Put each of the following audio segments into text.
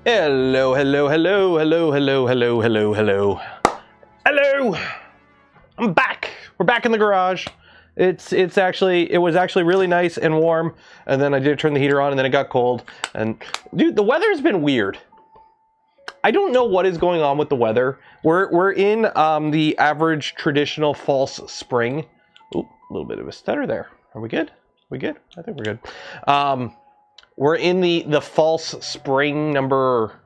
Hello, hello, hello, hello, hello, hello, hello, hello. Hello! I'm back! We're back in the garage. It was actually really nice and warm, and then I did turn the heater on, and then it got cold. And dude, the weather's been weird. I don't know what is going on with the weather. We're in the average traditional false spring. Ooh, a little bit of a stutter there. Are we good? We good? I think we're good. We're in the false spring number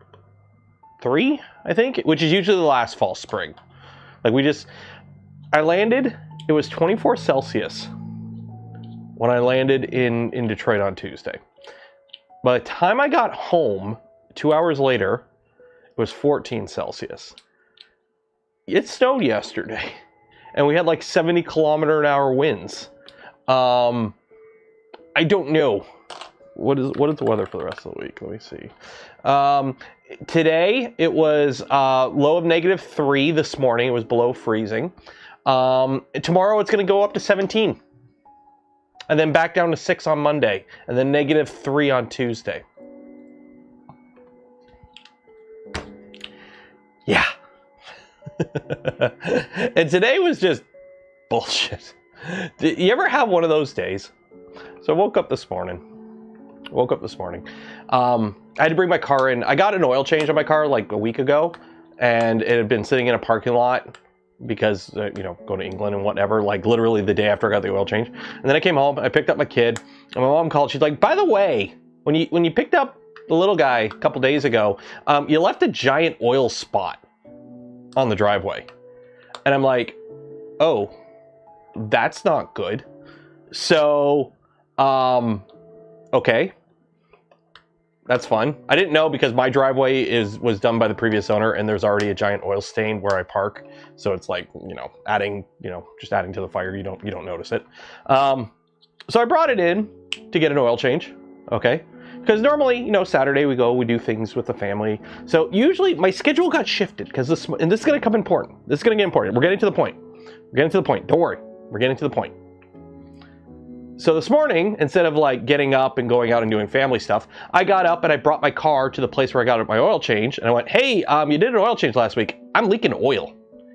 3, I think, which is usually the last false spring. Like I landed, it was 24 Celsius when I landed in Detroit on Tuesday. By the time I got home, 2 hours later, it was 14 Celsius. It snowed yesterday, and we had like 70-kilometer-an-hour winds. I don't know. What is the weather for the rest of the week? Let me see. Today, it was low of -3 this morning. It was below freezing. Tomorrow, it's going to go up to 17. And then back down to 6 on Monday. And then -3 on Tuesday. Yeah. And today was just bullshit. Did you ever have one of those days? So I woke up this morning. I had to bring my car in. I got an oil change on my car like a week ago, and it had been sitting in a parking lot because, you know, going to England and whatever, like literally the day after I got the oil change. And then I came home, I picked up my kid, and my mom called. She's like, by the way, when you picked up the little guy a couple days ago, you left a giant oil spot on the driveway. And I'm like, oh, that's not good. So, okay. That's fun. I didn't know because my driveway was done by the previous owner, and there's already a giant oil stain where I park. So it's like, you know, just adding to the fire. You don't notice it. So I brought it in to get an oil change. Okay. Because normally, you know, Saturday we do things with the family. So usually my schedule got shifted because this is going to come important. This is going to get important. We're getting to the point. Don't worry. We're getting to the point. So this morning, instead of like getting up and going out and doing family stuff, I got up and I brought my car to the place where I got my oil change. And I went, hey, you did an oil change last week. I'm leaking oil.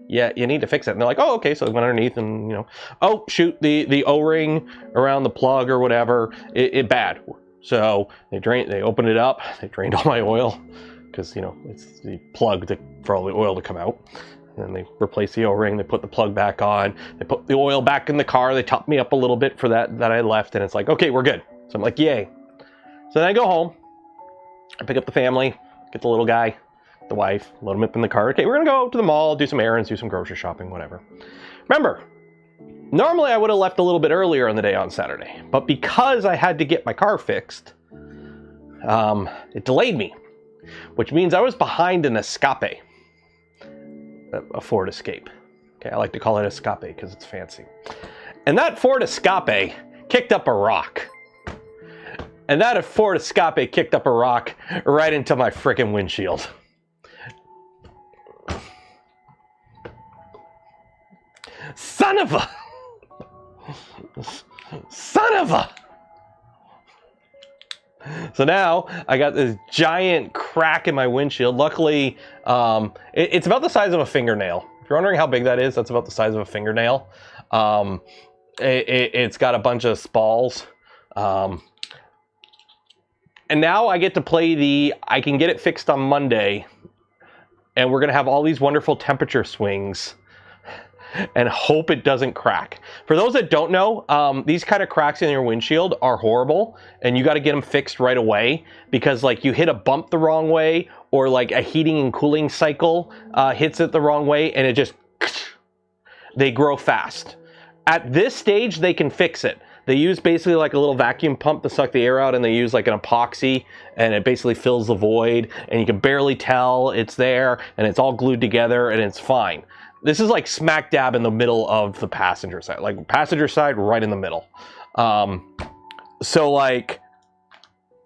Yeah, you need to fix it. And they're like, oh, okay. So I went underneath and, you know, oh, shoot, the O-ring around the plug or whatever, it bad. So they opened it up. They drained all my oil because, you know, it's the plug for all the oil to come out. And then they replaced the O-ring, they put the plug back on, they put the oil back in the car, they topped me up a little bit for that I left, and it's like, okay, we're good. So I'm like, yay. So then I go home, I pick up the family, get the little guy, the wife, load them up in the car. Okay, we're gonna go to the mall, do some errands, do some grocery shopping, whatever. Remember, normally I would have left a little bit earlier in the day on Saturday, but because I had to get my car fixed, it delayed me, which means I was behind an escape. A Ford Escape. Okay, I like to call it Escape because it's fancy. And that Ford Escape kicked up a rock. And that Ford Escape kicked up a rock right into my frickin' windshield. Son of a! So now I got this giant crack in my windshield. Luckily, it's about the size of a fingernail. If you're wondering how big that is, that's about the size of a fingernail. It's got a bunch of spalls. And now I get to play I can get it fixed on Monday. And we're going to have all these wonderful temperature swings. And hope it doesn't crack. For those that don't know, these kind of cracks in your windshield are horrible, and you got to get them fixed right away because, like, you hit a bump the wrong way, or like a heating and cooling cycle hits it the wrong way, and it just they grow fast. At this stage, they can fix it. They use basically like a little vacuum pump to suck the air out, and they use like an epoxy, and it basically fills the void, and you can barely tell it's there, and it's all glued together, and it's fine. This is like smack dab in the middle of the passenger side, like passenger side right in the middle. So like,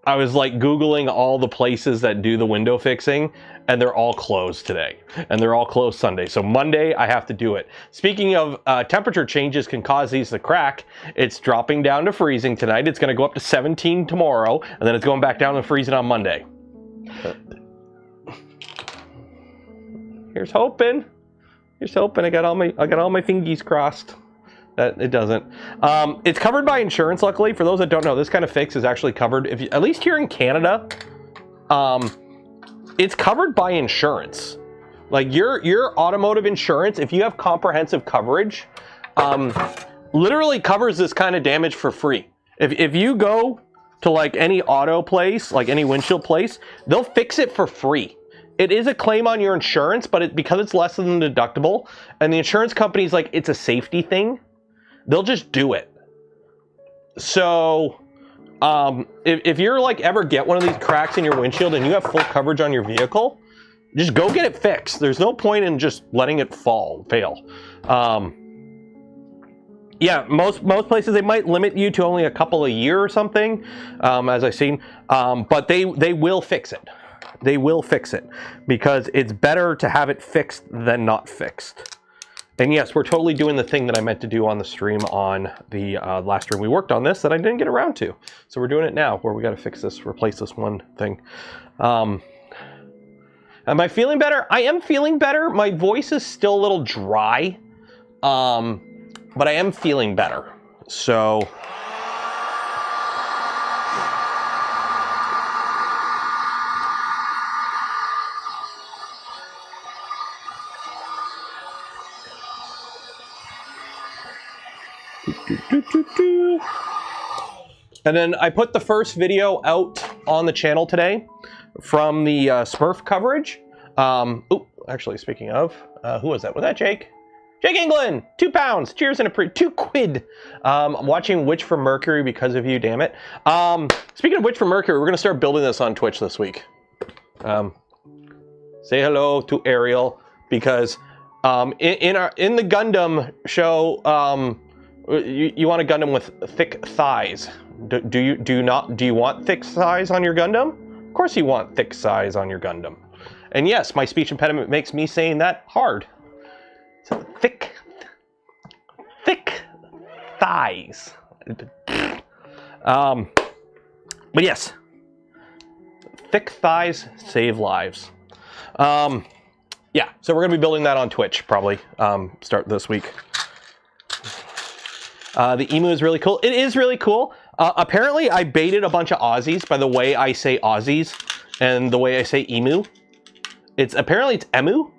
I was like Googling all the places that do the window fixing, and they're all closed today, and they're all closed Sunday. So Monday I have to do it. Speaking of temperature changes can cause these to crack, it's dropping down to freezing tonight. It's going to go up to 17 tomorrow, and then it's going back down to freezing on Monday. Here's hoping. Here's hoping. I got all my fingies crossed. That it doesn't. It's covered by insurance, luckily. For those that don't know, this kind of fix is actually covered. If you, at least here in Canada, it's covered by insurance. Like your automotive insurance, if you have comprehensive coverage, literally covers this kind of damage for free. If you go to like any auto place, like any windshield place, they'll fix it for free. It is a claim on your insurance, but because it's less than the deductible, and the insurance company's like, it's a safety thing, they'll just do it. So if you're like ever get one of these cracks in your windshield and you have full coverage on your vehicle, just go get it fixed. There's no point in just letting it fail. Yeah, most places they might limit you to only a couple a year or something, as I've seen, but they will fix it. They will fix it because it's better to have it fixed than not fixed. And yes, we're totally doing the thing that I meant to do on the stream on the last stream we worked on this that I didn't get around to. So we're doing it now where we got to fix this, replace this one thing. Am I feeling better? I am feeling better. My voice is still a little dry, but I am feeling better. So and then I put the first video out on the channel today from the Smurf coverage. Actually, speaking of, who was that? Was that Jake? Jake England, £2. Cheers and a 2 quid. I'm watching Witch from Mercury because of you, damn it. Speaking of Witch from Mercury, we're gonna start building this on Twitch this week. Say hello to Ariel because in the Gundam show, you want a Gundam with thick thighs. Do you want thick thighs on your Gundam? Of course you want thick thighs on your Gundam. And yes, my speech impediment makes me saying that hard. So thick thighs. But yes, thick thighs save lives. Yeah, so we're gonna be building that on Twitch probably. Start this week. The emu is really cool. It is really cool. Apparently, I baited a bunch of Aussies by the way I say Aussies and the way I say emu. Apparently it's emu.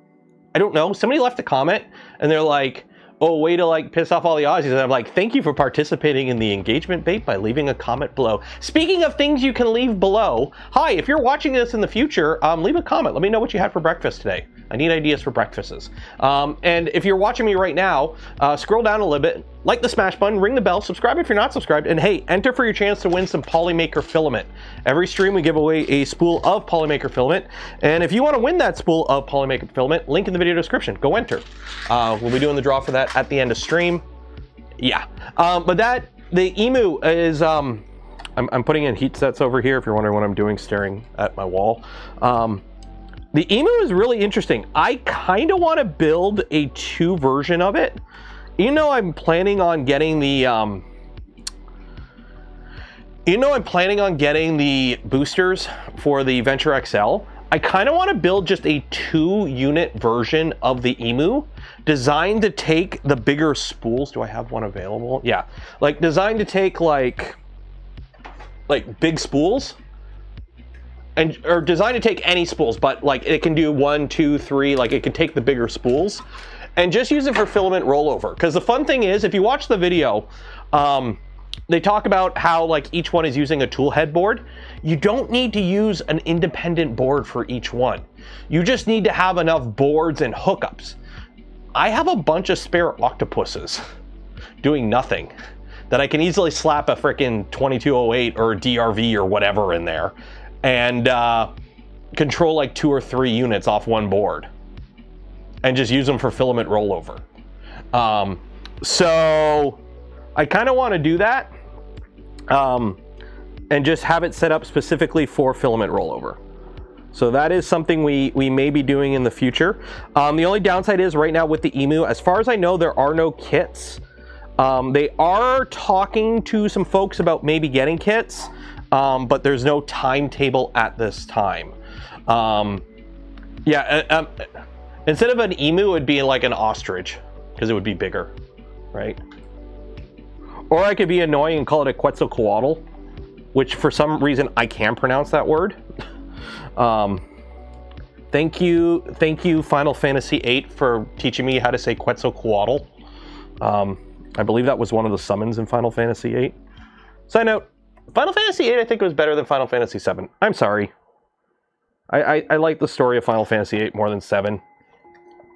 I don't know. Somebody left a comment and they're like, oh, way to like piss off all the Aussies. And I'm like, thank you for participating in the engagement bait by leaving a comment below. Speaking of things you can leave below, hi, if you're watching this in the future, leave a comment. Let me know what you had for breakfast today. I need ideas for breakfasts. And if you're watching me right now, scroll down a little bit, like the smash button, ring the bell, subscribe if you're not subscribed, and hey, enter for your chance to win some Polymaker Filament. Every stream we give away a spool of Polymaker Filament, and if you want to win that spool of Polymaker Filament, link in the video description. Go enter. We'll be doing the draw for that at the end of stream. Yeah, but the emu is, I'm putting in heat sets over here if you're wondering what I'm doing staring at my wall. The emu is really interesting. I kind of want to build a 2 version of it. You know, I'm planning on getting the boosters for the Venture XL. I kind of want to build just a 2-unit version of the emu designed to take the bigger spools. Do I have one available? Yeah, like designed to take like big spools. Or designed to take any spools, but like it can do 1, 2, 3, like it can take the bigger spools and just use it for filament rollover. Because the fun thing is, if you watch the video, they talk about how like each one is using a toolhead board. You don't need to use an independent board for each one. You just need to have enough boards and hookups. I have a bunch of spare octopuses doing nothing that I can easily slap a frickin' 2208 or a DRV or whatever in there and control like 2 or 3 units off one board and just use them for filament rollover. So I kind of want to do that and just have it set up specifically for filament rollover. So that is something we may be doing in the future. The only downside is right now with the emu, as far as I know, there are no kits. They are talking to some folks about maybe getting kits, but there's no timetable at this time. Yeah, Instead of an emu, it would be like an ostrich, because it would be bigger, right? Or I could be annoying and call it a Quetzalcoatl, which for some reason I can pronounce that word. Thank you, Final Fantasy VIII, for teaching me how to say Quetzalcoatl. I believe that was one of the summons in Final Fantasy VIII. Side note, Final Fantasy VIII I think was better than Final Fantasy VII. I'm sorry. I like the story of Final Fantasy VIII more than 7.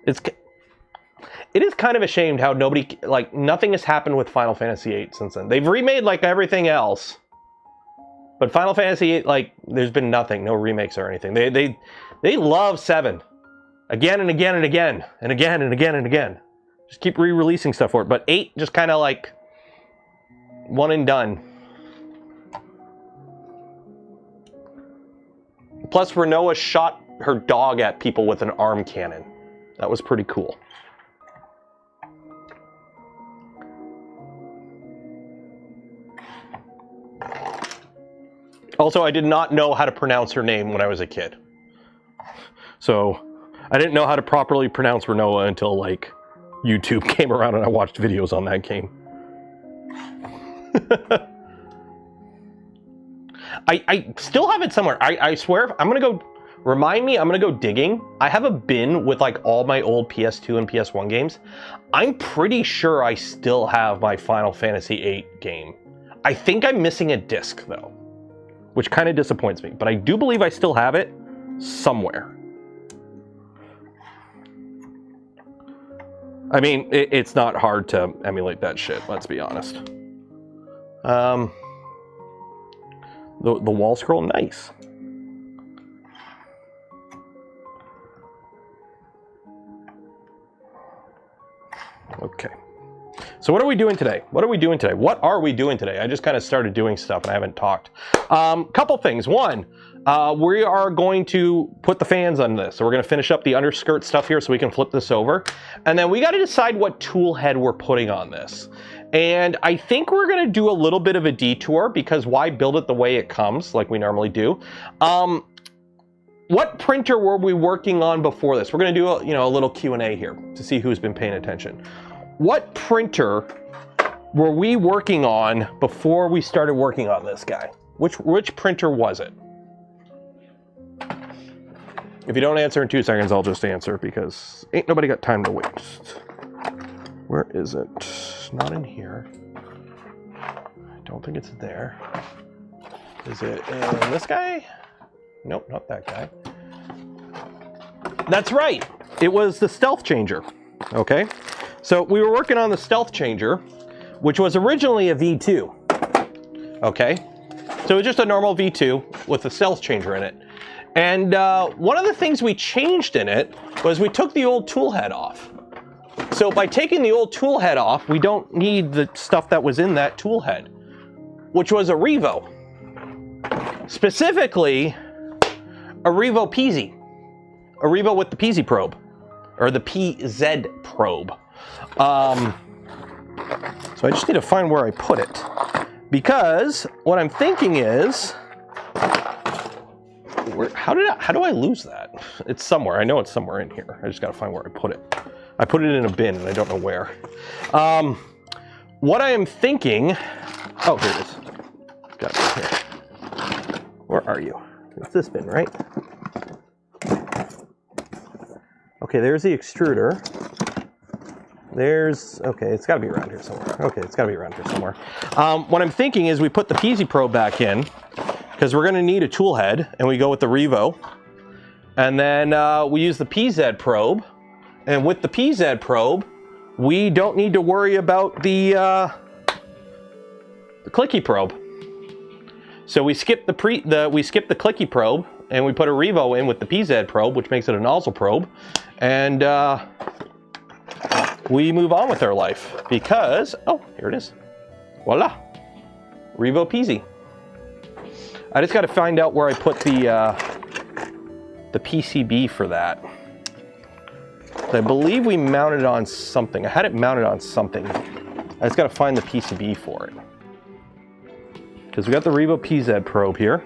It is kind of a shame how nothing has happened with Final Fantasy VIII since then. They've remade like everything else. But Final Fantasy VIII, like, there's been nothing, no remakes or anything. They love 7. Again and again and again, and again and again and again. Just keep re-releasing stuff for it. But 8 just kind of like one and done. Plus, Renoa shot her dog at people with an arm cannon. That was pretty cool. Also, I did not know how to pronounce her name when I was a kid. So, I didn't know how to properly pronounce Renoa until, like, YouTube came around and I watched videos on that game. I still have it somewhere. I swear, I'm gonna go, remind me, I'm gonna go digging. I have a bin with, like, all my old PS2 and PS1 games. I'm pretty sure I still have my Final Fantasy VIII game. I think I'm missing a disc, though, which kind of disappoints me, but I do believe I still have it somewhere. I mean, it's not hard to emulate that shit, let's be honest. The wall scroll, nice. Okay. So what are we doing today? What are we doing today? What are we doing today? I just kind of started doing stuff and I haven't talked. Couple things. One, we are going to put the fans on this. So we're going to finish up the underskirt stuff here so we can flip this over. And then we got to decide what tool head we're putting on this. And I think we're going to do a little bit of a detour because why build it the way it comes like we normally do? What printer were we working on before this? We're going to do a little Q&A here to see who's been paying attention. What printer were we working on before we started working on this guy? Which printer was it? If you don't answer in 2 seconds, I'll just answer because ain't nobody got time to waste. Where is it? Not in here. I don't think it's there. Is it in this guy? Nope, not that guy. That's right. It was the stealth changer. Okay. So we were working on the stealth changer, which was originally a V2. Okay. So it was just a normal V2 with a stealth changer in it. And one of the things we changed in it was we took the old tool head off. So by taking the old tool head off, we don't need the stuff that was in that tool head, which was a Revo. Specifically, a Revo PZ. A Revo with the PZ probe, or the PZ probe. So I just need to find where I put it. Because what I'm thinking is, how do I lose that? It's somewhere. I know it's somewhere in here. I just got to find where I put it. I put it in a bin and I don't know where. What I am thinking, oh, here it is. Got it right here. Where are you? It's this bin, right? Okay, there's the extruder. Okay, it's got to be around here somewhere. Okay, it's got to be around here somewhere. What I'm thinking is we put the PZ probe back in because we're going to need a tool head, and we go with the Revo. And then we use the PZ probe. And with the PZ probe, we don't need to worry about the clicky probe. So we skip the clicky probe, and we put a Revo in with the PZ probe, which makes it a nozzle probe. And we move on with our life because, oh, here it is. Voila. Revo PZ. I just got to find out where I put the PCB for that. I believe we mounted it on something. I had it mounted on something. I just got to find the PCB for it. Because we got the Revo PZ probe here.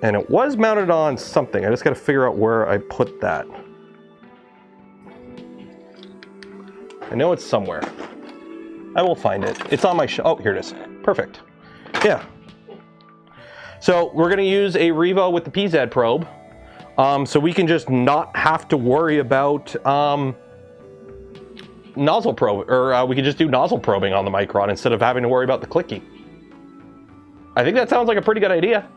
And it was mounted on something. I just got to figure out where I put that. I know it's somewhere. I will find it. It's on my oh, here it is. Perfect. Yeah. So we're going to use a Revo with the PZ probe, so we can just not have to worry about nozzle probe, or we can just do nozzle probing on the Micron instead of having to worry about the clicky. I think that sounds like a pretty good idea.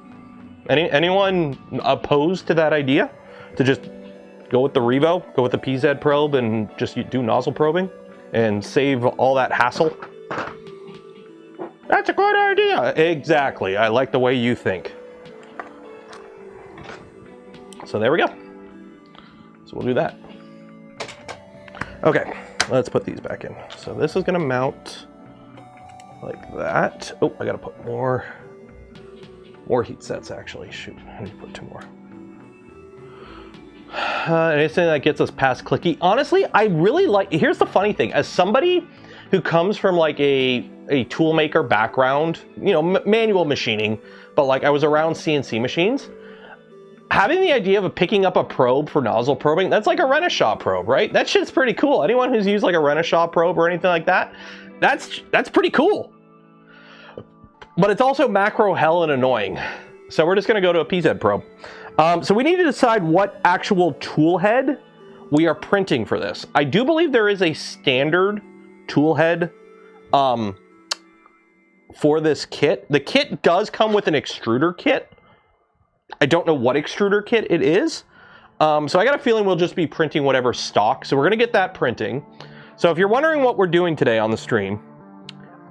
Anyone opposed to that idea? To just go with the Revo, go with the PZ probe, and just do nozzle probing and save all that hassle? That's a good idea. Exactly. I like the way you think. So there we go. So we'll do that. Okay, let's put these back in. So this is going to mount like that. Oh, I got to put more heat sets actually. Shoot, I need to put 2 more. Anything that gets us past clicky. Honestly, I really like, here's the funny thing. As somebody who comes from like a toolmaker background, you know, manual machining, but like I was around CNC machines, having the idea of picking up a probe for nozzle probing, that's like a Renishaw probe, right? That shit's pretty cool. Anyone who's used like a Renishaw probe or anything like that, that's pretty cool. But it's also macro hell and annoying. So we're just gonna go to a PZ probe. So we need to decide what actual tool head we are printing for this. I do believe there is a standard tool head for this kit. The kit does come with an extruder kit. I don't know what extruder kit it is. So I got a feeling we'll just be printing whatever stock. So we're gonna get that printing. So if you're wondering what we're doing today on the stream,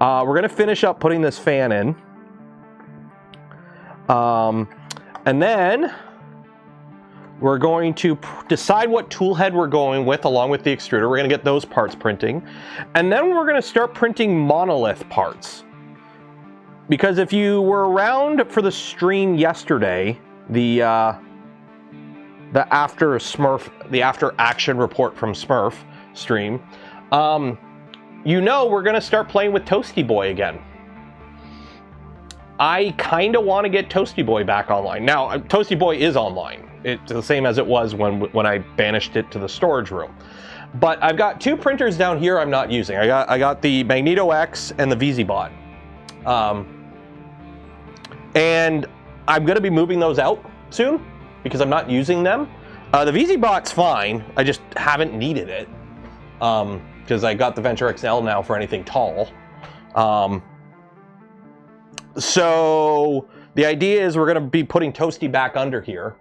we're gonna finish up putting this fan in. And then we're going to decide what tool head we're going with along with the extruder. We're gonna get those parts printing. And then we're gonna start printing Monolith parts. Because if you were around for the stream yesterday, the after action report from Smurf stream, you know we're gonna start playing with Toasty Boy again. I kind of want to get Toasty Boy back online. Now, Toasty Boy is online. It's the same as it was when I banished it to the storage room. But I've got 2 printers down here I'm not using. I got the Magneto X and the VZBot. And I'm going to be moving those out soon because I'm not using them. The VZBot's fine. I just haven't needed it because I got the Venture XL now for anything tall. So the idea is we're going to be putting Toasty back under here,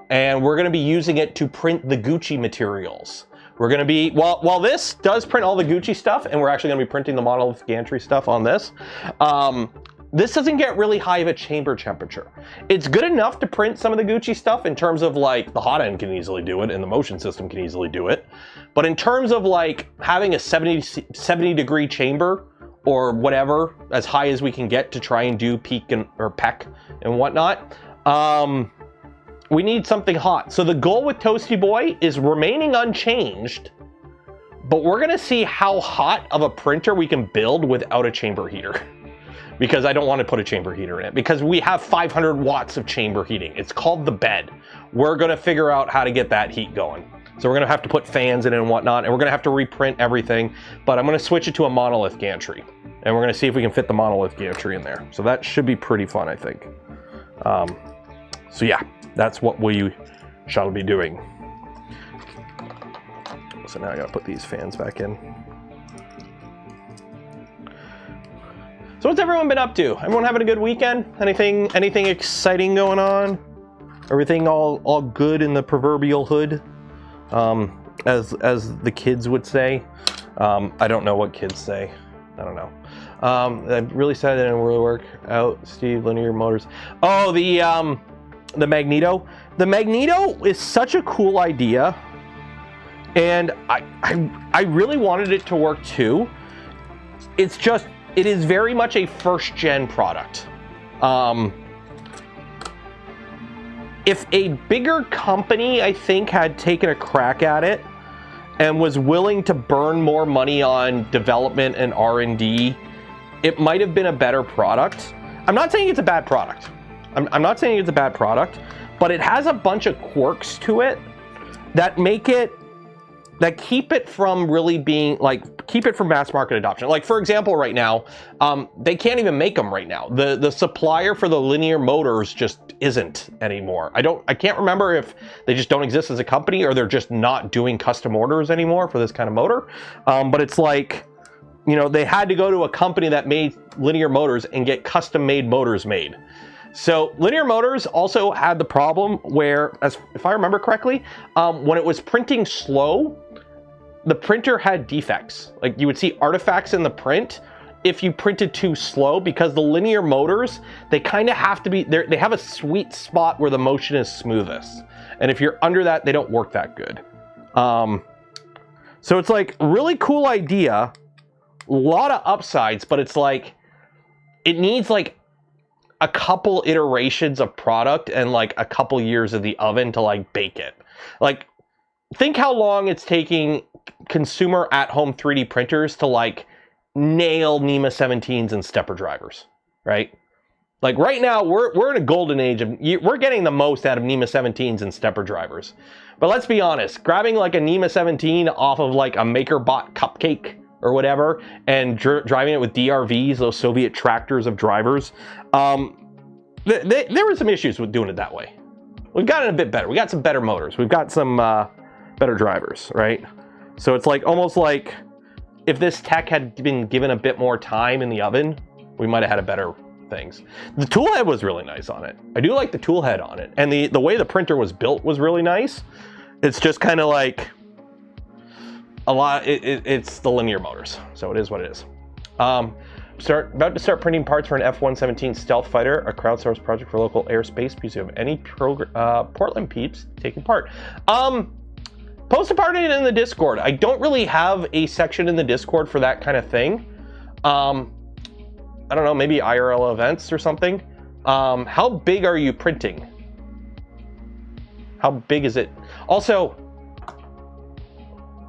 and we're going to be using it to print the Gucci materials. We're going to be, while this does print all the Gucci stuff, and we're actually going to be printing the Monolith Gantry stuff on this, this doesn't get really high of a chamber temperature. It's good enough to print some of the Gucci stuff in terms of like the hot end can easily do it and the motion system can easily do it. But in terms of like having a 70 degree chamber or whatever, as high as we can get to try and do peak or PEC and whatnot, we need something hot. So the goal with Toasty Boy is remaining unchanged, but we're gonna see how hot of a printer we can build without a chamber heater. Because I don't want to put a chamber heater in it, because we have 500 watts of chamber heating. It's called the bed. We're gonna figure out how to get that heat going. So we're gonna have to put fans in and whatnot, and we're gonna have to reprint everything, but I'm gonna switch it to a Monolith Gantry. And we're gonna see if we can fit the Monolith Gantry in there. So that should be pretty fun, I think. So yeah, that's what we shall be doing. So now I gotta put these fans back in. So what's everyone been up to? Everyone having a good weekend? Anything exciting going on? Everything all good in the proverbial hood? As the kids would say. I don't know what kids say. I don't know. I'm really sad that it didn't really work out. Steve, Linear Motors. Oh, the Magneto. The Magneto is such a cool idea, and I really wanted it to work too. It's just, it is very much a first gen product. If a bigger company, I think, had taken a crack at it and was willing to burn more money on development and R&D, it might have been a better product. I'm not saying it's a bad product. I'm not saying it's a bad product, but it has a bunch of quirks to it that make it that keep it from really being like, keep it from mass market adoption. Like for example, right now, they can't even make them right now. The supplier for the linear motors just isn't anymore. I can't remember if they just don't exist as a company or they're just not doing custom orders anymore for this kind of motor. But it's like, you know, they had to go to a company that made linear motors and get custom made motors made. So linear motors also had the problem where, if I remember correctly, when it was printing slow, the printer had defects. Like you would see artifacts in the print if you printed too slow, because the linear motors, they kind of have to be, they have a sweet spot where the motion is smoothest. And if you're under that, they don't work that good. So it's like really cool idea, a lot of upsides, but it's like, it needs like a couple iterations of product and like a couple years of the oven to like bake it. Like think how long it's taking consumer at-home 3D printers to like nail NEMA 17s and stepper drivers, right? Like right now we're in a golden age of, we're getting the most out of NEMA 17s and stepper drivers. But let's be honest, grabbing like a NEMA 17 off of like a MakerBot cupcake or whatever, and driving it with DRVs, those Soviet tractors of drivers, there were some issues with doing it that way. We've gotten a bit better. We got some better motors. We've got some better drivers, right? So it's like almost like if this tech had been given a bit more time in the oven, we might have had a better things. The toolhead was really nice on it. I do like the toolhead on it, and the way the printer was built was really nice. It's just kind of like a lot. It's the linear motors, so it is what it is. About to start printing parts for an F-117 stealth fighter, a crowdsourced project for local airspace. Please have any Portland peeps taking part. Post about it in the Discord. I don't really have a section in the Discord for that kind of thing. I don't know, maybe IRL events or something. How big are you printing? How big is it? Also,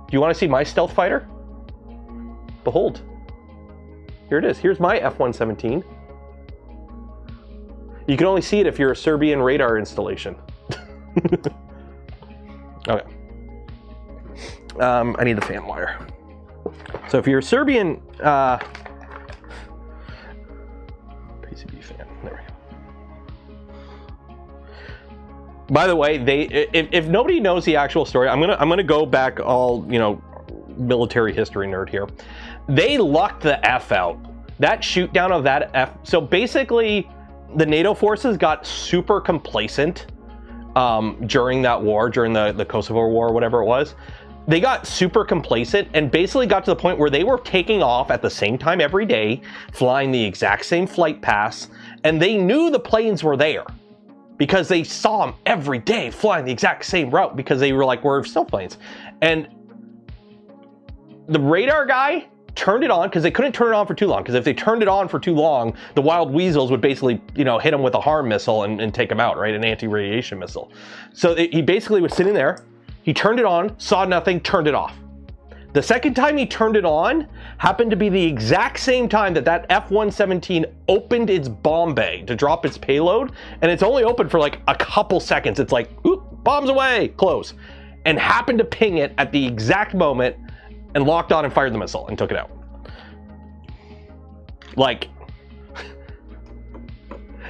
do you want to see my stealth fighter? Behold. Here it is. Here's my F-117. You can only see it if you're a Serbian radar installation. Okay. I need the fan wire. So if you're a Serbian PCB fan, there we go. By the way, if nobody knows the actual story, I'm gonna go back all, you know, military history nerd here. They lucked the F out. That shoot down of that F. So basically, the NATO forces got super complacent during that war, during the Kosovo War, or whatever it was. They got super complacent and basically got to the point where they were taking off at the same time every day, flying the exact same flight paths, and they knew the planes were there because they saw them every day flying the exact same route, because they were like, we're stealth planes. And the radar guy turned it on, because they couldn't turn it on for too long, because if they turned it on for too long, the wild weasels would basically, you know, hit them with a harm missile and take them out, right? An anti-radiation missile. So he basically was sitting there, he turned it on, saw nothing, turned it off. The second time he turned it on happened to be the exact same time that F-117 opened its bomb bay to drop its payload, and it's only open for like a couple seconds. It's like, oop, bombs away, close. And happened to ping it at the exact moment and locked on and fired the missile and took it out. Like,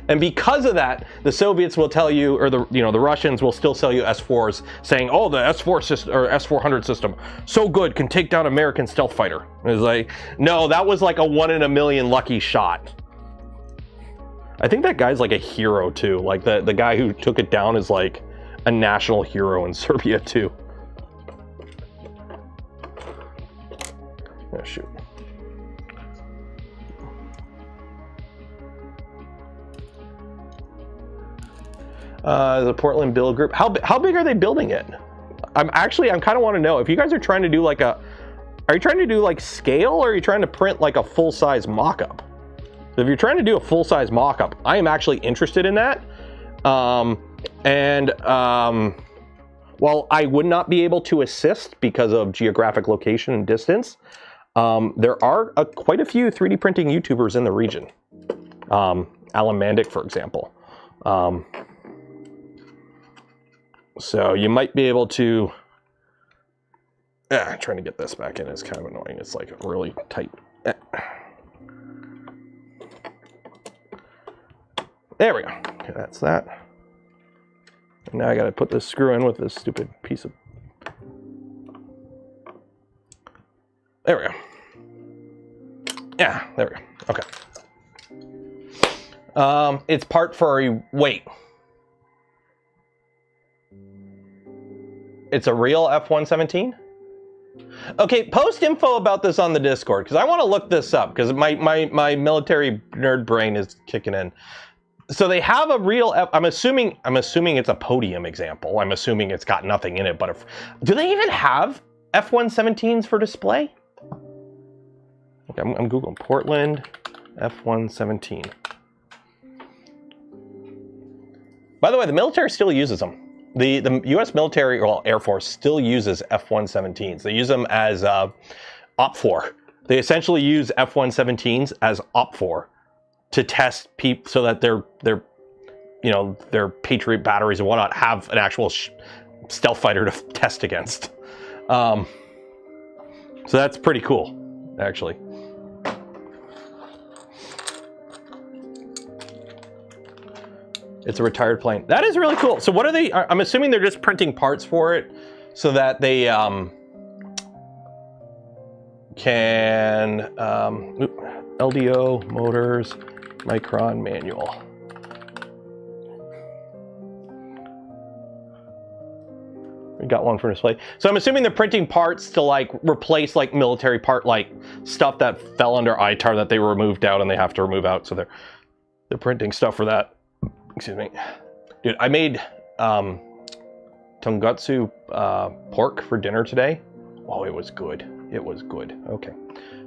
and because of that, the Soviets will tell you, or the Russians will still sell you S4s, saying, "Oh, the S4 system or S400 system, so good, can take down American stealth fighter." And it's like, no, that was like a 1 in a million lucky shot. I think that guy's like a hero too. Like the guy who took it down is like a national hero in Serbia too. Oh, shoot. The Portland build group. How big are they building it? I'm kind of want to know if you guys are trying to do like are you trying to do like scale, or are you trying to print like a full-size mock-up? If you're trying to do a full-size mock-up, I am actually interested in that. While I would not be able to assist because of geographic location and distance, there are quite a few 3D printing YouTubers in the region. Alan Mandic, for example. So you might be able to Trying to get this back in is kind of annoying. It's like really tight. There we go. Okay, that's that. And now I gotta put this screw in with this stupid piece of... There we go. Yeah, there we go. Okay. It's part for a... Wait. It's a real F-117? Okay, post info about this on the Discord, because I want to look this up, because my military nerd brain is kicking in. So they have a real I'm assuming it's a podium example. I'm assuming it's got nothing in it, but do they even have F-117s for display? Okay, I'm Googling Portland F-117. By the way, the military still uses them. The U.S. military, or Air Force, still uses F-117s. They use them as OPFOR. They essentially use F-117s as OPFOR to test people, so that their Patriot batteries and whatnot have an actual stealth fighter to test against. So that's pretty cool, actually. It's a retired plane. That is really cool. So what are they? I'm assuming they're just printing parts for it so that they can LDO motors Micron manual. We got one for display. So I'm assuming they're printing parts to like replace like military part, like stuff that fell under ITAR that they removed out and they have to remove out. So they're printing stuff for that. Excuse me. Dude, I made tonkatsu pork for dinner today. Oh, it was good. It was good. Okay.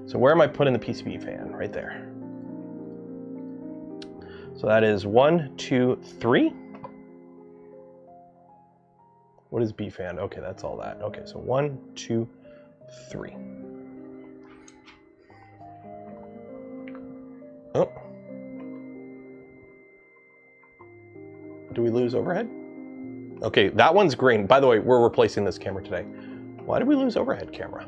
So where am I putting the PCB fan? Right there. So that is 1, 2, 3. What is B fan? Okay, that's all that. Okay, so 1, 2, 3. Oh. Do we lose overhead? Okay, that one's green. By the way, we're replacing this camera today. Why did we lose overhead camera?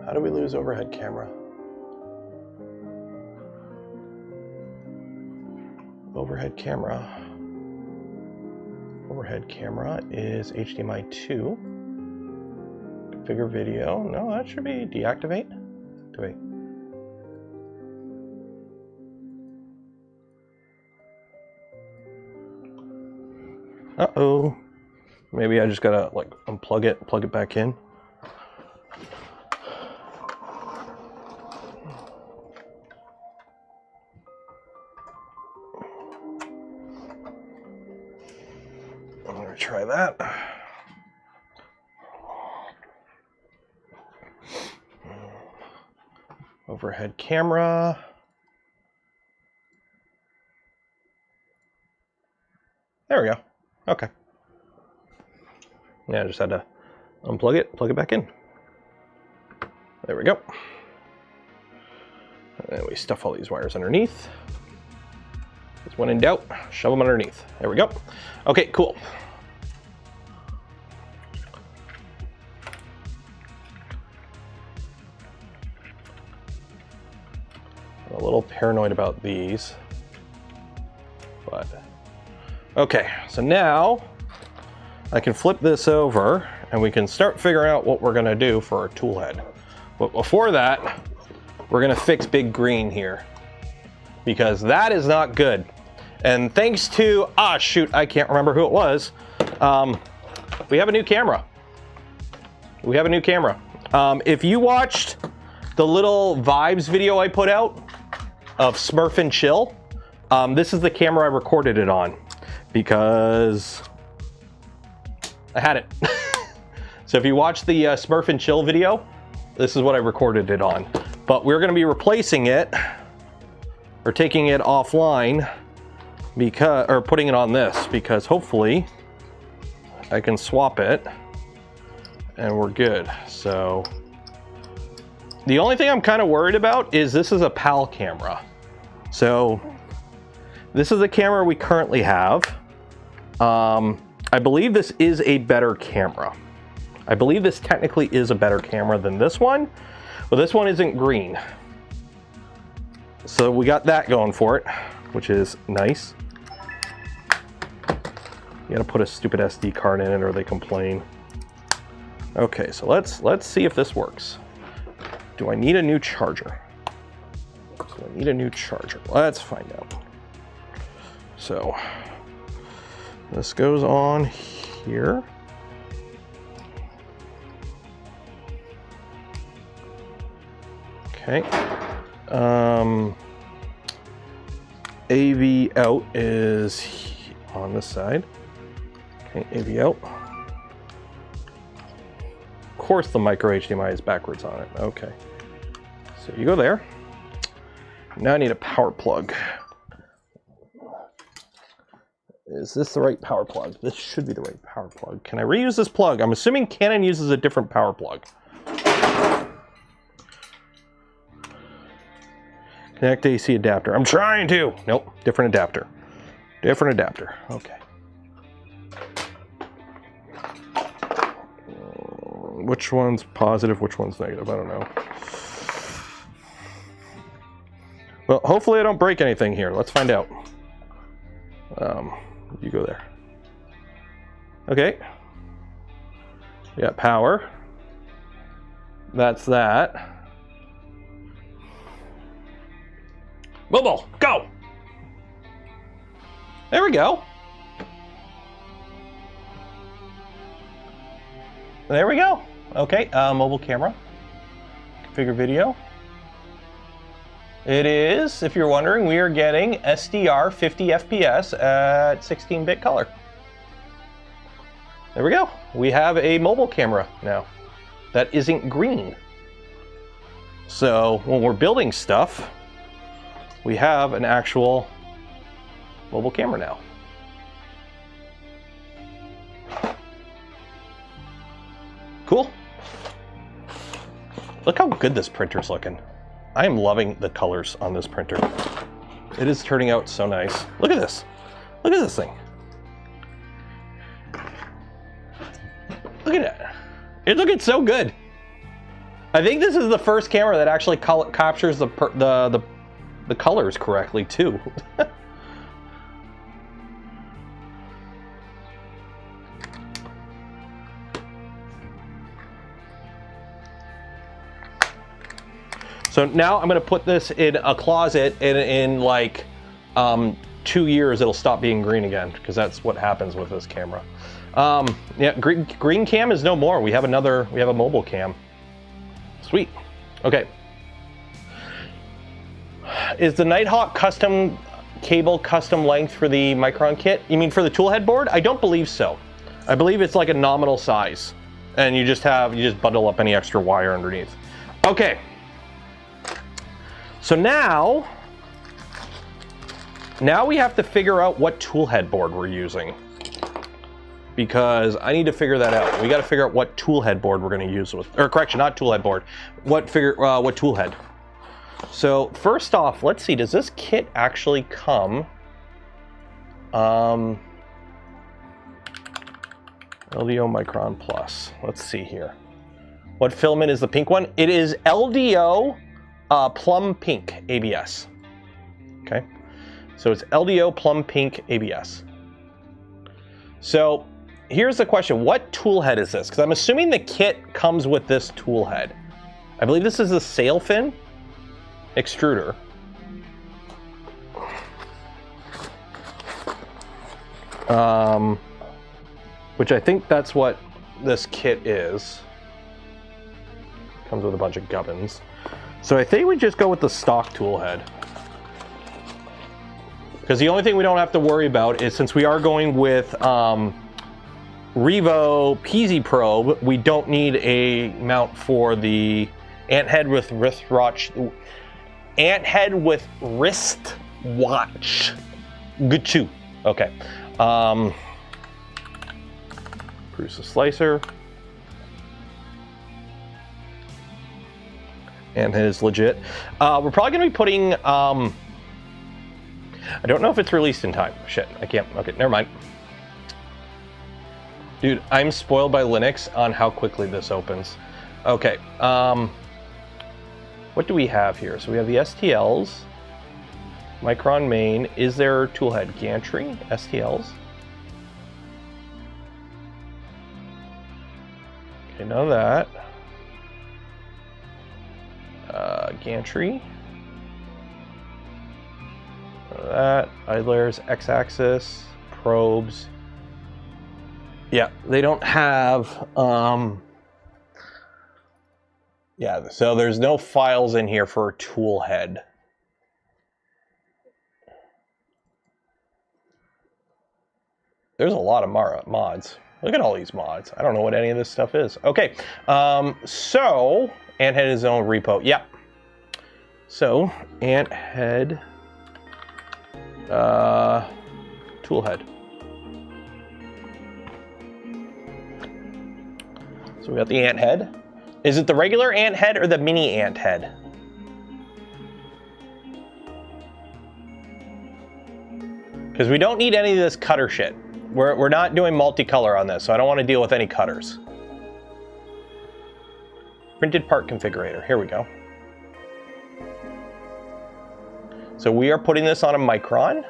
How do we lose overhead camera? Overhead camera. Overhead camera is HDMI 2. Configure video. No, that should be deactivate. Activate. Uh-oh. Maybe I just gotta like unplug it, plug it back in. I'm gonna try that. Overhead camera. There we go. Okay. Yeah, I just had to unplug it, plug it back in. There we go. And then we stuff all these wires underneath. Just when in doubt, shove them underneath. There we go. Okay, cool. I'm a little paranoid about these, but okay, so now I can flip this over and we can start figuring out what we're gonna do for our tool head. But before that, we're gonna fix Big Green here because that is not good. And thanks to, shoot, I can't remember who it was. We have a new camera. We have a new camera. If you watched the little vibes video I put out of Smurf and Chill, this is the camera I recorded it on, because I had it. So if you watch the Smurf and Chill video, this is what I recorded it on. But we're gonna be replacing it, or taking it offline, because, or putting it on this, because hopefully I can swap it and we're good. So the only thing I'm kind of worried about is this is a PAL camera. So this is the camera we currently have. I believe this is a better camera. I believe this technically is a better camera than this one, but this one isn't green. So we got that going for it, which is nice. You gotta put a stupid SD card in it or they complain. Okay, so let's see if this works. Do I need a new charger? Do I need a new charger? Let's find out. So this goes on here. Okay. AV out is on this side. Okay, AV out. Of course the micro HDMI is backwards on it. Okay. So you go there. Now I need a power plug. Is this the right power plug? This should be the right power plug. Can I reuse this plug? I'm assuming Canon uses a different power plug. Connect AC adapter. I'm trying to. Nope, different adapter. Different adapter. Okay. Which one's positive? Which one's negative? I don't know. Well, hopefully I don't break anything here. Let's find out. You go there. Okay. We got power. That's that. Mobile, go! There we go. There we go. Okay, mobile camera. Configure video. It is, if you're wondering, we are getting SDR 50 FPS at 16-bit color. There we go. We have a mobile camera now that isn't green. So when we're building stuff, we have an actual mobile camera now. Cool. Look how good this printer's looking. I am loving the colors on this printer. It is turning out so nice. Look at this. Look at this thing. Look at it. It's looking so good. I think this is the first camera that actually captures the colors correctly too. So now I'm going to put this in a closet, and in like 2 years it'll stop being green again, because that's what happens with this camera. Yeah, green cam is no more. We have a mobile cam. Sweet. Okay. Is the Nighthawk custom cable custom length for the Micron kit? You mean for the toolhead board? I don't believe so. I believe it's like a nominal size, and you just bundle up any extra wire underneath. Okay. So now we have to figure out what toolhead board we're using, because I need to figure that out. We got to figure out what toolhead board we're going to use with, or correction, not toolhead board. What toolhead? So first off, let's see. Does this kit actually come? LDO Micron Plus. Let's see here. What filament is the pink one? It is LDO. Plum Pink ABS. Okay, so it's LDO Plum Pink ABS. So here's the question: what tool head is this? Because I'm assuming the kit comes with this tool head. I believe this is a sail fin extruder. Which I think that's what this kit is. Comes with a bunch of gubbins. So I think we just go with the stock tool head. Because the only thing we don't have to worry about is, since we are going with Revo PZ probe, we don't need a mount for the ant head with wrist watch. Good chew. Okay. Produce a slicer. And his legit. We're probably going to be putting, I don't know if it's released in time. Shit, I can't, okay, never mind. Dude, I'm spoiled by Linux on how quickly this opens. Okay, what do we have here? So we have the STLs, Micron main. Is there toolhead? Gantry, STLs. Okay, none of that. Gantry. None of that. Idlers, X-axis, probes. Yeah, they don't have, yeah, so there's no files in here for a toolhead. There's a lot of mods. Look at all these mods. I don't know what any of this stuff is. Okay, so Anthead is his own repo. Yeah. So Anthead, toolhead. So we got the ant head. Is it the regular ant head or the mini ant head? Because we don't need any of this cutter shit. We're not doing multicolor on this, so I don't want to deal with any cutters. Printed part configurator. Here we go. So we are putting this on a Micron.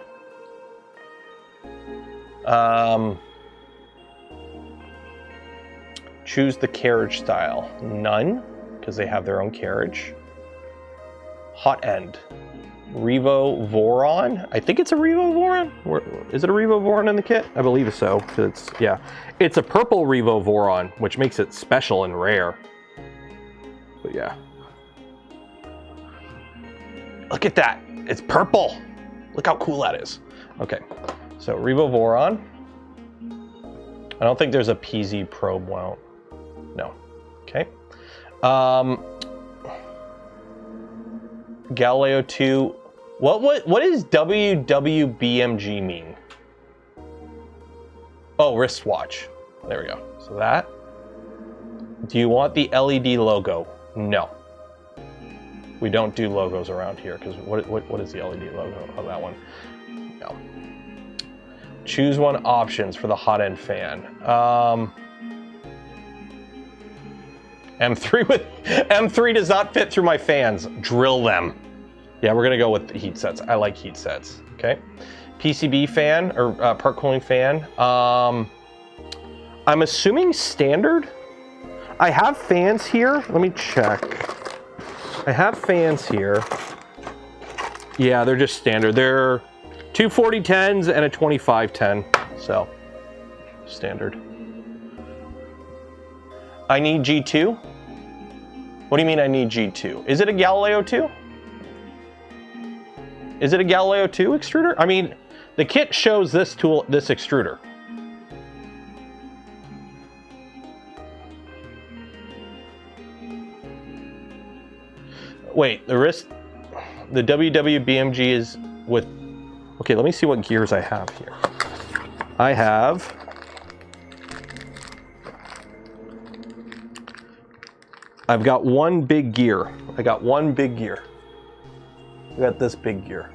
Choose the carriage style. None, because they have their own carriage. Hot end. Revo Voron. I think it's a Revo Voron. Is it a Revo Voron in the kit? I believe so. It's, yeah, it's a purple Revo Voron, which makes it special and rare. But yeah, look at that. It's purple. Look how cool that is. Okay, so Revo Voron. I don't think there's a PZ probe mount. No. Okay. Galileo 2. What does WWBMG mean? Oh, wristwatch. There we go. So that. Do you want the LED logo? No. We don't do logos around here because what is the LED logo of that one? No. Choose one options for the hot end fan. M3 does not fit through my fans. Drill them. Yeah, we're gonna go with heat sets. I like heat sets. Okay. PCB fan or part cooling fan. I'm assuming standard. I have fans here. Let me check. I have fans here. Yeah, they're just standard. They're 24010s and a 2510. So standard. I need G2. What do you mean I need G2? Is it a Galileo 2? Is it a Galileo 2 extruder? I mean, the kit shows this tool, this extruder. Wait, the WWBMG is with, okay, let me see what gears I have here. I have, I've got one big gear. I got one big gear. I got this big gear.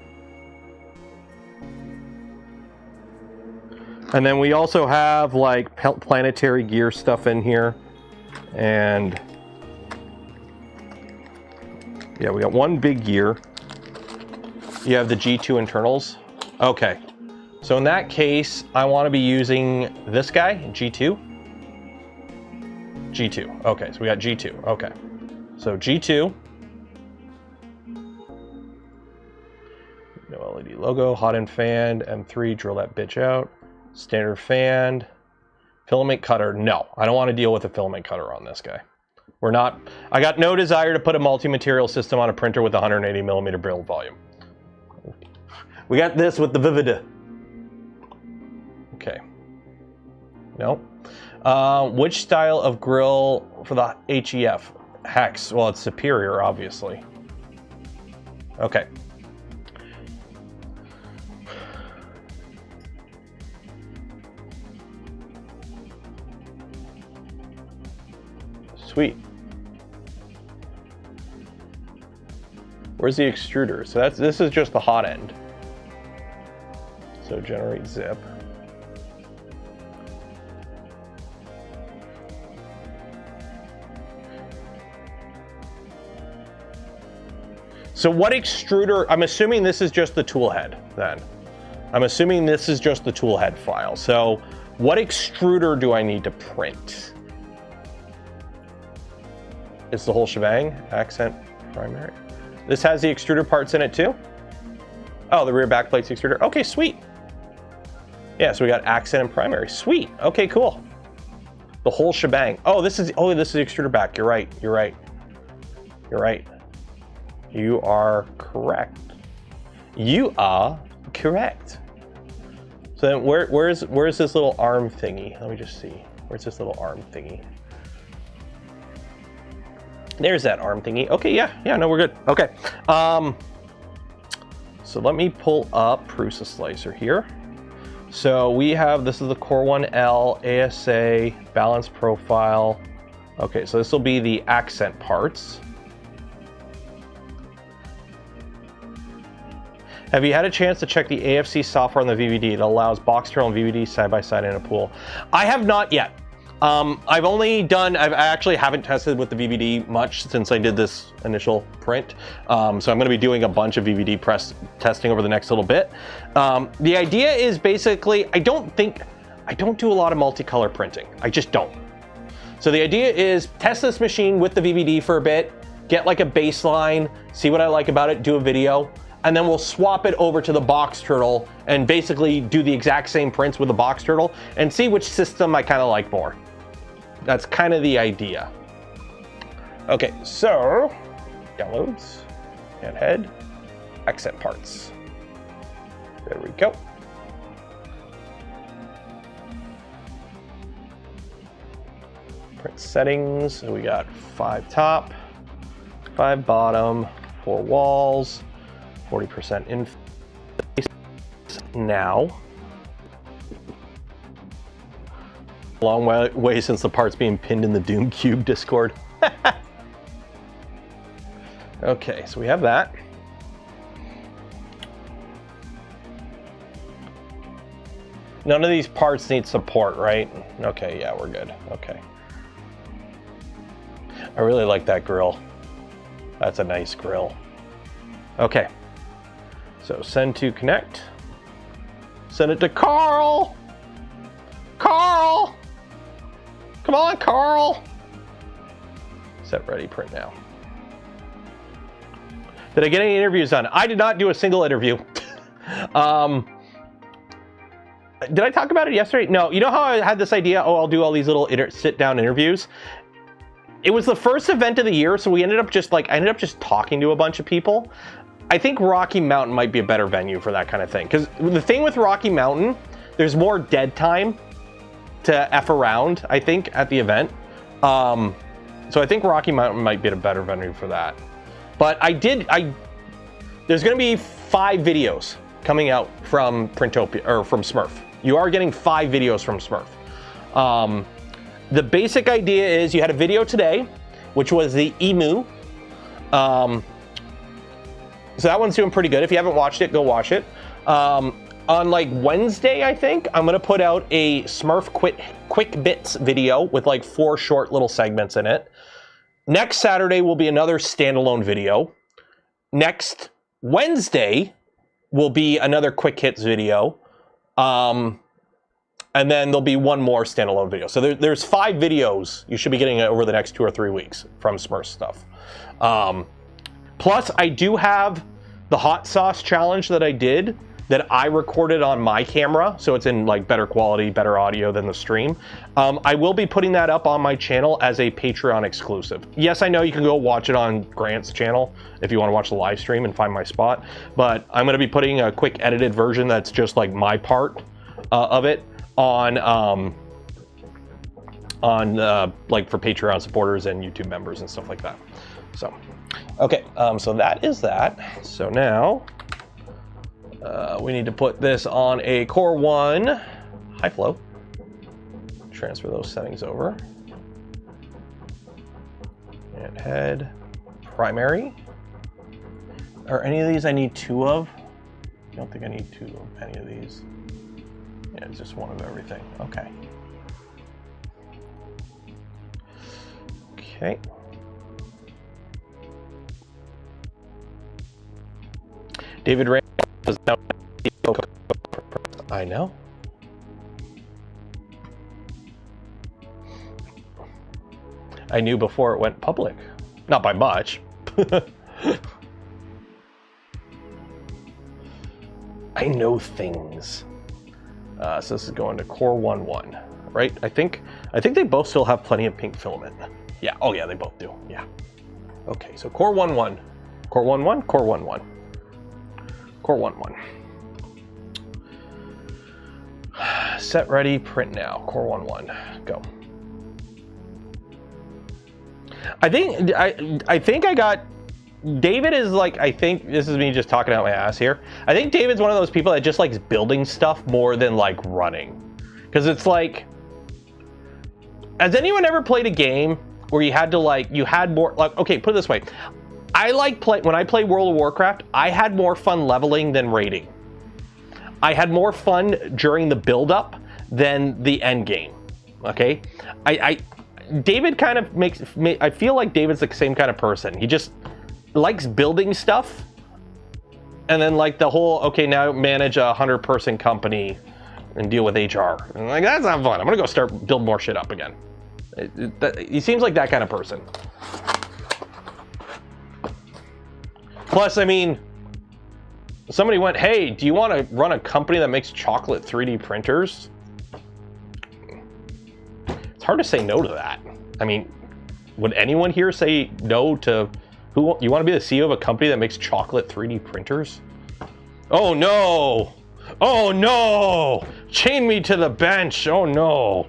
And then we also have like planetary gear stuff in here. And yeah, we got one big gear. You have the G2 internals. Okay. So in that case, I want to be using this guy, G2. G2. Okay, so we got G2. Okay. So G2. No LED logo, hot end fan, M3, drill that bitch out. Standard fan. Filament cutter. No, I don't want to deal with a filament cutter on this guy. We're not, I got no desire to put a multi-material system on a printer with 180 millimeter build volume. We got this with the Vivida. Okay. No. Which style of grill for the HEF? Hex. Well, it's superior, obviously. Okay. Sweet. Where's the extruder? So this is just the hot end. So generate zip. So what extruder, I'm assuming this is just the toolhead then. I'm assuming this is just the toolhead file. So what extruder do I need to print? It's the whole shebang, accent, primary. This has the extruder parts in it too? Oh, the rear back plate's extruder. Okay, sweet. Yeah, so we got accent and primary. Sweet. Okay, cool. The whole shebang. Oh, this is the extruder back. You're right. You're right. You're right. You are correct. You are correct. So then where's this little arm thingy? Let me just see. Where's this little arm thingy? There's that arm thingy. Okay, yeah, no, we're good. Okay. So let me pull up Prusa Slicer here. So we have, this is the Core 1L, ASA, balance profile. Okay, so this will be the accent parts. Have you had a chance to check the AFC software on the VVD that allows box turtle and VVD side by side in a pool? I have not yet. I actually haven't tested with the VVD much since I did this initial print. So I'm going to be doing a bunch of VVD press testing over the next little bit. The idea is basically, I don't do a lot of multicolor printing. I just don't. So the idea is test this machine with the VVD for a bit, get like a baseline, see what I like about it, do a video, and then we'll swap it over to the box turtle and basically do the exact same prints with the box turtle and see which system I kind of like more. That's kind of the idea. Okay, so downloads and head, accent parts. There we go. Print settings, so we got 5 top, 5 bottom, 4 walls, 40% in now. Long way since the part's being pinned in the Doom Cube Discord. Okay, so we have that. None of these parts need support, right? Okay, yeah, we're good. Okay. I really like that grill. That's a nice grill. Okay. So send to connect. Send it to Carl. Carl! Come on, Carl! Set ready, print now. Did I get any interviews done? I did not do a single interview. Did I talk about it yesterday? No, you know how I had this idea, oh, I'll do all these little sit-down interviews? It was the first event of the year, so I ended up just talking to a bunch of people. I think Rocky Mountain might be a better venue for that kind of thing. Because the thing with Rocky Mountain, there's more dead time to F around, I think, at the event. So I think Rocky Mountain might be a better venue for that. But there's gonna be 5 videos coming out from Printopia, or from Smurf. You are getting 5 videos from Smurf. The basic idea is you had a video today, which was the Emu. So that one's doing pretty good. If you haven't watched it, go watch it. On like Wednesday, I think, I'm gonna put out a Smurf quick bits video with like 4 short little segments in it. Next Saturday will be another standalone video. Next Wednesday will be another quick hits video. And then there'll be one more standalone video. So there's 5 videos you should be getting over the next 2 or 3 weeks from Smurf stuff. Plus, I do have the hot sauce challenge that I did that I recorded on my camera, so it's in like better quality, better audio than the stream. I will be putting that up on my channel as a Patreon exclusive. Yes, I know you can go watch it on Grant's channel if you want to watch the live stream and find my spot, but I'm going to be putting a quick edited version that's just like my part of it on like for Patreon supporters and YouTube members and stuff like that. So, okay, so that is that. So now we need to put this on a Core 1 high flow. Transfer those settings over. And head primary. Are any of these I need 2 of? I don't think I need 2 of any of these. Yeah, it's just 1 of everything. Okay. Okay. David Rand was now. I know. I knew before it went public. Not by much. I know things. So this is going to core 1-1, right? I think they both still have plenty of pink filament. Yeah, oh yeah, they both do, yeah. Okay, so core 1-1. Core 1-1, core 1-1. Core 1-1. Set ready, print now. Core 1-1, go. I think I got, David is like, I think this is me just talking out my ass here. I think David's one of those people that just likes building stuff more than like running. Because it's like, has anyone ever played a game where you had to like, you had more, like, okay, put it this way. I like when I play World of Warcraft, I had more fun leveling than raiding. I had more fun during the build up than the end game, okay? David kind of I feel like David's the same kind of person. He just likes building stuff, and then like the whole, okay, now manage a 100-person company and deal with HR. And like, that's not fun. I'm gonna go start build more shit up again. He seems like that kind of person. Plus, I mean, somebody went, hey, do you want to run a company that makes chocolate 3D printers? It's hard to say no to that. I mean, would anyone here say no to who? You want to be the CEO of a company that makes chocolate 3D printers? Oh no! Oh no! Chain me to the bench! Oh no!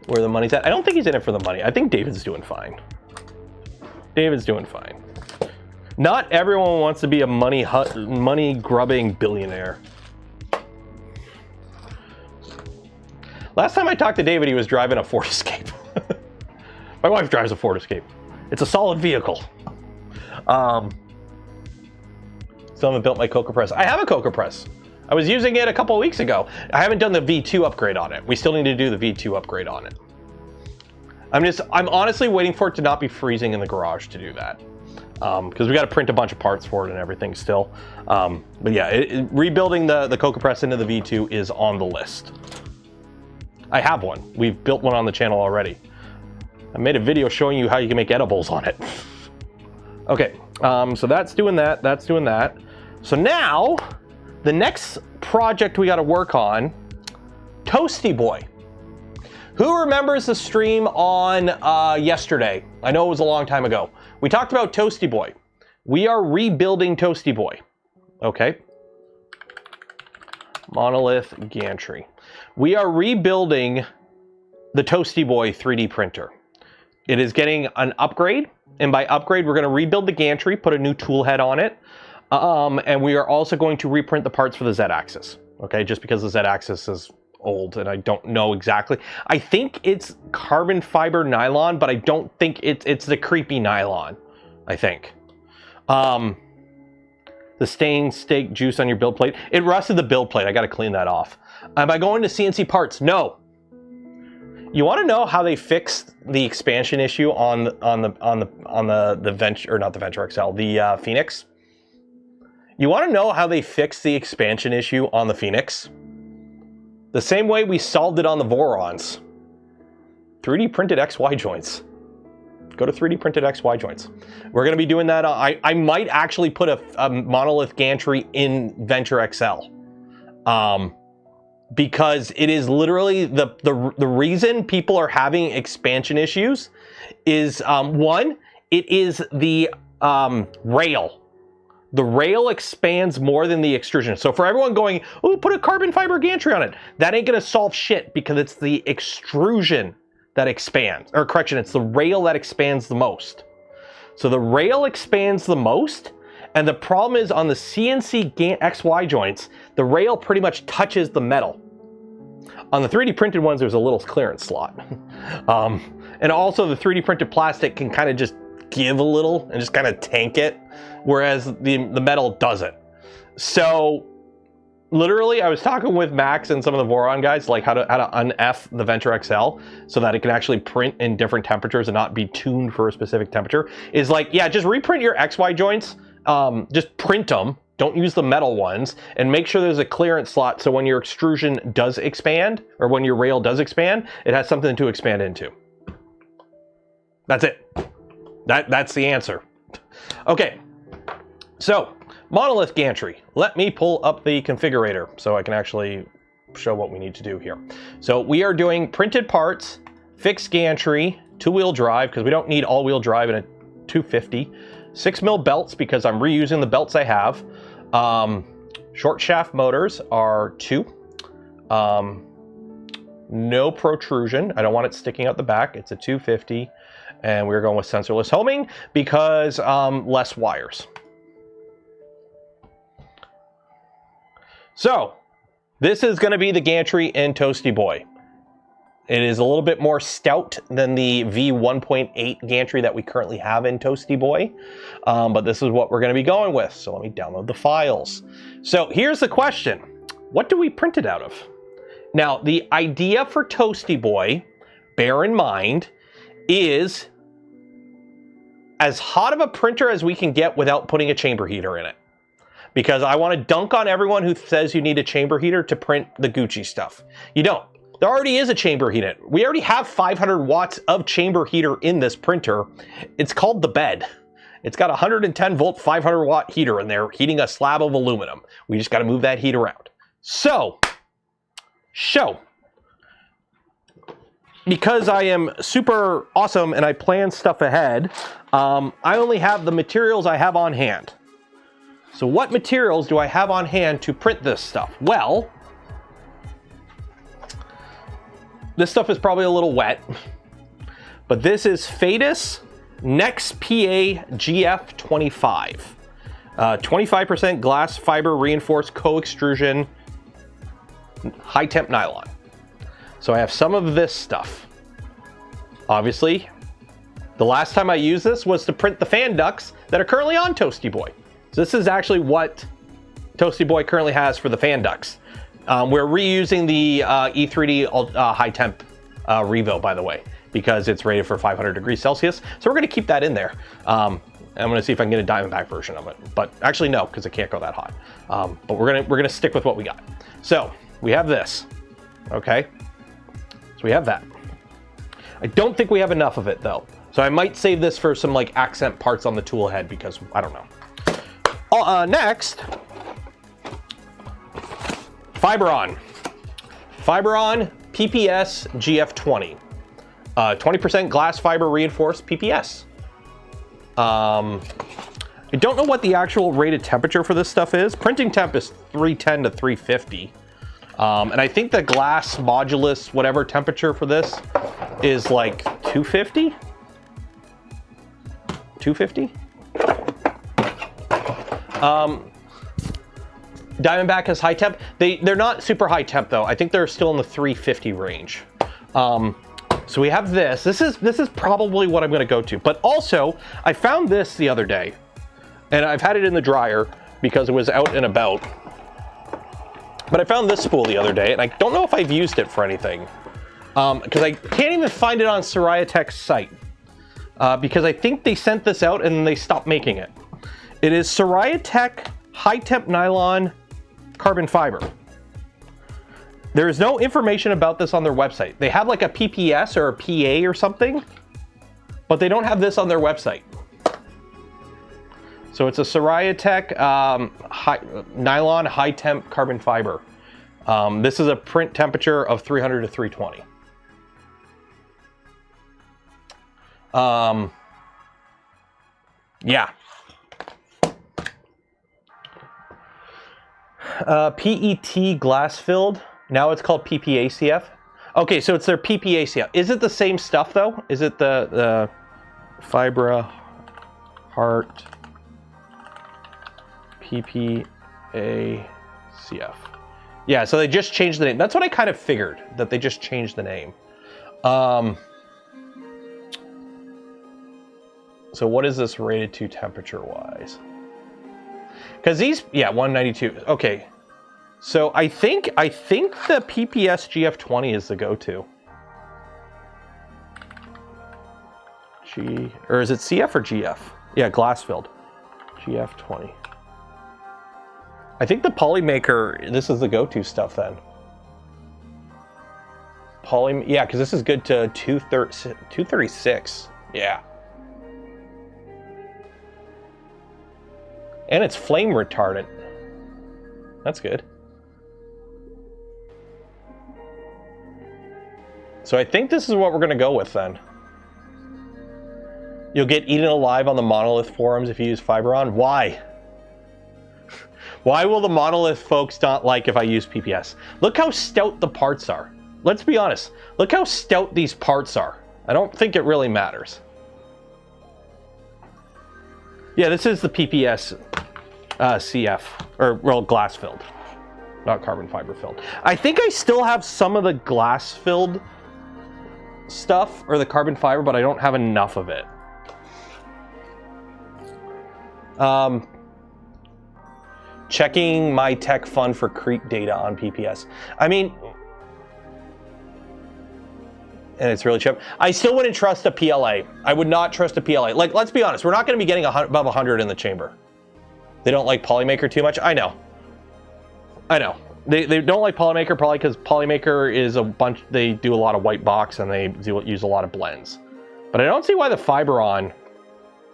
Where the money's at? I don't think he's in it for the money. I think David's doing fine. David's doing fine. Not everyone wants to be a money grubbing billionaire. Last time I talked to David, he was driving a Ford Escape. My wife drives a Ford Escape. It's a solid vehicle. Still haven't built my Coca press. I have a Coca press. I was using it a couple of weeks ago. I haven't done the V2 upgrade on it. We still need to do the V2 upgrade on it. I'm honestly waiting for it to not be freezing in the garage to do that. Because we got to print a bunch of parts for it and everything still. But yeah, rebuilding the Coca press into the V2 is on the list. I have one. We've built one on the channel already. I made a video showing you how you can make edibles on it. Okay, so that's doing that. That's doing that. So now, the next project we got to work on, Toasty Boy. Who remembers the stream on yesterday? I know it was a long time ago. We talked about Toasty Boy. We are rebuilding Toasty Boy. Okay. Monolith Gantry. We are rebuilding the Toasty Boy 3D printer. It is getting an upgrade, and by upgrade, we're going to rebuild the gantry, put a new tool head on it, and we are also going to reprint the parts for the Z-axis. Okay, just because the Z-axis is old, and I don't know exactly. I think it's carbon fiber nylon, but I don't think it's the creepy nylon. I think. The stained steak juice on your build plate. It rusted the build plate. I got to clean that off. Am I going to CNC parts? No. You want to know how they fixed the expansion issue on the Venture, or not the Venture XL, the Phoenix? You want to know how they fixed the expansion issue on the Phoenix? The same way we solved it on the Vorons. 3D printed XY joints. Go to 3D printed XY joints. We're going to be doing that. I might actually put a Monolith Gantry in Venture XL. Because it is literally the reason people are having expansion issues is, one, it is the rail. The rail expands more than the extrusion. So for everyone going, oh, put a carbon fiber gantry on it, that ain't gonna solve shit because it's the extrusion that expands, or correction, it's the rail that expands the most. So the rail expands the most, and the problem is on the CNC XY joints, the rail pretty much touches the metal. On the 3D printed ones, there's a little clearance slot. And also the 3D printed plastic can kind of just give a little and just kind of tank it, whereas the metal doesn't. So literally, I was talking with Max and some of the Voron guys, like how to un-F the Venture XL so that it can actually print in different temperatures and not be tuned for a specific temperature. Is like, yeah, just reprint your XY joints, just print them. Don't use the metal ones, and make sure there's a clearance slot so when your extrusion does expand, or when your rail does expand, it has something to expand into. That's it. That's the answer. Okay, so Monolith Gantry. Let me pull up the configurator so I can actually show what we need to do here. So we are doing printed parts, fixed gantry, 2-wheel drive, because we don't need all-wheel drive in a 250, 6mm belts because I'm reusing the belts I have. Short shaft motors are 2. No protrusion. I don't want it sticking out the back. It's a 250. And we're going with sensorless homing because less wires. So this is going to be the gantry in Toasty Boy. It is a little bit more stout than the V1.8 gantry that we currently have in Toasty Boy, but this is what we're going to be going with. So let me download the files. So here's the question. What do we print it out of? Now, the idea for Toasty Boy, bear in mind, is as hot of a printer as we can get without putting a chamber heater in it. Because I want to dunk on everyone who says you need a chamber heater to print the Gucci stuff. You don't. There already is a chamber heater. We already have 500 watts of chamber heater in this printer. It's called the bed. It's got a 110 volt, 500 watt heater in there, heating a slab of aluminum. We just got to move that heat around. So, because I am super awesome and I plan stuff ahead, I only have the materials I have on hand. So what materials do I have on hand to print this stuff? Well, this stuff is probably a little wet, but this is Fadis Nex PA GF25. 25% glass fiber reinforced co-extrusion high temp nylon. So I have some of this stuff. Obviously, the last time I used this was to print the fan ducts that are currently on Toasty Boy. So this is actually what Toasty Boy currently has for the fan ducts. We're reusing the E3D high temp Revo, by the way, because it's rated for 500 degrees Celsius. So we're going to keep that in there. I'm going to see if I can get a Diamondback version of it, but actually no, because it can't go that hot. But we're gonna stick with what we got. So we have this, okay? So we have that. I don't think we have enough of it though, so I might save this for some like accent parts on the tool head because I don't know. Next, Fiberon PPS GF20, 20% glass fiber reinforced PPS. I don't know what the actual rated temperature for this stuff is. Printing temp is 310 to 350. And I think the glass modulus, whatever temperature for this is like 250? 250? Diamondback has high temp. They're not super high temp though. I think they're still in the 350 range. So we have this. This is probably what I'm going to go to. But also, I found this the other day, and I've had it in the dryer because it was out and about. But I found this spool the other day, and I don't know if I've used it for anything, because I can't even find it on Soraya Tech's site, because I think they sent this out and they stopped making it. It is Soraya Tech high temp nylon carbon fiber. There is no information about this on their website. They have like a PPS or a PA or something, but they don't have this on their website. So it's a Soraya Tech nylon high temp carbon fiber. This is a print temperature of 300 to 320. Yeah. PET glass filled. Now it's called PPACF. Okay, so it's their PPACF. Is it the same stuff though? Is it the Fibra Heart PPACF? Yeah, so they just changed the name. That's what I kind of figured, that they just changed the name. So what is this rated to temperature wise? Because these, yeah, 192. Okay. So I think the PPS GF20 is the go-to. Or is it CF or GF? Yeah, glass filled. GF20. I think the polymaker, this is the go-to stuff then. Yeah, because this is good to 236. Yeah. And it's flame retardant. That's good. So I think this is what we're going to go with then. You'll get eaten alive on the Monolith forums if you use Fiberon. Why? Why will the Monolith folks not like if I use PPS? Look how stout the parts are. Let's be honest. Look how stout these parts are. I don't think it really matters. Yeah, this is the PPS CF, or well, glass filled, not carbon fiber filled. I think I still have some of the glass filled stuff, or the carbon fiber, but I don't have enough of it. Checking my tech fund for creep data on PPS. I mean, and it's really cheap. I still wouldn't trust a PLA. I would not trust a PLA. Like, let's be honest, we're not going to be getting above 100 in the chamber. They don't like polymaker too much. I know. They don't like polymaker probably because polymaker is a bunch. They do a lot of white box and they use a lot of blends. But I don't see why the Fiberon.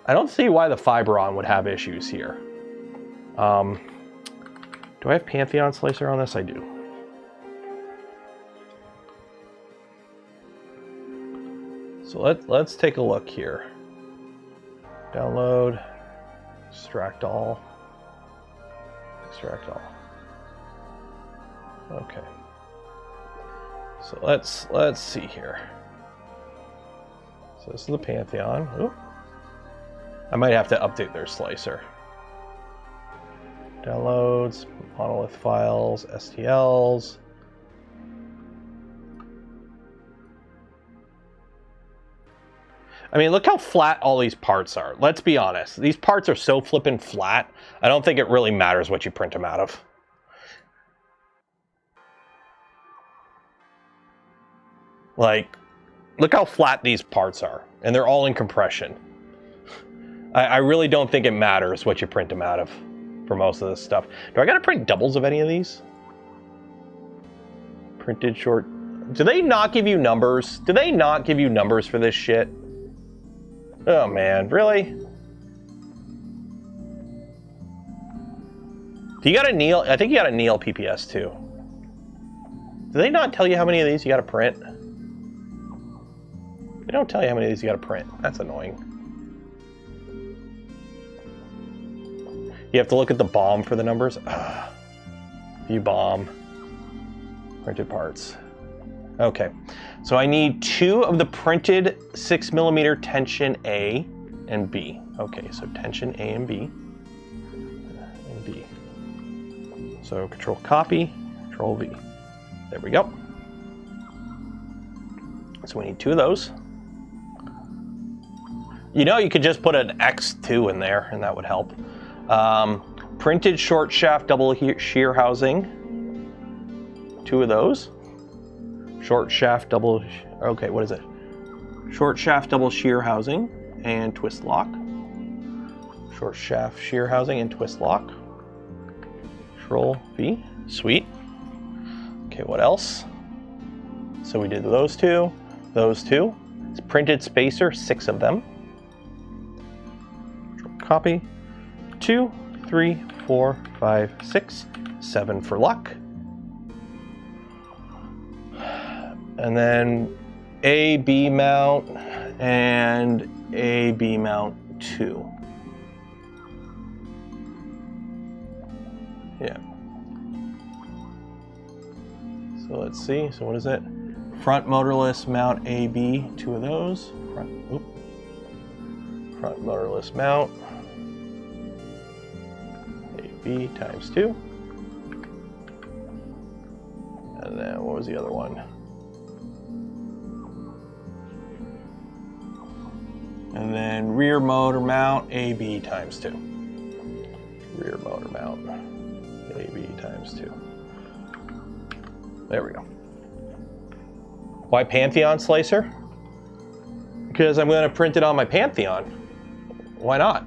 I don't see why the Fiberon would have issues here. Do I have Pantheon Slicer on this? I do. So let's take a look here. Download, extract all. Okay. So let's see here. So this is the Pantheon. Oop. I might have to update their slicer. Downloads, Monolith files, STLs. I mean, look how flat all these parts are. Let's be honest. These parts are so flippin' flat, I don't think it really matters what you print them out of. Like, look how flat these parts are. And they're all in compression. I really don't think it matters what you print them out of for most of this stuff. Do I gotta print doubles of any of these? Printed short. Do they not give you numbers? Do they not give you numbers for this shit? Oh man, really? Do you got a Neil? I think you got a Neil PPS too. Do they not tell you how many of these you gotta print? They don't tell you how many of these you gotta print. That's annoying. You have to look at the BOM for the numbers. View BOM. Printed parts. Okay, so I need 2 of the printed 6mm tension A and B. Okay, so tension A and B. And B. So control copy, control V. There we go. So we need 2 of those. You know, you could just put an X2 in there and that would help. Printed short shaft double shear housing. 2 of those. Short shaft double, okay, what is it? Short shaft double shear housing and twist lock. Short shaft shear housing and twist lock. Control V, sweet. Okay, what else? So we did those 2, those 2. It's printed spacer, 6 of them. Control copy. 2, 3, 4, 5, 6, 7 for luck. And then A, B mount, and A, B mount 2. Yeah. So let's see, so what is it? Front motorless mount A, B, 2 of those. Front motorless mount. A, B times 2. And then what was the other one? And then rear motor mount, AB times 2. Rear motor mount, AB times 2. There we go. Why Pantheon Slicer? Because I'm going to print it on my Pantheon. Why not?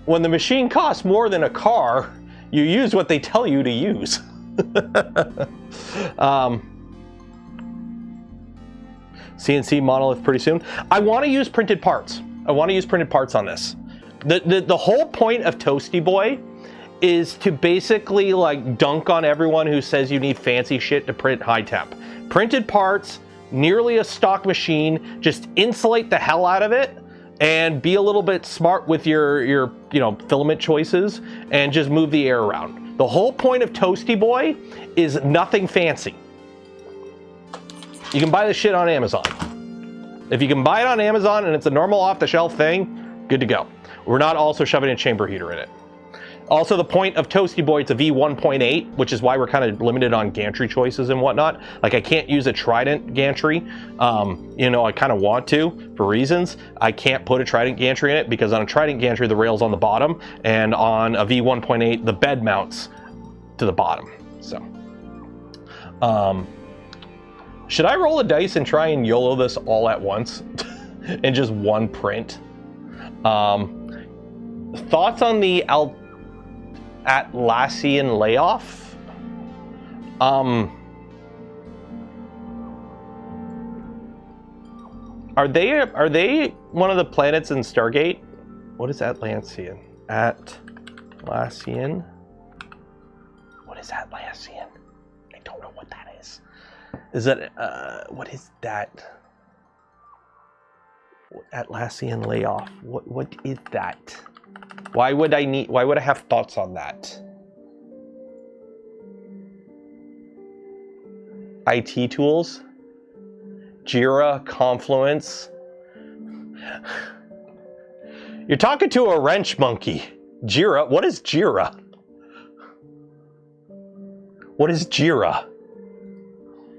When the machine costs more than a car, you use what they tell you to use. CNC Monolith pretty soon. I want to use printed parts. I want to use printed parts on this. The whole point of Toasty Boy is to basically like dunk on everyone who says you need fancy shit to print high temp. Printed parts, nearly a stock machine, just insulate the hell out of it and be a little bit smart with your you know, filament choices and just move the air around. The whole point of Toasty Boy is nothing fancy. You can buy this shit on Amazon. If you can buy it on Amazon and it's a normal off-the-shelf thing, good to go. We're not also shoving a chamber heater in it. Also, the point of Toasty Boy, it's a V1.8, which is why we're kind of limited on gantry choices and whatnot. Like, I can't use a Trident gantry. You know, I kind of want to, for reasons. I can't put a Trident gantry in it because on a Trident gantry, the rail's on the bottom, and on a V1.8, the bed mounts to the bottom. So, should I roll a dice and try and YOLO this all at once in just one print? Thoughts on the Atlassian layoff? Are they one of the planets in Stargate? What is Atlassian? Atlassian? What is Atlassian? I don't know what that is. Is that what is that? Atlassian layoff. What is that? Why would I have thoughts on that? IT tools? Jira, Confluence. You're talking to a wrench monkey. Jira, what is Jira? What is Jira?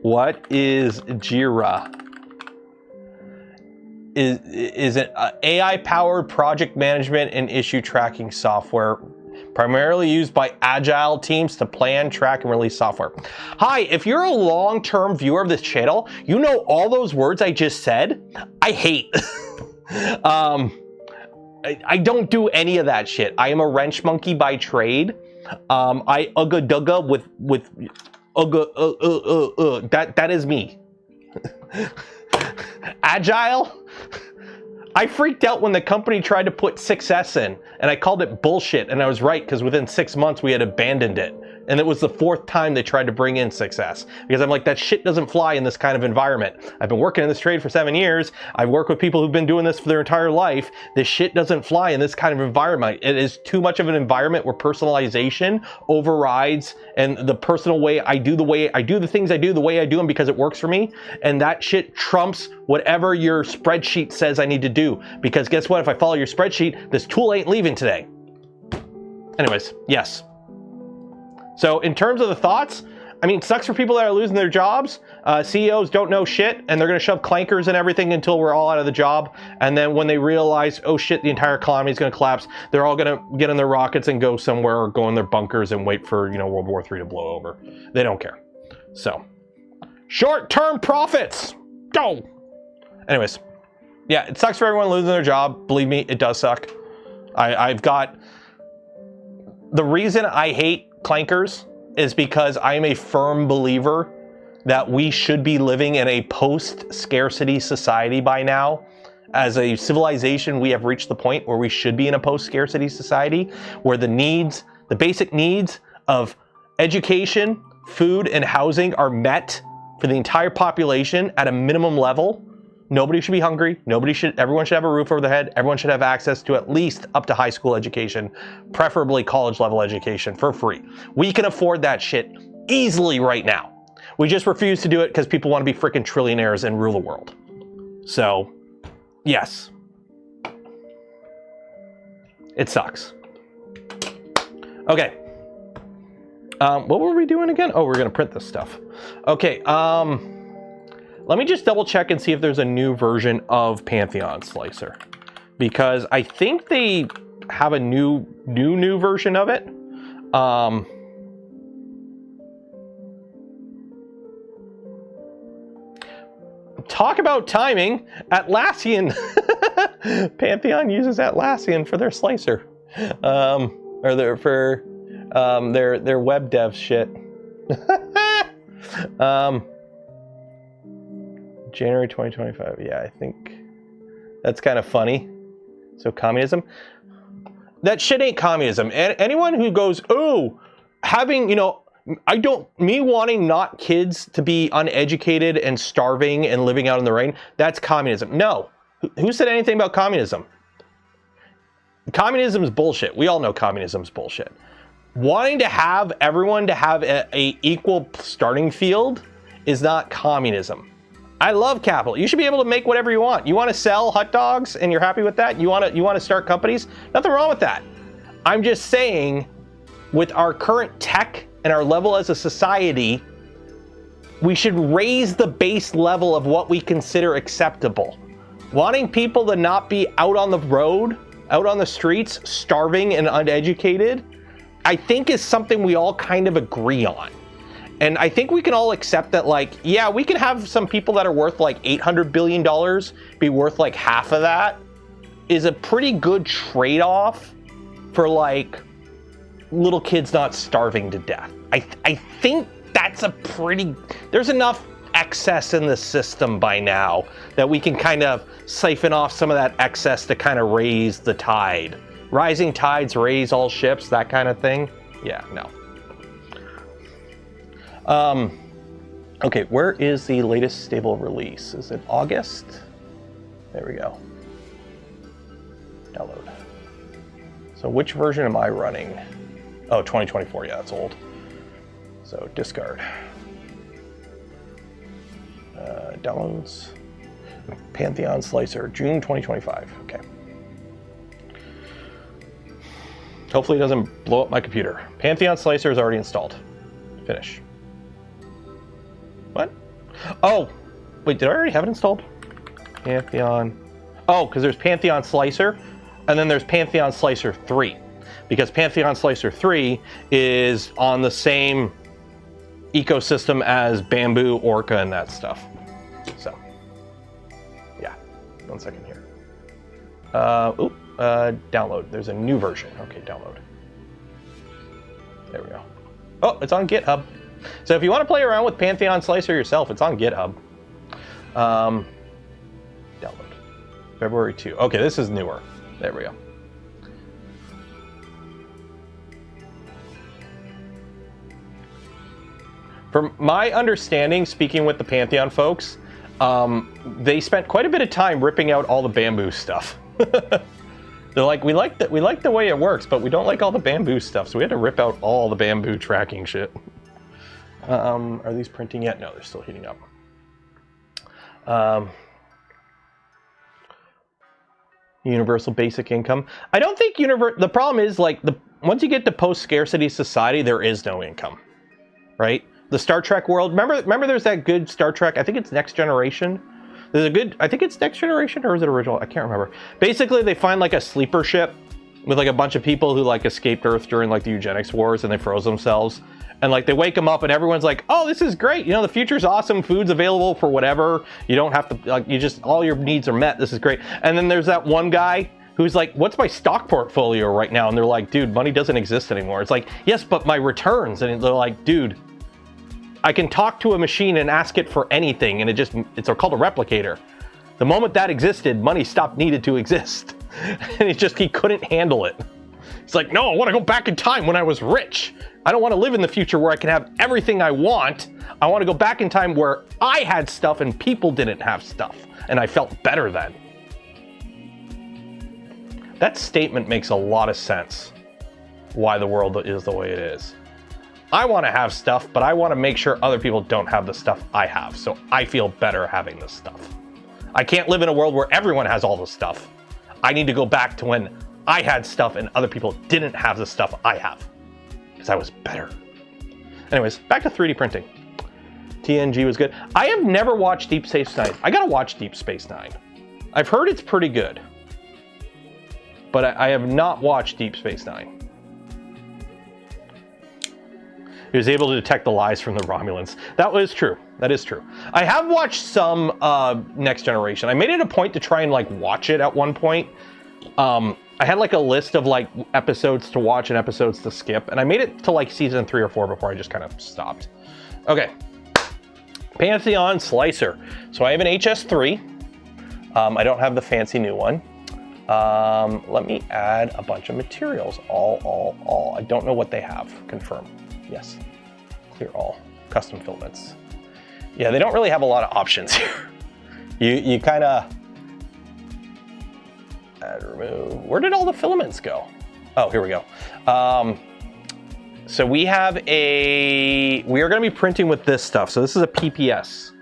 What is Jira? Is it AI-powered project management and issue tracking software, primarily used by agile teams to plan, track, and release software. Hi, if you're a long-term viewer of this channel, you know all those words I just said, I hate. I don't do any of that shit. I am a wrench monkey by trade. I ugga-dugga with ugga, that is me. Agile? I freaked out when the company tried to put 6S in, and I called it bullshit, and I was right, because within 6 months we had abandoned it. And it was the 4th time they tried to bring in 6S. Because I'm like, that shit doesn't fly in this kind of environment. I've been working in this trade for 7 years. I've worked with people who've been doing this for their entire life. This shit doesn't fly in this kind of environment. It is too much of an environment where personalization overrides, and the personal way I do the things I do the way I do them because it works for me. And that shit trumps whatever your spreadsheet says I need to do. Because guess what? If I follow your spreadsheet, this tool ain't leaving today. Anyways, yes. So in terms of the thoughts, I mean, it sucks for people that are losing their jobs. CEOs don't know shit, and they're going to shove clankers and everything until we're all out of the job. And then when they realize, oh shit, the entire economy is going to collapse, they're all going to get in their rockets and go somewhere or go in their bunkers and wait for, you know, World War III to blow over. They don't care. So, short-term profits, go. Anyways, yeah, it sucks for everyone losing their job. Believe me, it does suck. I've got the reason I hate clankers is because I'm a firm believer that we should be living in a post-scarcity society by now. As a civilization, we have reached the point where we should be in a post-scarcity society where the basic needs of education, food, and housing are met for the entire population at a minimum level. Nobody should be hungry. Everyone should have a roof over their head. Everyone should have access to at least up to high school education, preferably college level education for free. We can afford that shit easily right now. We just refuse to do it because people want to be freaking trillionaires and rule the world. So, yes. It sucks. Okay. What were we doing again? Oh, we're going to print this stuff. Okay. Let me just double check and see if there's a new version of Pantheon Slicer, because I think they have a new version of it. talk about timing. Atlassian. Pantheon uses Atlassian for their slicer. Or their web dev shit. January 2025. Yeah, I think that's kind of funny. So communism. That shit ain't communism. Anyone who goes, oh, having, you know, me wanting not kids to be uneducated and starving and living out in the rain, that's communism. No. Who said anything about communism? Communism is bullshit. We all know communism is bullshit. Wanting to have everyone to have a equal starting field is not communism. I love capital. You should be able to make whatever you want. You want to sell hot dogs and you're happy with that? You want to start companies? Nothing wrong with that. I'm just saying, with our current tech and our level as a society, we should raise the base level of what we consider acceptable. Wanting people to not be out on the road, out on the streets, starving and uneducated, I think is something we all kind of agree on. And I think we can all accept that, like, yeah, we can have some people that are worth like $800 billion be worth like half of that is a pretty good trade-off for like little kids not starving to death. I think that's a pretty, there's enough excess in the system by now that we can kind of siphon off some of that excess to kind of raise the tide. Rising tides raise all ships, that kind of thing. Yeah, no. Okay, where is the latest stable release? Is it August? There we go. Download. So which version am I running? Oh, 2024, yeah, it's old. So discard. Downloads. Pantheon Slicer, June 2025, okay. Hopefully it doesn't blow up my computer. Pantheon Slicer is already installed. Finish. What? Oh, wait, did I already have it installed? Pantheon. Oh, because there's Pantheon Slicer, and then there's Pantheon Slicer 3. Because Pantheon Slicer 3 is on the same ecosystem as Bamboo, Orca, and that stuff. So, yeah. 1 second here. Download. There's a new version. Okay, download. There we go. Oh, it's on GitHub. So if you want to play around with Pantheon Slicer yourself, it's on GitHub. Download. February 2. Okay, this is newer. There we go. From my understanding, speaking with the Pantheon folks, they spent quite a bit of time ripping out all the Bamboo stuff. They're like, we like the way it works, but we don't like all the Bamboo stuff, so we had to rip out all the Bamboo tracking shit. Are these printing yet? No, they're still heating up. Universal basic income. I don't think the problem is, like, once you get to post-scarcity society, there is no income, right? The Star Trek world. Remember there's that good Star Trek, I think it's Next Generation. There's a good, I think it's Next Generation, or is it original? I can't remember. Basically, they find like a sleeper ship with like a bunch of people who like escaped Earth during like the eugenics wars, and they froze themselves. And like they wake them up and everyone's like, oh, this is great. You know, the future's awesome. Food's available for whatever. You don't have to, like, you just, all your needs are met. This is great. And then there's that one guy who's like, what's my stock portfolio right now? And they're like, dude, money doesn't exist anymore. It's like, yes, but my returns. And they're like, dude, I can talk to a machine and ask it for anything. And it's called a replicator. The moment that existed, money stopped needed to exist. And he couldn't handle it. It's like, no, I want to go back in time when I was rich. I don't want to live in the future where I can have everything I want. I want to go back in time where I had stuff and people didn't have stuff. And I felt better then. That statement makes a lot of sense. Why the world is the way it is. I want to have stuff, but I want to make sure other people don't have the stuff I have. So I feel better having this stuff. I can't live in a world where everyone has all the stuff. I need to go back to when I had stuff and other people didn't have the stuff I have. Because I was better. Anyways, back to 3D printing. TNG was good. I have never watched Deep Space Nine. I gotta watch Deep Space Nine. I've heard it's pretty good. But I have not watched Deep Space Nine. He was able to detect the lies from the Romulans. That was true. That is true. I have watched some Next Generation. I made it a point to try and like watch it at one point. I had like a list of like episodes to watch and episodes to skip, and I made it to like season 3 or 4 before I just kind of stopped. Okay. Pantheon Slicer. So I have an HS3. I don't have the fancy new one. Let me add a bunch of materials. All. I don't know what they have. Confirm. Yes. Clear all. Custom filaments. Yeah, they don't really have a lot of options here. You kind of add, remove. Where did all the filaments go? Oh, here we go. So we are going to be printing with this stuff. So this is a PPS.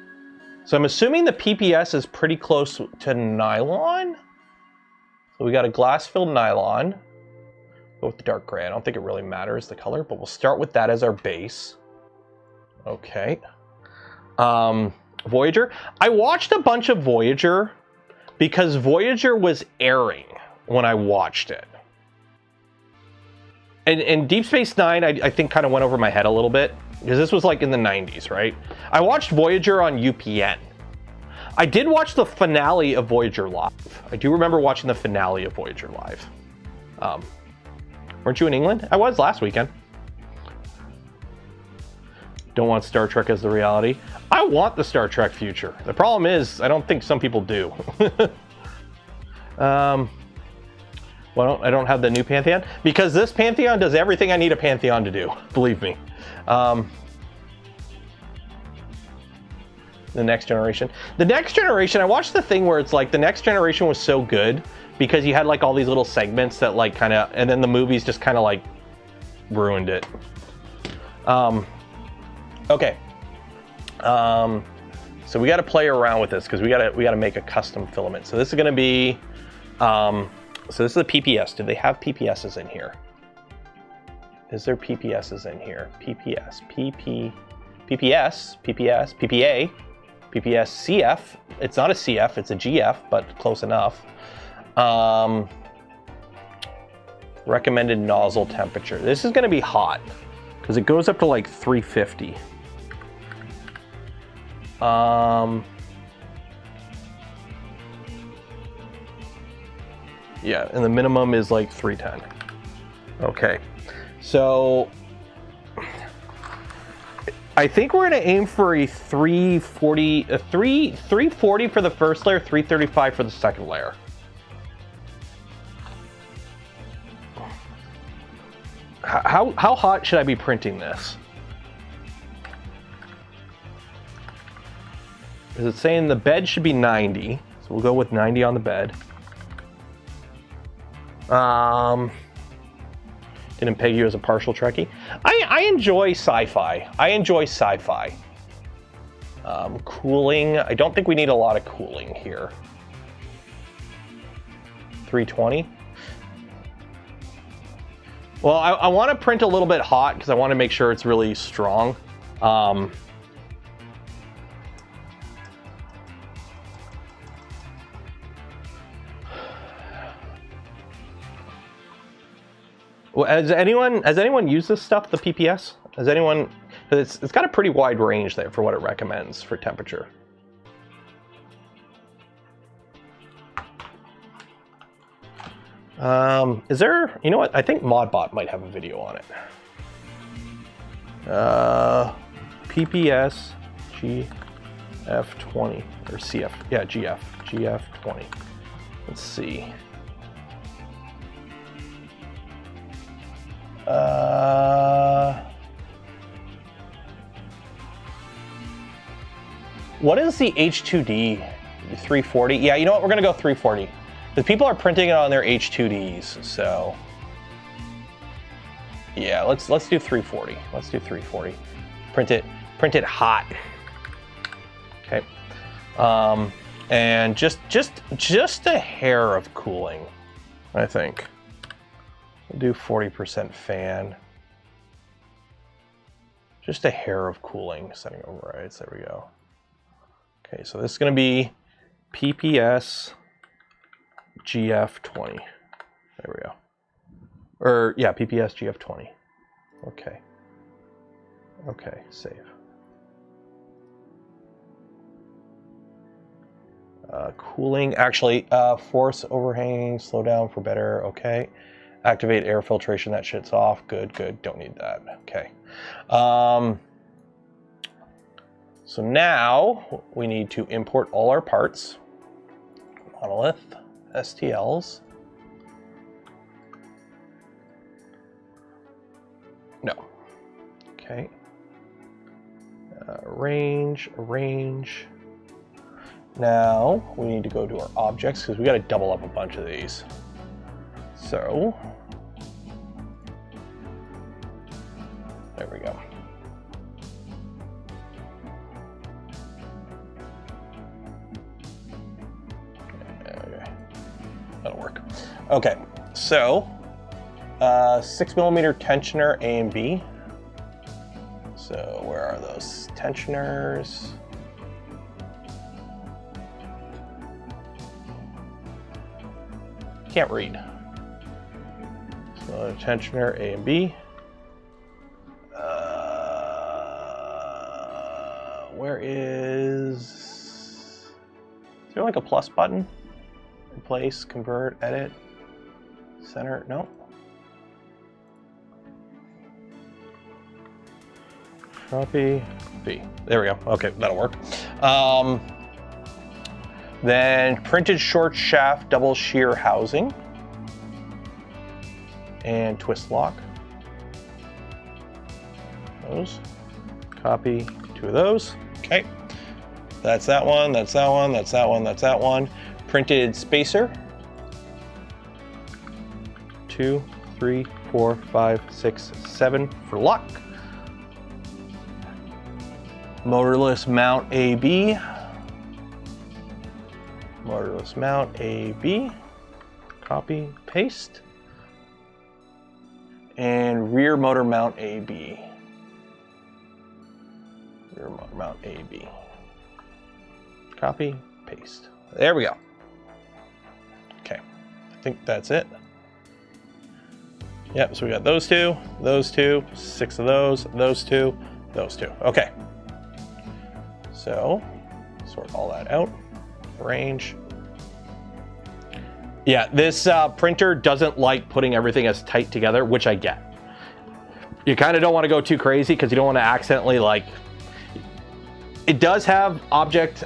So I'm assuming the PPS is pretty close to nylon. So we got a glass-filled nylon. Go with the dark gray. I don't think it really matters the color, but we'll start with that as our base. Okay. Voyager. I watched a bunch of Voyager because Voyager was airing when I watched it. And Deep Space Nine, I think, kind of went over my head a little bit, because this was like in the 90s, right? I watched Voyager on UPN. I did watch the finale of Voyager live. I do remember watching the finale of Voyager live. Weren't you in England? I was last weekend. Don't want Star Trek as the reality. I want the Star Trek future. The problem is, I don't think some people do. Well, I don't have the new Pantheon because this Pantheon does everything I need a Pantheon to do. Believe me. The Next Generation. The Next Generation, I watched the thing where it's like the Next Generation was so good because you had like all these little segments that like kind of, and then the movies just kind of like ruined it. Okay. So we got to play around with this because we got to make a custom filament. So this is going to be, so this is a PPS. Do they have PPSs in here? Is there PPSs in here? PPS, PPS, PPA, PPS, CF. It's not a CF, it's a GF, but close enough. Recommended nozzle temperature. This is going to be hot because it goes up to like 350. Yeah, and the minimum is like 310. Okay, so I think we're gonna aim for a 340 for the first layer, 335 for the second layer. How hot should I be printing this? Is it saying the bed should be 90? So we'll go with 90 on the bed. Didn't peg you as a partial Trekkie. I enjoy sci-fi. Cooling. I don't think we need a lot of cooling here. 320. Well, I want to print a little bit hot because I want to make sure it's really strong. Well, has anyone used this stuff, the PPS? Has anyone? It's got a pretty wide range there for what it recommends for temperature. Is there? You know what? I think Modbot might have a video on it. PPS GF20 or CF? Yeah, GF20. Let's see. What is the H2D? 340? Yeah, you know what? We're gonna go 340. Because people are printing it on their H2Ds, so yeah, let's do 340. Let's do 340. Print it hot. Okay. And just a hair of cooling, I think. We'll do 40% fan. Just a hair of cooling, setting overrides. There we go. Okay, so this is going to be PPS GF20. There we go. Or, yeah, PPS GF20. Okay. Okay, save. Cooling, actually, force overhang, slow down for better, okay. Activate air filtration, that shit's off, good, good, don't need that, okay. So now we need to import all our parts. Monolith, STLs. No. Okay. Arrange. Now we need to go to our objects because we got to double up a bunch of these. So there we go. Okay. That'll work. Okay, so 6mm tensioner A and B. So where are those tensioners? Can't read. So tensioner A and B. Where is there like a plus button? Replace, convert, edit, center, no. Copy, B. There we go. Okay, that'll work. Then printed short shaft double shear housing and twist lock. Those. Copy 2 of those. Okay. That's that one, that's that one, that's that one, that's that one. Printed spacer. 2, 3, 4, 5, 6, 7 for lock. Motorless mount AB. Motorless mount AB. Copy, paste. And rear motor mount AB. Rear motor mount AB. Copy, paste. There we go. Okay, I think that's it. Yep, so we got those two, 6 of those two, those two. Okay. So, sort all that out, arrange. Yeah, this printer doesn't like putting everything as tight together, which I get. You kind of don't want to go too crazy because you don't want to accidentally like, it does have object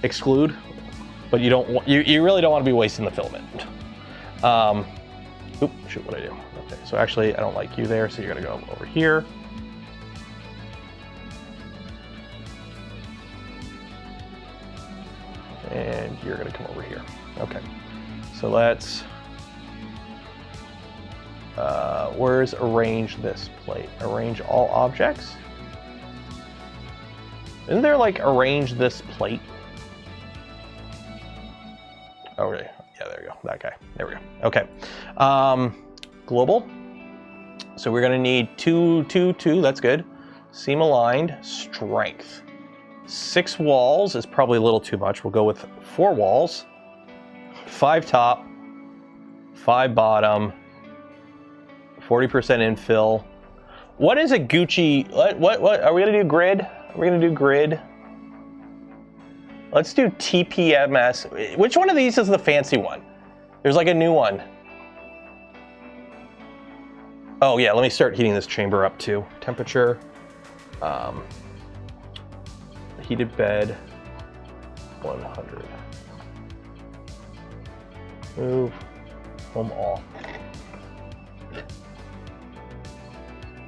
exclude, but you don't you really don't want to be wasting the filament. Oop, shoot, what I do? Okay, so actually I don't like you there, so you're gonna go over here. And you're gonna come over here. Okay, so let's, where's arrange this plate? Arrange all objects? Isn't there like arrange this plate? Okay, yeah, there we go, that guy, there we go. Okay, global. So we're gonna need 2, 2, 2, that's good. Seam aligned, strength. 6 walls is probably a little too much. We'll go with 4 walls, 5 top, 5 bottom, 40% infill. What is a Gucci? What are we gonna do? Grid? Are we gonna do grid? Let's do TPMS. Which one of these is the fancy one? There's like a new one. Oh yeah, let me start heating this chamber up too. Temperature. Heated bed, 100. Move, home off.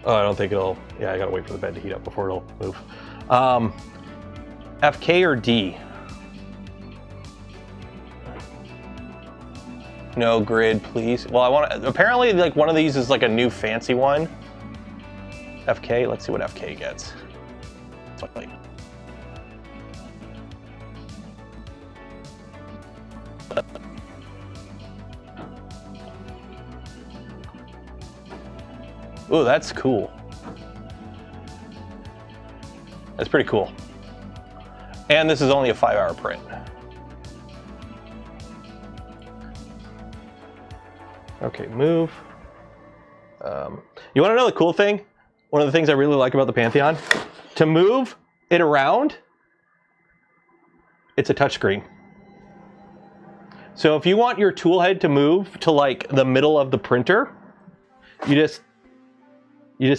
Oh, I don't think it'll, yeah, I gotta wait for the bed to heat up before it'll move. FK or D? No grid, please. Well, I want to, apparently like one of these is like a new fancy one. FK, let's see what FK gets. Ooh, that's cool. That's pretty cool. And this is only a 5-hour print. Okay, move. You want to know the cool thing? one of the things I really like about the Pantheon, to move it around, it's a touchscreen. So if you want your tool head to move to like the middle of the printer, you just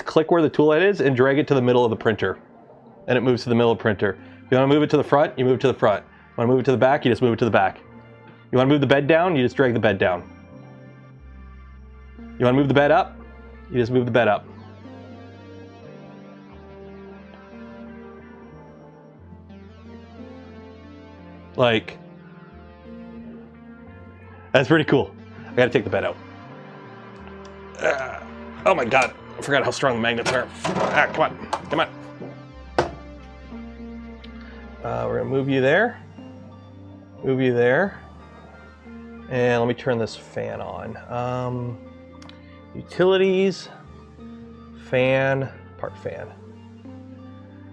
click where the tool head is and drag it to the middle of the printer, and it moves to the middle of the printer. If you want to move it to the front, you move it to the front. You want to move it to the back, you just move it to the back. You want to move the bed down, you just drag the bed down. You want to move the bed up, you just move the bed up. Like, that's pretty cool. I gotta take the bed out. Oh my god, I forgot how strong the magnets are. Come on, come on. We're gonna move you there. Move you there. And let me turn this fan on. Utilities, fan, part fan.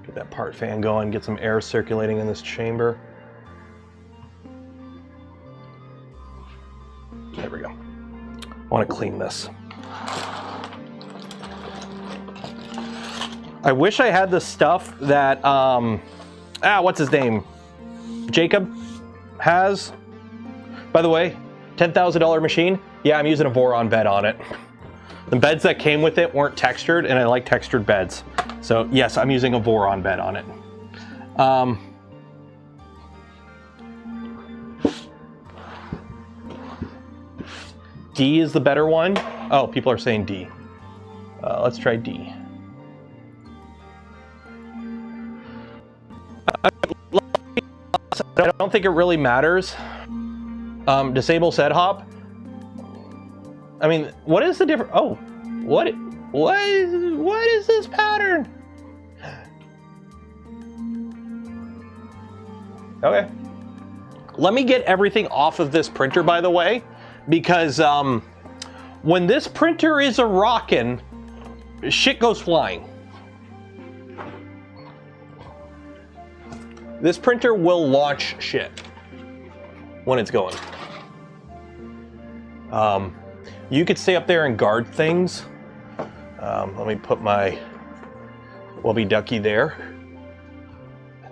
Get that part fan going, get some air circulating in this chamber. There we go. I want to clean this. I wish I had the stuff that, what's his name? Jacob has. By the way, $10,000 machine. Yeah, I'm using a Voron bed on it. The beds that came with it weren't textured, and I like textured beds. So yes, I'm using a Voron bed on it. D is the better one. Oh, people are saying D. Let's try D. I don't think it really matters. Disable set hop. I mean, what is the difference? Oh, what is this pattern? Okay. Let me get everything off of this printer, by the way, because when this printer is a-rockin', shit goes flying. This printer will launch shit when it's going. You could stay up there and guard things. Let me put my Wubby Ducky there.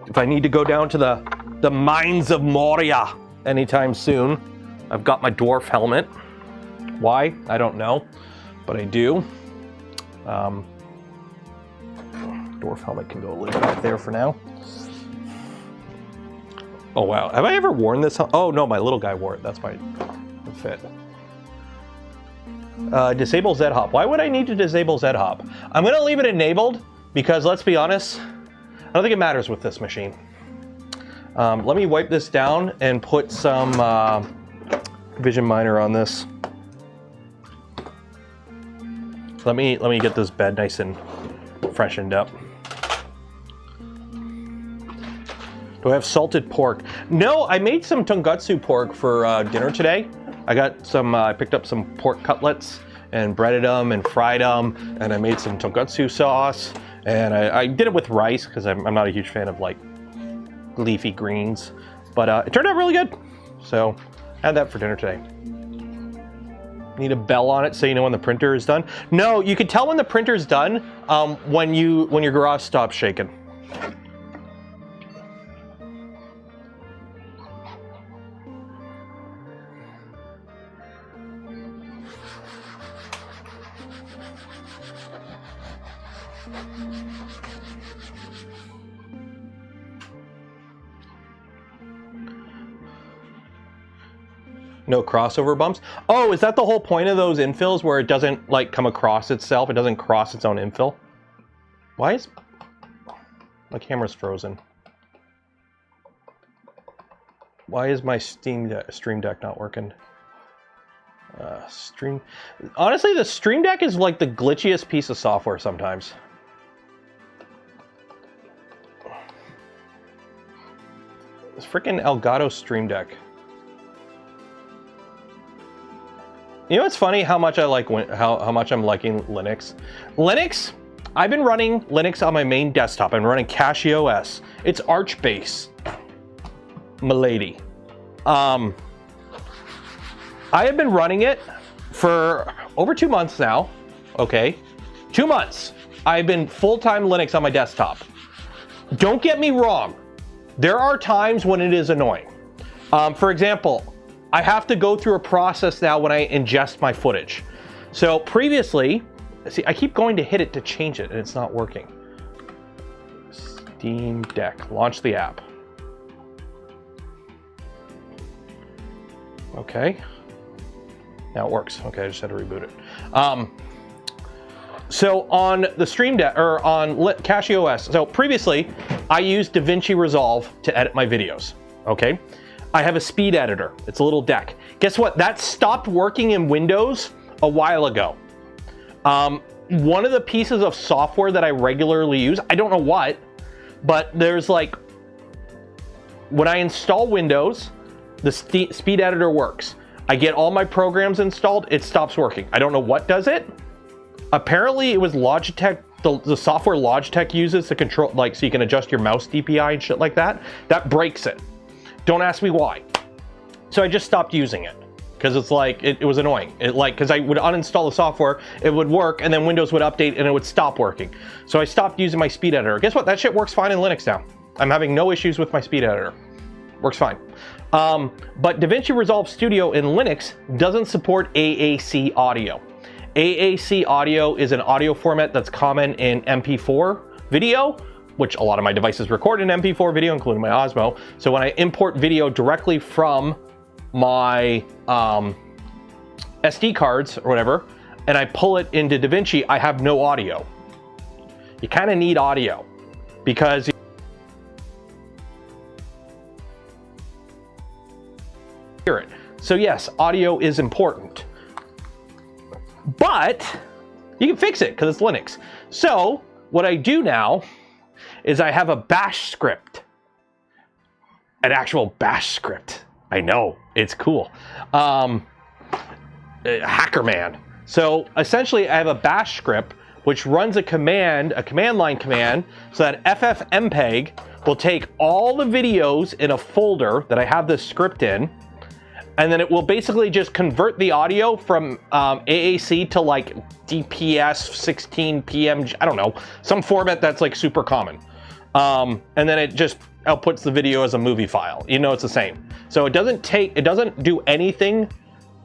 If I need to go down to the mines of Moria anytime soon, I've got my dwarf helmet. Why? I don't know, but I do. Dwarf helmet can go a little back there for now. Oh wow, have I ever worn this? Oh no, my little guy wore it. That's my fit. Disable Z-hop. Why would I need to disable Z-hop? I'm gonna leave it enabled because let's be honest, I don't think it matters with this machine. Let me wipe this down and put some Vision Miner on this. Let me get this bed nice and freshened up. Do I have salted pork? No, I made some tonkatsu pork for dinner today. I got some, I picked up some pork cutlets and breaded them and fried them, and I made some tonkatsu sauce, and I did it with rice because I'm not a huge fan of like leafy greens, but it turned out really good. So I had that for dinner today. Need a bell on it so you know when the printer is done. No, you can tell when the printer's done when your garage stops shaking. No crossover bumps. Oh, is that the whole point of those infills, where it doesn't like come across itself? It doesn't cross its own infill? Why is my camera's frozen? Why is my Stream Deck not working? Honestly, the Stream Deck is like the glitchiest piece of software sometimes. This freaking Elgato Stream Deck. You know what's funny? How much I like how much I'm liking Linux. Linux, I've been running Linux on my main desktop. I'm running Casio OS. It's Arch base, milady. I have been running it for over 2 months now. Okay, 2 months, I've been full-time Linux on my desktop. Don't get me wrong. There are times when it is annoying. For example, I have to go through a process now when I ingest my footage. So previously, see, I keep going to hit it to change it and it's not working. Steam Deck, launch the app. Okay. Now it works. Okay, I just had to reboot it. So on the Stream Deck, or on CashOS, so previously I used DaVinci Resolve to edit my videos, okay? I have a speed editor. It's a little deck. Guess what? That stopped working in Windows a while ago. One of the pieces of software that I regularly use, I don't know what, but there's like, when I install Windows, the speed editor works. I get all my programs installed, it stops working. I don't know what does it. Apparently it was Logitech, the software Logitech uses to control, like, so you can adjust your mouse DPI and shit like that. That breaks it. Don't ask me why. So I just stopped using it because it's like, it was annoying. Because I would uninstall the software, it would work, and then Windows would update and it would stop working. So I stopped using my speed editor. Guess what? That shit works fine in Linux now. I'm having no issues with my speed editor. Works fine. But DaVinci Resolve Studio in Linux doesn't support AAC audio. AAC audio is an audio format that's common in MP4 video, which a lot of my devices record in MP4 video, including my Osmo. So when I import video directly from my SD cards or whatever, and I pull it into DaVinci, I have no audio. You kind of need audio because hear it. So yes, audio is important. But you can fix it because it's Linux. So what I do now is I have a bash script. An actual bash script. I know, it's cool. Hacker man. So essentially I have a bash script which runs a command line command, so that ffmpeg will take all the videos in a folder that I have this script in, and then it will basically just convert the audio from AAC to like DPS 16 PM, I don't know, some format that's like super common. And then it just outputs the video as a movie file. You know, it's the same. So it doesn't do anything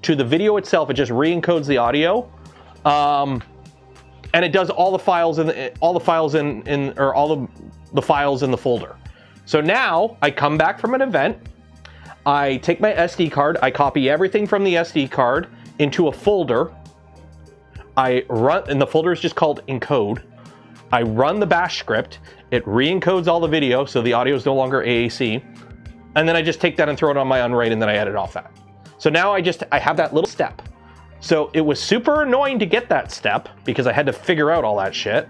to the video itself. It just re-encodes the audio. And it does all the files in the files in the folder. So now I come back from an event, I take my SD card, I copy everything from the SD card into a folder. I run, and the folder is just called encode. I run the bash script, it re-encodes all the video, so the audio is no longer AAC. And then I just take that and throw it on my Unraid, and then I edit off that. So now I have that little step. So it was super annoying to get that step because I had to figure out all that shit.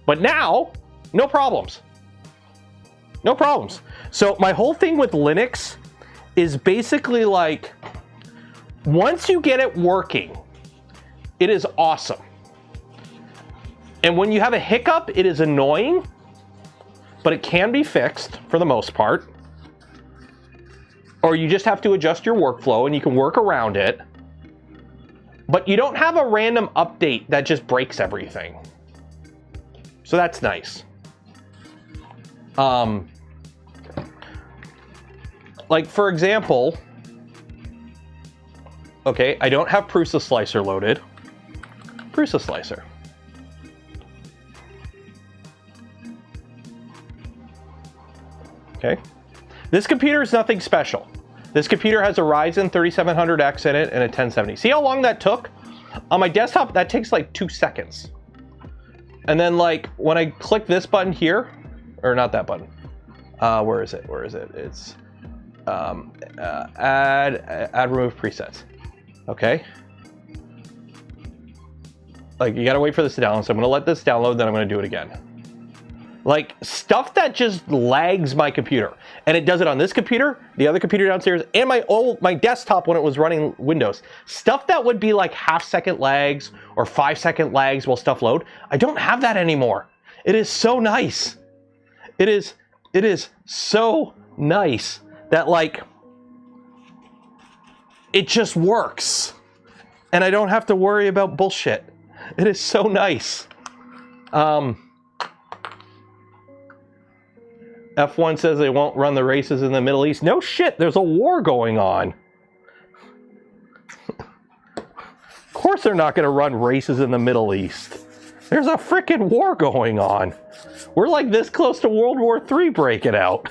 But now, no problems. No problems. So my whole thing with Linux is basically like, once you get it working, it is awesome. And when you have a hiccup, it is annoying, but it can be fixed for the most part. Or you just have to adjust your workflow and you can work around it. But you don't have a random update that just breaks everything. So that's nice. Like for example, okay, I don't have Prusa Slicer loaded. Prusa Slicer. Okay. This computer is nothing special. This computer has a Ryzen 3700X in it and a 1070. See how long that took? On my desktop, that takes like 2 seconds. And then like when I click this button here, or not that button. Where is it? Where is it? It's add remove presets. Okay. Like you gotta wait for this to download. So I'm gonna let this download, then I'm gonna do it again. Like stuff that just lags my computer. And it does it on this computer, the other computer downstairs, and my desktop when it was running Windows. Stuff that would be like half-second lags or 5-second lags while stuff load. I don't have that anymore. It is so nice. It is so nice that like it just works. And I don't have to worry about bullshit. It is so nice. F1 says they won't run the races in the Middle East. No shit, there's a war going on. Of course they're not going to run races in the Middle East. There's a freaking war going on. We're like this close to World War III breaking out.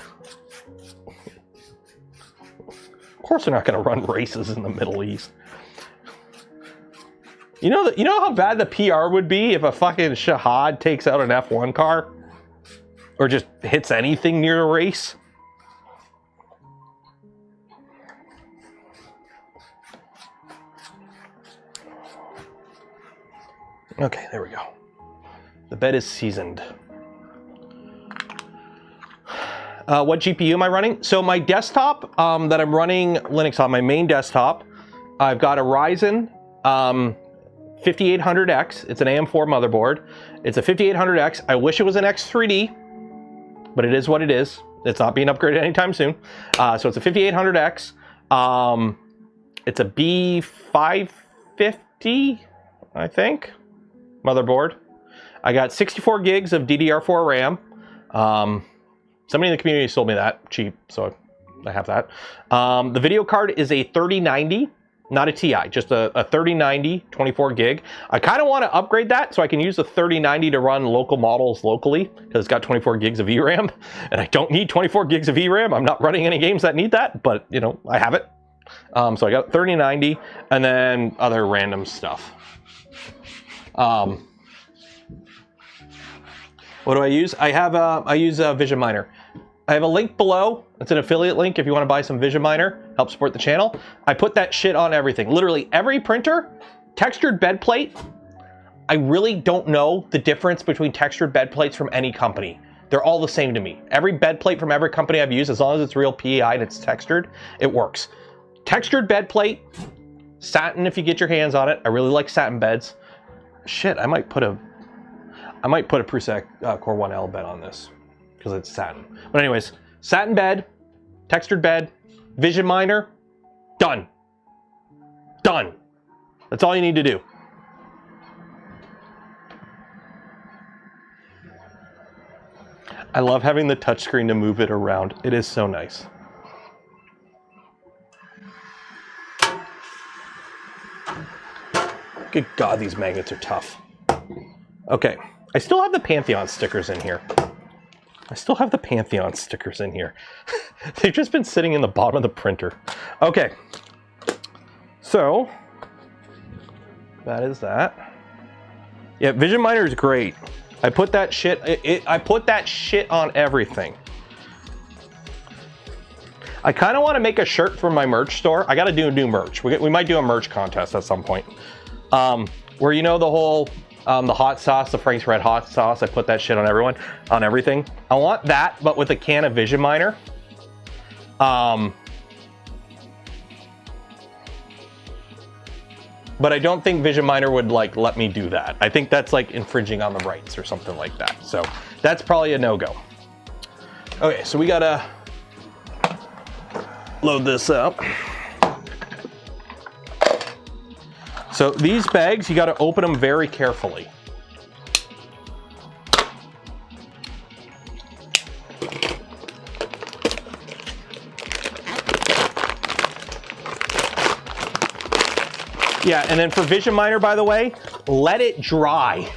Of course they're not going to run races in the Middle East. You know how bad the PR would be if a fucking Shahad takes out an F1 car? Or just hits anything near a race? Okay, there we go. The bed is seasoned. What GPU am I running? So my desktop that I'm running Linux on, my main desktop, I've got a Ryzen 5800X. It's an AM4 motherboard. It's a 5800X. I wish it was an X3D, but it is what it is. It's not being upgraded anytime soon. So it's a 5800X. It's a B550, I think, motherboard. I got 64 gigs of DDR4 RAM. Somebody in the community sold me that cheap, so I have that. The video card is a 3090, not a TI, just a 3090, 24 gig. I kind of want to upgrade that so I can use the 3090 to run local models locally, because it's got 24 gigs of VRAM, and I don't need 24 gigs of VRAM. I'm not running any games that need that, but, you know, I have it. So I got 3090, and then other random stuff. What do I use? I use Vision Miner. I have a link below. It's an affiliate link if you want to buy some Vision Miner, help support the channel. I put that shit on everything. Literally every printer, textured bed plate. I really don't know the difference between textured bed plates from any company. They're all the same to me. Every bed plate from every company I've used, as long as it's real PEI and it's textured, it works. Textured bed plate, satin if you get your hands on it. I really like satin beds. Shit, I might put a Prusa Core 1L bed on this because it's satin. But anyways, satin bed, textured bed, Vision Miner, done. Done. That's all you need to do. I love having the touchscreen to move it around. It is so nice. Good God, these magnets are tough. Okay, I still have the Pantheon stickers in here. They've just been sitting in the bottom of the printer. Okay, so that is that. Yeah, Vision Miner is great. I put that shit. I put that shit on everything. I kind of want to make a shirt for my merch store. I got to do new merch. We might do a merch contest at some point. Where, you know, the whole the hot sauce, the Frank's Red Hot sauce, I put that shit on everything. I want that, but with a can of Vision Miner. But I don't think Vision Miner would like let me do that. I think that's like infringing on the rights or something like that. So that's probably a no-go. Okay, so we gotta load this up. So these bags, you got to open them very carefully. Yeah, and then for Vision Miner, by the way, let it dry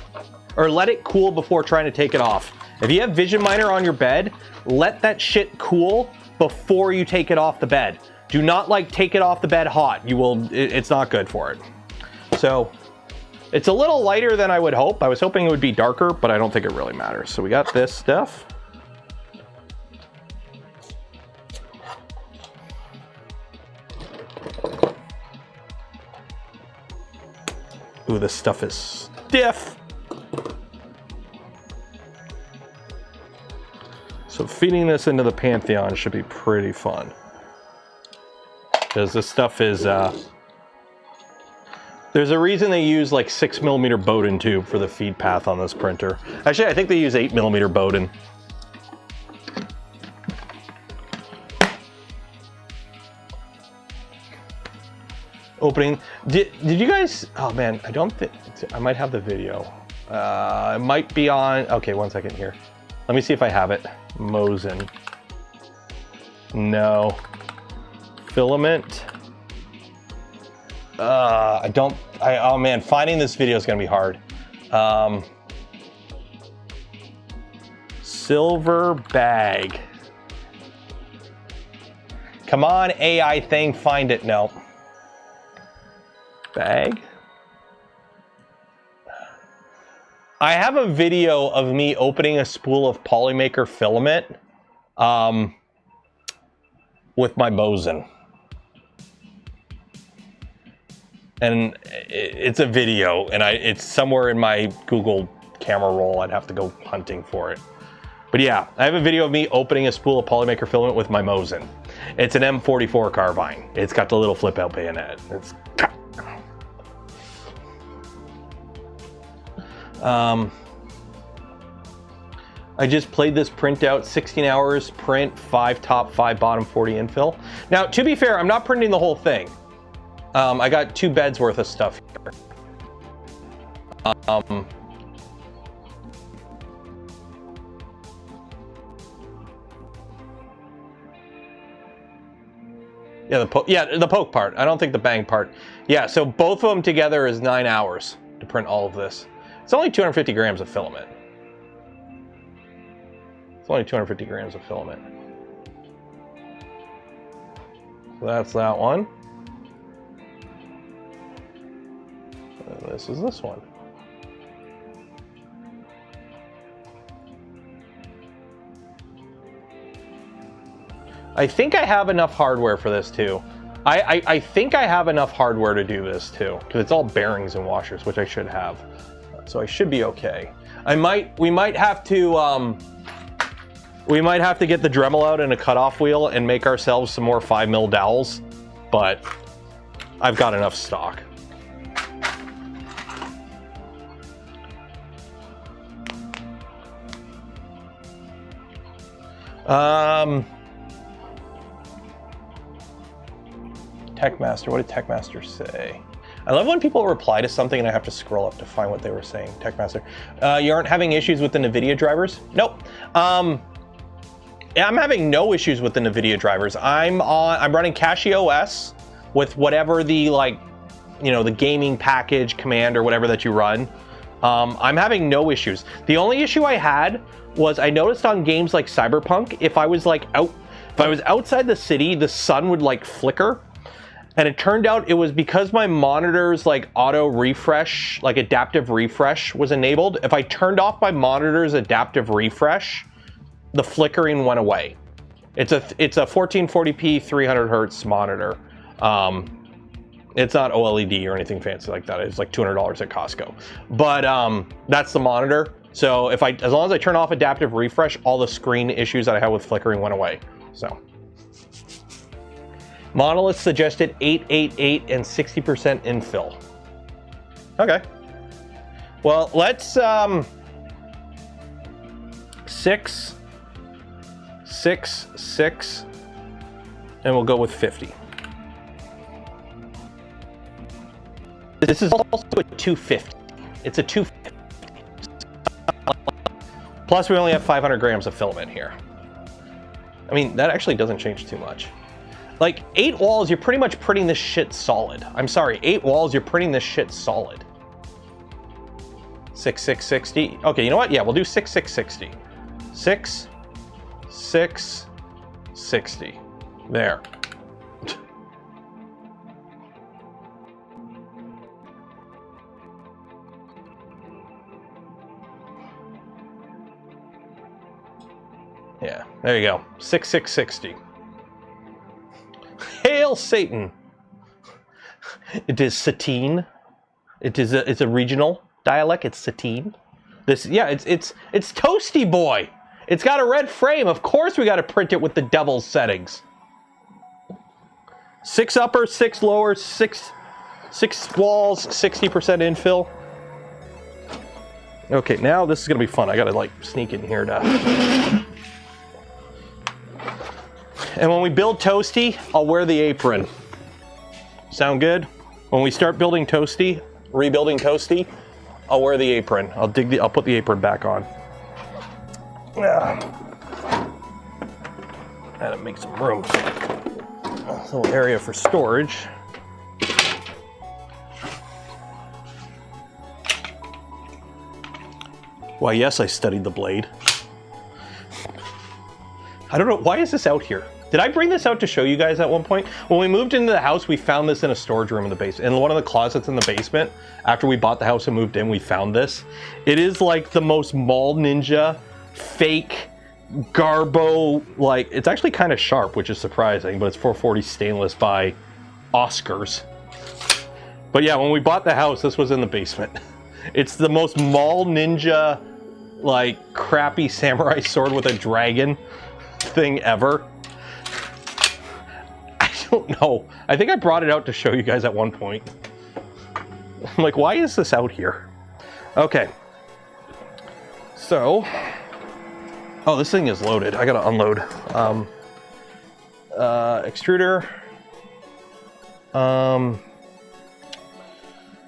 or let it cool before trying to take it off. If you have Vision Miner on your bed, let that shit cool before you take it off the bed. Do not like take it off the bed hot. It's not good for it. So it's a little lighter than I would hope. I was hoping it would be darker, but I don't think it really matters. So we got this stuff. Ooh, this stuff is stiff. So feeding this into the Pantheon should be pretty fun. Because this stuff is, there's a reason they use like 6mm Bowden tube for the feed path on this printer. Actually, I think they use 8mm Bowden. opening. Did you guys? Oh man, I don't think I might have the video. It might be on. Okay, 1 second here. Let me see if I have it. Mosin. No. Filament. I don't. Oh man, finding this video is gonna be hard. Silver bag. Come on, AI thing, find it. No. Bag. I have a video of me opening a spool of polymaker filament with my boson. And it's a video, and it's somewhere in my Google camera roll. I'd have to go hunting for it. But yeah, I have a video of me opening a spool of polymaker filament with my Mosin. It's an M44 carbine. It's got the little flip out bayonet. It's I just played this printout, 16 hours print, 5 top, 5 bottom, 40 infill. Now, to be fair, I'm not printing the whole thing. I got 2 beds worth of stuff here. Yeah, the poke part. I don't think the bang part. Yeah, so both of them together is 9 hours to print all of this. It's only 250 grams of filament. It's only 250 grams of filament. So that's that one. And this is this one. I think I have enough hardware for this too. I think I have enough hardware to do this too, because it's all bearings and washers, which I should have. So I should be okay. We might have to get the Dremel out and a cutoff wheel and make ourselves some more 5mm dowels, but I've got enough stock. Techmaster, what did Techmaster say? I love when people reply to something and I have to scroll up to find what they were saying. Techmaster, you aren't having issues with the NVIDIA drivers? Nope. Yeah, I'm having no issues with the NVIDIA drivers. I'm running Casio OS with whatever the the gaming package command or whatever that you run. I'm having no issues. The only issue I had was I noticed on games like Cyberpunk, if I was outside the city, the sun would flicker. And it turned out it was because my monitor's auto refresh, adaptive refresh was enabled. If I turned off my monitor's adaptive refresh, the flickering went away. It's a 1440p 300 hertz monitor. It's not OLED or anything fancy like that. It's like $200 at Costco. But that's the monitor. So as long as I turn off adaptive refresh, all the screen issues that I had with flickering went away. So. Monolith suggested 888 and 60% infill. Okay. Well, let's 6, 6, 6, and we'll go with 50. This is also a 250. It's a 250. Plus, we only have 500 grams of filament here. I mean, that actually doesn't change too much. 8 walls, you're pretty much printing this shit solid. I'm sorry, 8 walls, you're printing this shit solid. 6, 6, 60. Okay, you know what? Yeah, we'll do 6, 6, 60. 6, 6, 60. There. Yeah, there you go. 6, 6, 60. Hail Satan! It is Satine. It's a regional dialect. It's Satine. It's Toasty Boy. It's got a red frame. Of course, we got to print it with the devil's settings. 6 upper, 6 lower, 6 walls, 60% infill. Okay, now this is gonna be fun. I gotta sneak in here to. And when we build Toasty, I'll wear the apron. Sound good? When we start building Toasty, rebuilding Toasty, I'll wear the apron. I'll put the apron back on. And it makes some room. A little area for storage. Why, yes, I studied the blade. I don't know, why is this out here? Did I bring this out to show you guys at one point? When we moved into the house, we found this in a storage room in the basement. In one of the closets in the basement, after we bought the house and moved in, we found this. It is like the most mall ninja, fake, garbo, like, it's actually kind of sharp, which is surprising, but it's 440 stainless by Oscars. But yeah, when we bought the house, this was in the basement. It's the most mall ninja, like, crappy samurai sword with a dragon thing ever. I don't know. I think I brought it out to show you guys at one point. I'm like, why is this out here? Okay. So, oh, this thing is loaded. I gotta unload. Extruder.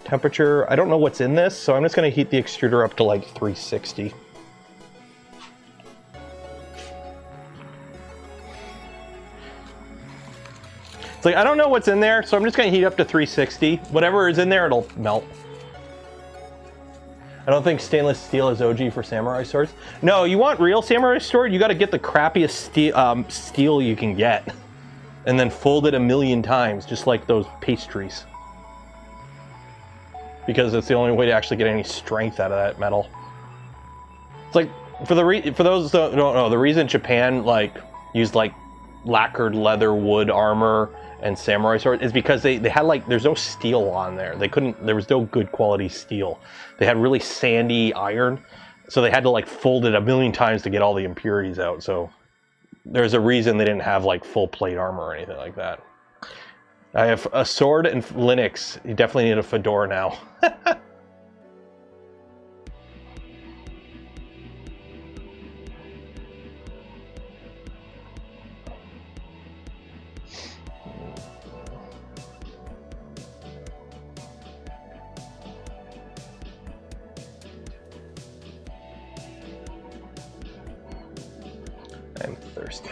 Temperature, I don't know what's in this, so I'm just gonna heat the extruder up to like 360. It's like, I don't know what's in there, so I'm just gonna heat up to 360. Whatever is in there, it'll melt. I don't think stainless steel is OG for samurai swords. No, you want real samurai sword, you gotta get the crappiest steel you can get. And then fold it a million times, just like those pastries. Because it's the only way to actually get any strength out of that metal. It's like, for those that don't know, the reason Japan like used like lacquered leather wood armor and samurai sword is because they had like, there's no steel on there. There was no good quality steel. They had really sandy iron, so they had to like fold it a million times to get all the impurities out. So there's a reason they didn't have like full plate armor or anything like that. I have a sword and Linux. You definitely need a fedora now. I'm thirsty.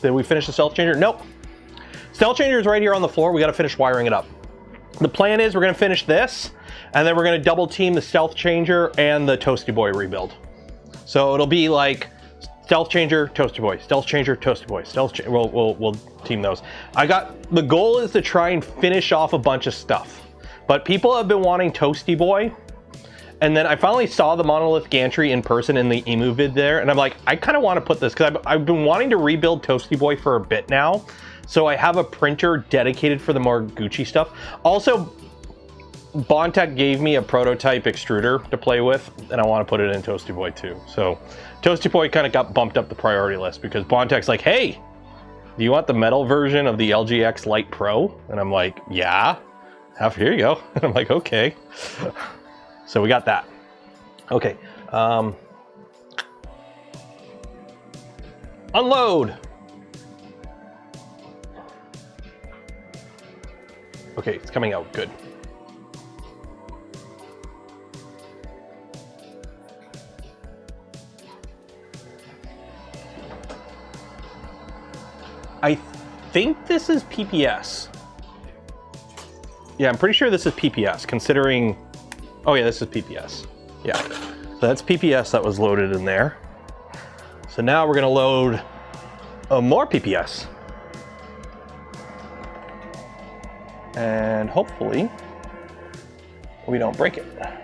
Did we finish the stealth changer? Nope. Stealth changer is right here on the floor. We got to finish wiring it up. The plan is we're going to finish this, and then we're going to double team the stealth changer and the Toasty Boy rebuild. So it'll be like stealth changer, Toasty Boy, stealth changer, Toasty Boy, we'll team those. The goal is to try and finish off a bunch of stuff, but people have been wanting Toasty Boy. And then I finally saw the Monolith Gantry in person in the emu vid there, and I'm like, I kind of want to put this, because I've been wanting to rebuild Toasty Boy for a bit now, so I have a printer dedicated for the more Gucci stuff. Also, Bontech gave me a prototype extruder to play with, and I want to put it in Toasty Boy too. So Toasty Boy kind of got bumped up the priority list, because Bontech's like, hey, do you want the metal version of the LGX Lite Pro? And I'm like, yeah. Here you go. And I'm like, okay. So we got that. Okay. Unload. Okay, it's coming out. Good. I think this is PPS. Yeah, I'm pretty sure this is PPS, considering... Oh yeah, this is PPS. Yeah, so that's PPS that was loaded in there. So now we're gonna load more PPS. And hopefully we don't break it. There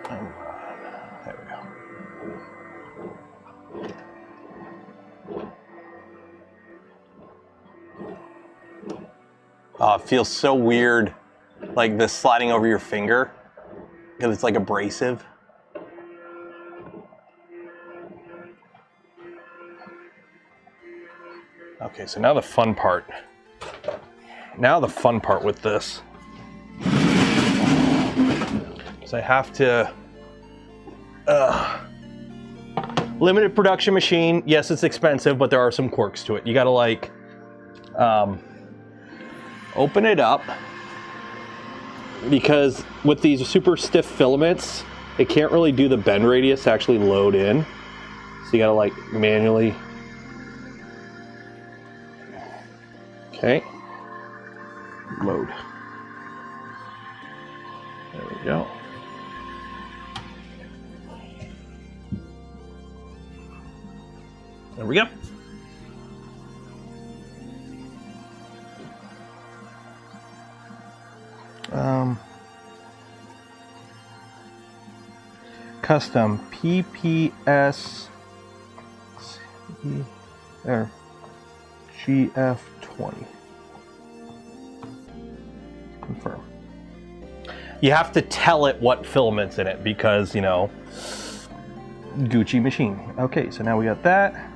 we go. Oh, it feels so weird, like this sliding over your finger, because it's like abrasive. Okay, so now the fun part. now the fun part with this. So I have to, limited production machine. Yes, it's expensive, but there are some quirks to it. You gotta like, open it up, because with these super stiff filaments, it can't really do the bend radius to actually load in. So you gotta like manually. Okay. Load. There we go. There we go. Custom PPS there GF20. Confirm. You have to tell it what filament's in it because, you know, Gucci machine. Okay, so now we got that.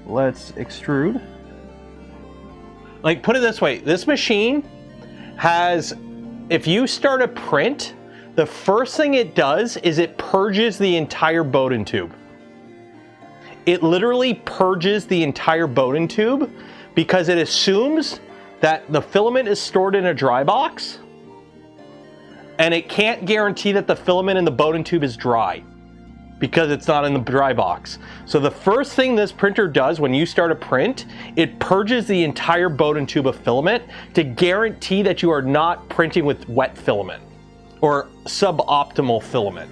Let's extrude. Like, put it this way, this machine has, if you start a print, the first thing it does is it purges the entire Bowden tube. It literally purges the entire Bowden tube because it assumes that the filament is stored in a dry box and it can't guarantee that the filament in the Bowden tube is dry because it's not in the dry box. So the first thing this printer does when you start a print, it purges the entire Bowden tube of filament to guarantee that you are not printing with wet filament or suboptimal filament.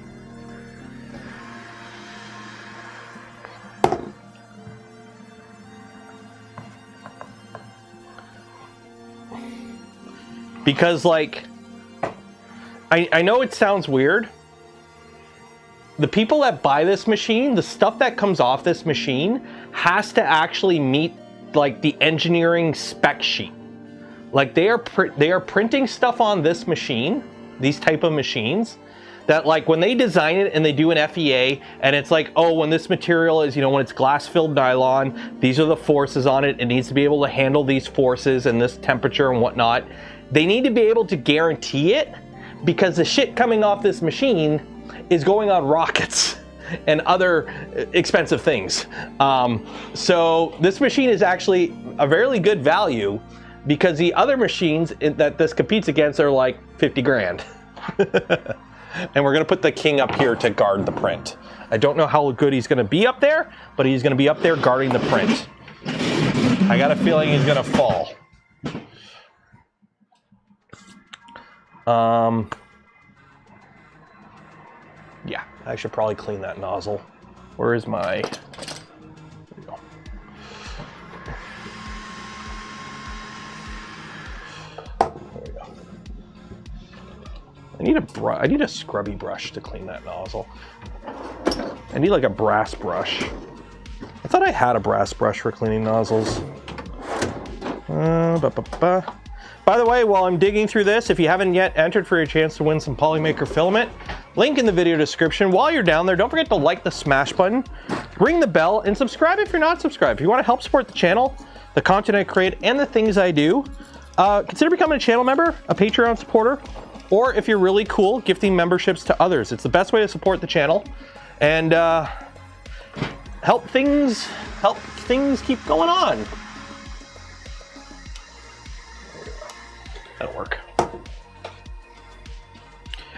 Because like, I know it sounds weird. The people that buy this machine, the stuff that comes off this machine has to actually meet like the engineering spec sheet. Like they are printing stuff on this machine, these type of machines, that like when they design it and they do an FEA and it's like, oh, when this material is, you know, when it's glass filled nylon, these are the forces on it. It needs to be able to handle these forces and this temperature and whatnot. They need to be able to guarantee it because the shit coming off this machine is going on rockets and other expensive things. So this machine is actually a very good value because the other machines that this competes against are like 50 grand. And we're gonna put the king up here to guard the print. I don't know how good he's gonna be up there, but he's gonna be up there guarding the print. I got a feeling he's gonna fall. Yeah, I should probably clean that nozzle. Where is my, there we go. There we go. I need a scrubby brush to clean that nozzle. I need like a brass brush. I thought I had a brass brush for cleaning nozzles. By the way, while I'm digging through this, if you haven't yet entered for your chance to win some Polymaker filament, link in the video description. While you're down there, don't forget to like the smash button, ring the bell, and subscribe if you're not subscribed. If you want to help support the channel, the content I create, and the things I do, consider becoming a channel member, a Patreon supporter, or if you're really cool, gifting memberships to others. It's the best way to support the channel and help things keep going on. That'll work.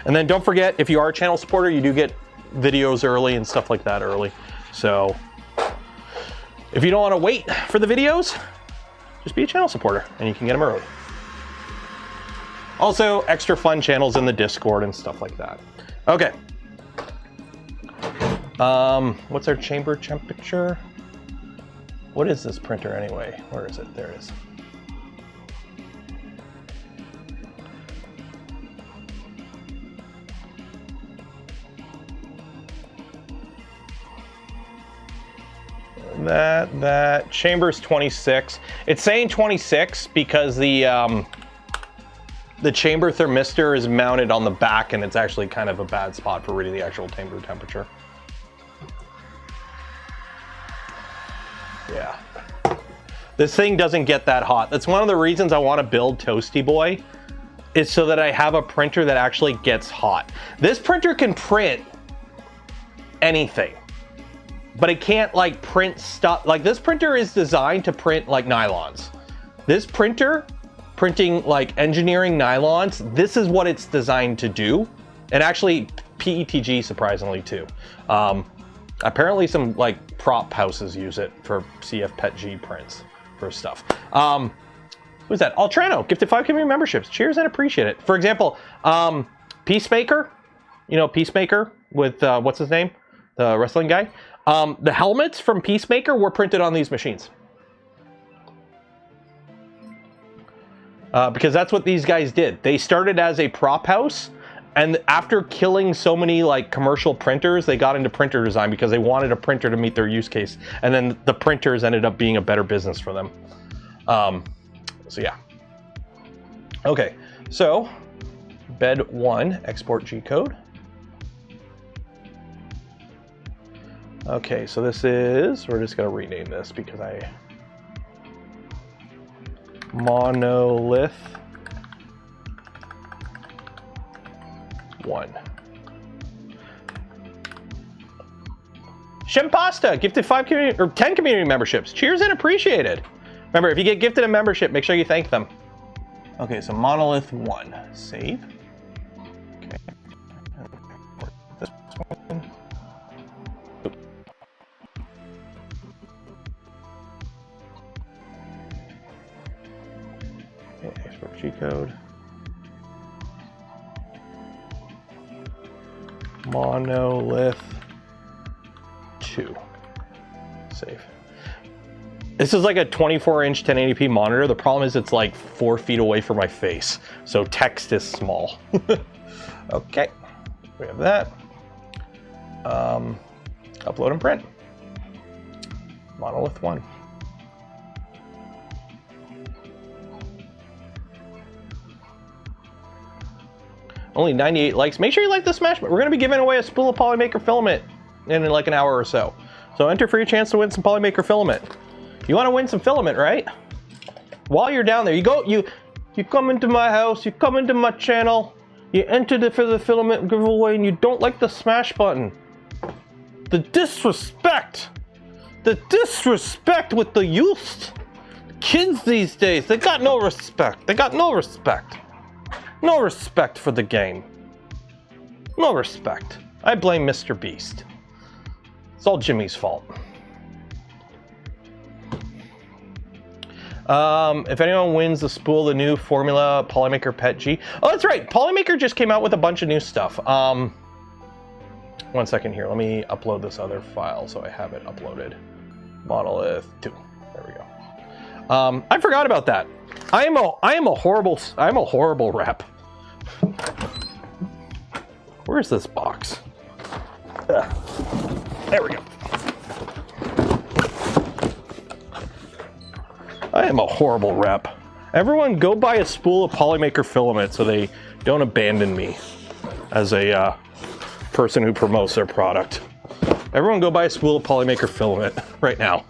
And then don't forget, if you are a channel supporter, you do get videos early and stuff like that early. So if you don't want to wait for the videos, just be a channel supporter and you can get them early. Also, extra fun channels in the Discord and stuff like that. Okay. What's our chamber temperature? What is this printer anyway? Where is it? There it is. That chamber's 26. It's saying 26 because the chamber thermistor is mounted on the back and it's actually kind of a bad spot for reading the actual chamber temperature. Yeah. This thing doesn't get that hot. That's one of the reasons I want to build Toasty Boy, is so that I have a printer that actually gets hot. This printer can print anything, but it can't like print stuff. Like this printer is designed to print like nylons. This printer, printing like engineering nylons, this is what it's designed to do. And actually PETG surprisingly too. Apparently some like prop houses use it for CF-PETG prints for stuff. Who's that? Altrano, gifted 5 community memberships. Cheers and appreciate it. For example, Peacemaker, you know, Peacemaker with, what's his name? The wrestling guy. The helmets from Peacemaker were printed on these machines. Because that's what these guys did. They started as a prop house, and after killing so many like commercial printers, they got into printer design because they wanted a printer to meet their use case. And then the printers ended up being a better business for them. So yeah. Okay, so bed 1, export G code. Okay, so this is, we're just gonna rename this because Monolith 1. Shimpasta, gifted 5 community or 10 community memberships. Cheers and appreciated. Remember, if you get gifted a membership, make sure you thank them. Okay, so Monolith 1, save. Okay. This one. Okay, export G code. Monolith 2, save. This is like a 24-inch 1080p monitor. The problem is it's like 4 feet away from my face, so text is small. Okay, we have that. Upload and print. Monolith 1. Only 98 likes. Make sure you like the smash. We're going to be giving away a spool of polymaker filament in like an hour or so. So enter for your chance to win some polymaker filament. You want to win some filament, right? While you're down there, you come into my house, you come into my channel, you enter for the filament giveaway, and you don't like the smash button. The disrespect with the youth. Kids these days, they got no respect. They got no respect. No respect for the game. No respect. I blame Mr. Beast. It's all Jimmy's fault. If anyone wins the spool, the new Formula Polymaker PETG. Oh, that's right. Polymaker just came out with a bunch of new stuff. 1 second here. Let me upload this other file so I have it uploaded. Monolith 2. There we go. I forgot about that. I am a horrible rep. Where's this box? There we go. I am a horrible rep. Everyone go buy a spool of polymaker filament so they don't abandon me as a person who promotes their product. Everyone go buy a spool of polymaker filament right now.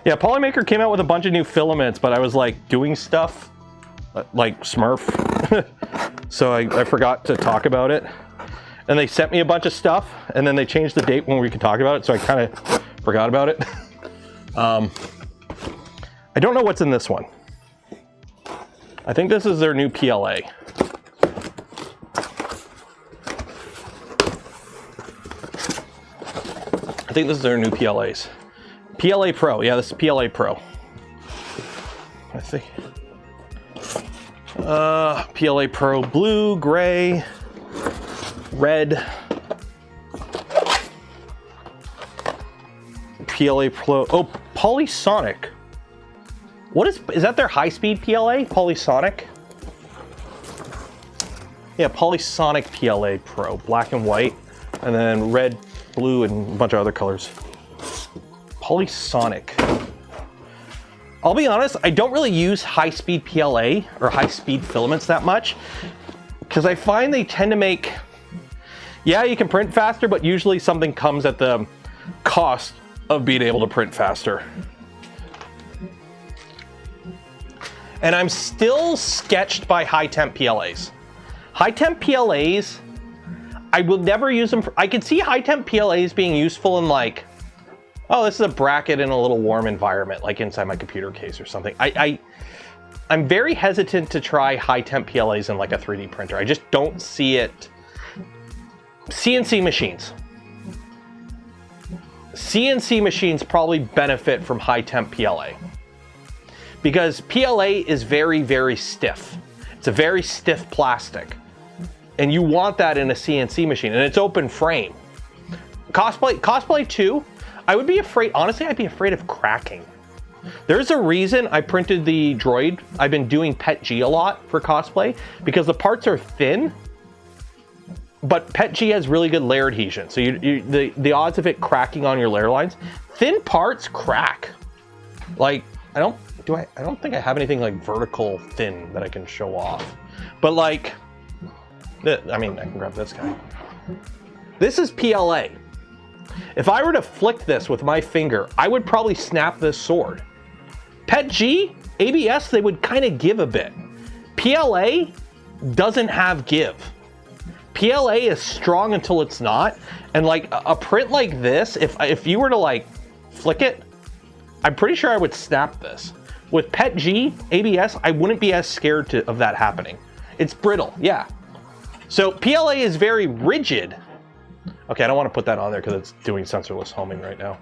Yeah, Polymaker came out with a bunch of new filaments, but I was like doing stuff like Smurf. So I forgot to talk about it. And they sent me a bunch of stuff, and then they changed the date when we could talk about it, so I kind of forgot about it. I don't know what's in this one. I think this is their new PLA. I think this is their new PLAs. PLA Pro, yeah, this is PLA Pro. I think. PLA Pro blue, gray, red. PLA Pro, oh, Polysonic. What is that their high-speed PLA? Polysonic? Yeah, Polysonic PLA Pro, black and white, and then red, blue, and a bunch of other colors. Polysonic. I'll be honest, I don't really use high-speed PLA or high-speed filaments that much because I find they tend to make, yeah, you can print faster, but usually something comes at the cost of being able to print faster. And I'm still sketched by high temp PLAs. High temp PLAs, I will never use them. I could see high temp PLAs being useful in like, oh, this is a bracket in a little warm environment, like inside my computer case or something. I'm very hesitant to try high temp PLAs in like a 3D printer. I just don't see it. CNC machines. CNC machines probably benefit from high temp PLA. Because PLA is very, very stiff. It's a very stiff plastic. And you want that in a CNC machine, and it's open frame. Cosplay 2, I would be afraid, honestly, I'd be afraid of cracking. There's a reason I printed the droid. I've been doing PETG a lot for cosplay, because the parts are thin, but PETG has really good layer adhesion. So the odds of it cracking on your layer lines, thin parts crack. Like, I don't think I have anything like vertical thin that I can show off. But like, I mean, I can grab this guy. This is PLA. If I were to flick this with my finger, I would probably snap this sword. PETG, ABS, they would kind of give a bit. PLA doesn't have give. PLA is strong until it's not. And like a print like this, if you were to like flick it, I'm pretty sure I would snap this. With PETG, ABS, I wouldn't be as scared of that happening. It's brittle, yeah. So PLA is very rigid. Okay, I don't want to put that on there because it's doing sensorless homing right now.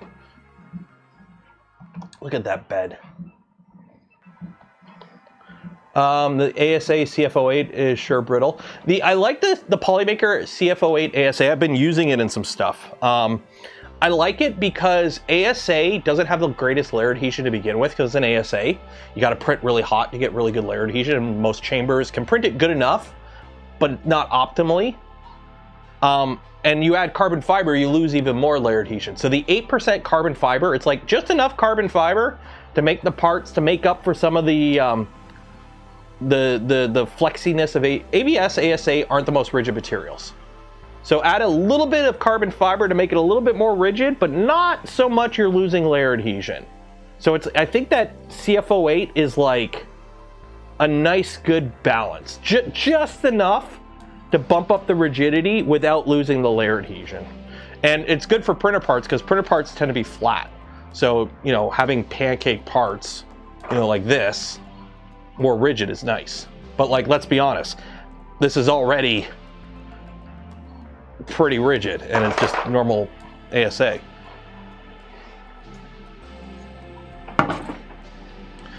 Look at that bed. The ASA CF08 is sure brittle. I like the Polymaker CF08 ASA. I've been using it in some stuff. I like it because ASA doesn't have the greatest layer adhesion to begin with, because it's an ASA. You got to print really hot to get really good layer adhesion, and most chambers can print it good enough, but not optimally. And you add carbon fiber, you lose even more layer adhesion. So the 8% carbon fiber, it's like just enough carbon fiber to make the parts to make up for some of the flexiness of ABS, ASA aren't the most rigid materials. So add a little bit of carbon fiber to make it a little bit more rigid, but not so much you're losing layer adhesion. So I think that CF08 is like a nice, good balance. Just enough to bump up the rigidity without losing the layer adhesion. And it's good for printer parts, because printer parts tend to be flat. So, you know, having pancake parts, you know, like this, more rigid is nice. But like, let's be honest, this is already pretty rigid, and it's just normal ASA.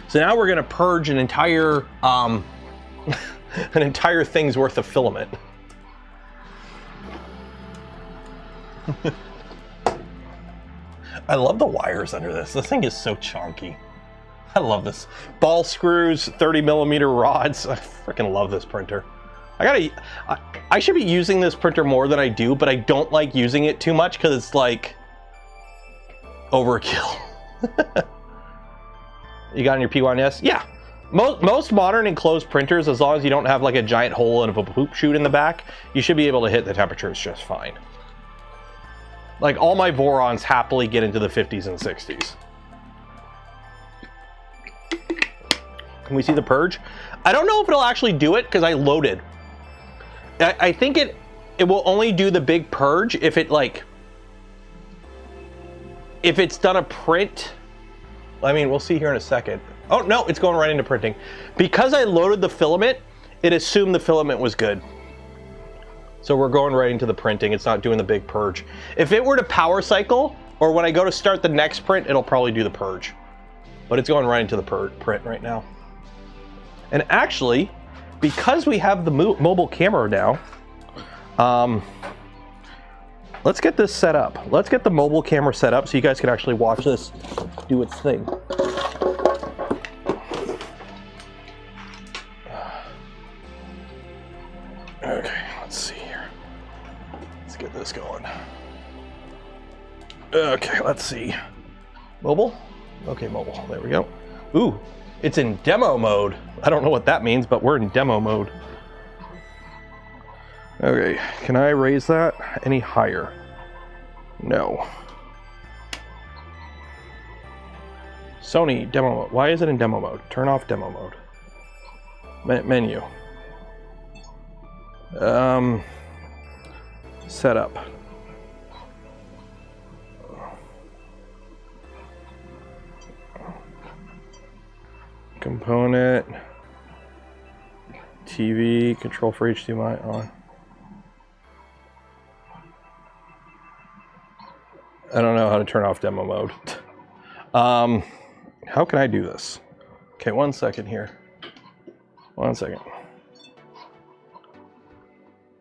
So now we're gonna purge an entire an entire thing's worth of filament. I love the wires under this. This thing is so chonky. I love this. Ball screws, 30mm rods. I freaking love this printer. I should be using this printer more than I do, but I don't like using it too much because it's like overkill. You got in your P1S? Yeah. Most modern enclosed printers, as long as you don't have like a giant hole and a poop chute in the back, you should be able to hit the temperatures just fine. Like all my Vorons happily get into the 50s and 60s. Can we see the purge? I don't know if it'll actually do it because I loaded. I think it will only do the big purge if it like, if it's done a print. I mean, we'll see here in a second. Oh no, it's going right into printing. Because I loaded the filament, it assumed the filament was good. So we're going right into the printing. It's not doing the big purge. If it were to power cycle, or when I go to start the next print, it'll probably do the purge. But it's going right into the print right now. And actually, because we have the mobile camera now, let's get this set up. Let's get the mobile camera set up so you guys can actually watch this do its thing. Okay, let's see here. Let's get this going. Okay, let's see. Mobile? Okay, mobile. There we go. Ooh, it's in demo mode. I don't know what that means, but we're in demo mode. Okay, can I raise that any higher? No. Sony demo mode. Why is it in demo mode? Turn off demo mode. Menu. Setup. Component. TV. Control for HDMI on. I don't know how to turn off demo mode. How can I do this? Okay, 1 second here. 1 second.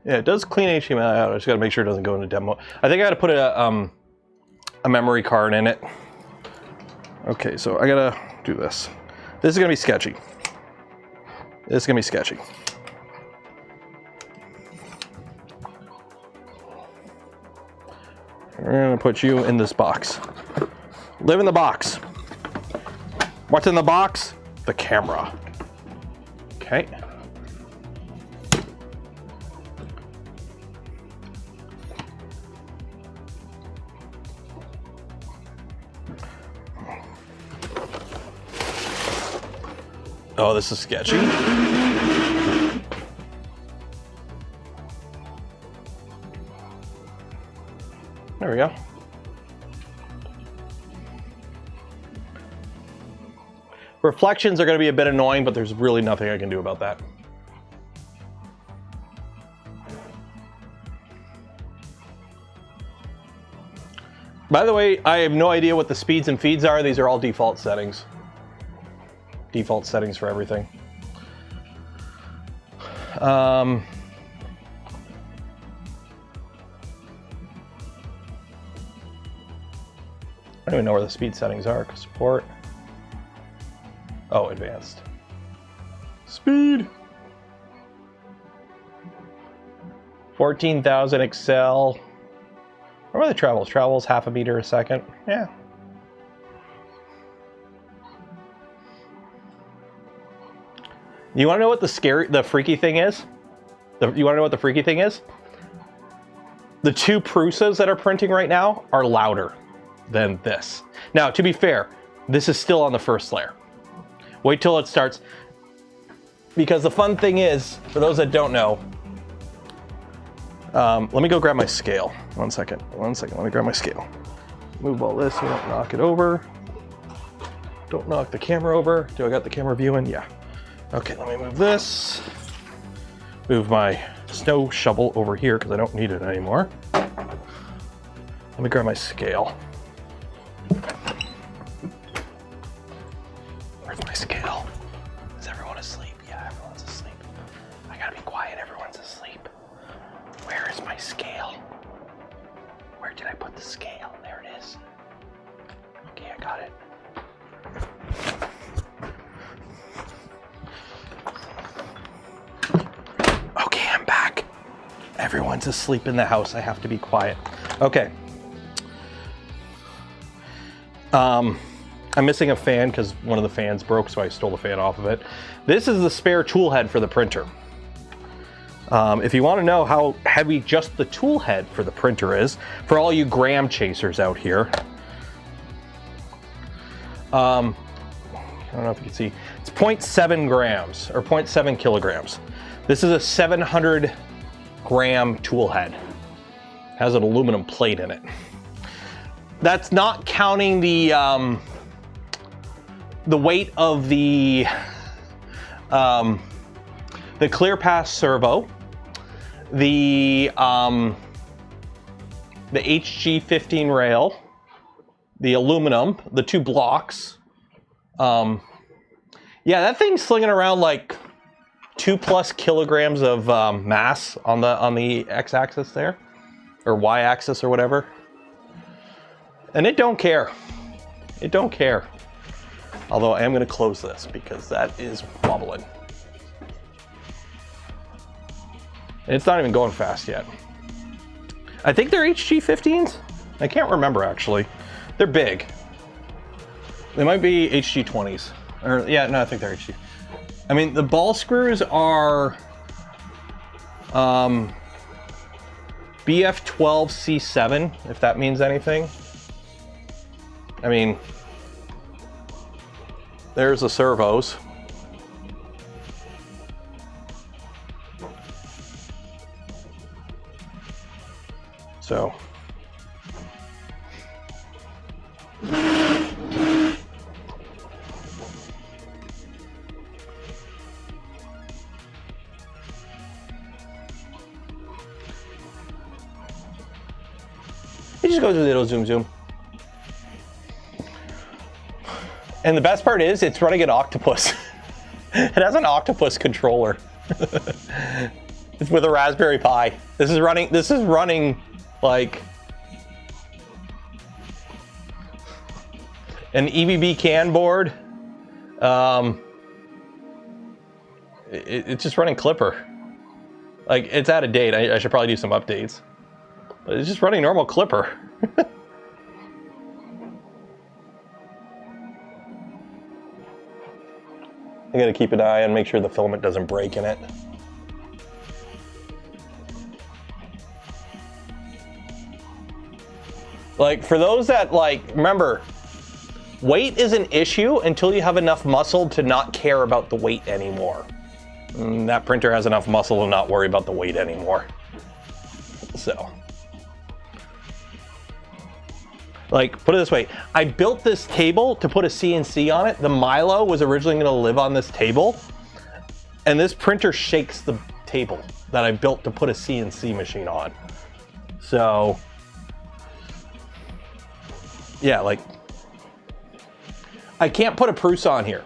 Yeah, it does clean HDMI out. I just gotta make sure it doesn't go into demo. I think I gotta put a memory card in it. Okay, so I gotta do this. This is gonna be sketchy. This is gonna be sketchy. We're gonna put you in this box. Live in the box. What's in the box? The camera. Okay. Oh, this is sketchy. There we go. Reflections are going to be a bit annoying, but there's really nothing I can do about that. By the way, I have no idea what the speeds and feeds are. These are all default settings. Default settings for everything. I don't even know where the speed settings are. Support. Oh, advanced. Speed. 14,000 Excel. Where are the travels? Travels half a meter a second. Yeah. You want to know what the freaky thing is? You want to know what the freaky thing is? The two Prusas that are printing right now are louder than this. Now, to be fair, this is still on the first layer. Wait till it starts. Because the fun thing is, for those that don't know, let me go grab my scale. 1 second. 1 second. Let me grab my scale. Move all this so we don't knock it over. Don't knock the camera over. Do I got the camera viewing? Yeah. Okay, let me move this. Move my snow shovel over here because I don't need it anymore. Let me grab my scale. Where's my scale? Is everyone asleep? Yeah, everyone's asleep. I gotta be quiet, everyone's asleep. Where is my scale? Where did I put the scale? There it is. Okay, I got it. Okay, I'm back. Everyone's asleep in the house. I have to be quiet. Okay. I'm missing a fan because one of the fans broke, so I stole the fan off of it. This is the spare tool head for the printer. If you want to know how heavy just the tool head for the printer is, for all you gram chasers out here, I don't know if you can see, it's 0.7 grams or 0.7 kilograms. This is a 700 gram tool head. Has an aluminum plate in it. That's not counting the weight of the clear pass servo, the HG15 rail, the aluminum, the two blocks. Yeah, that thing's slinging around like 2+ kilograms of mass on the x-axis there, or y-axis or whatever. And it don't care. It don't care. Although I am going to close this because that is wobbling. And it's not even going fast yet. I think they're HG15s. I can't remember actually. They're big. They might be HG20s. Or yeah, no, I think they're HG. I mean, the ball screws are BF12C7, if that means anything. I mean, there's the servos. So it just goes with it'll zoom zoom. And the best part is it's running an Octopus. It has an Octopus controller. It's with a Raspberry Pi. This is running like an EBB CAN board. It's just running Clipper. Like, it's out of date. I should probably do some updates. But it's just running normal Clipper. I gotta keep an eye and make sure the filament doesn't break in it. Like, for those that, like, remember, weight is an issue until you have enough muscle to not care about the weight anymore. And that printer has enough muscle to not worry about the weight anymore. So, like, put it this way, I built this table to put a CNC on it. The Milo was originally going to live on this table, and this printer shakes the table that I built to put a CNC machine on. So, yeah, like, I can't put a Prusa on here.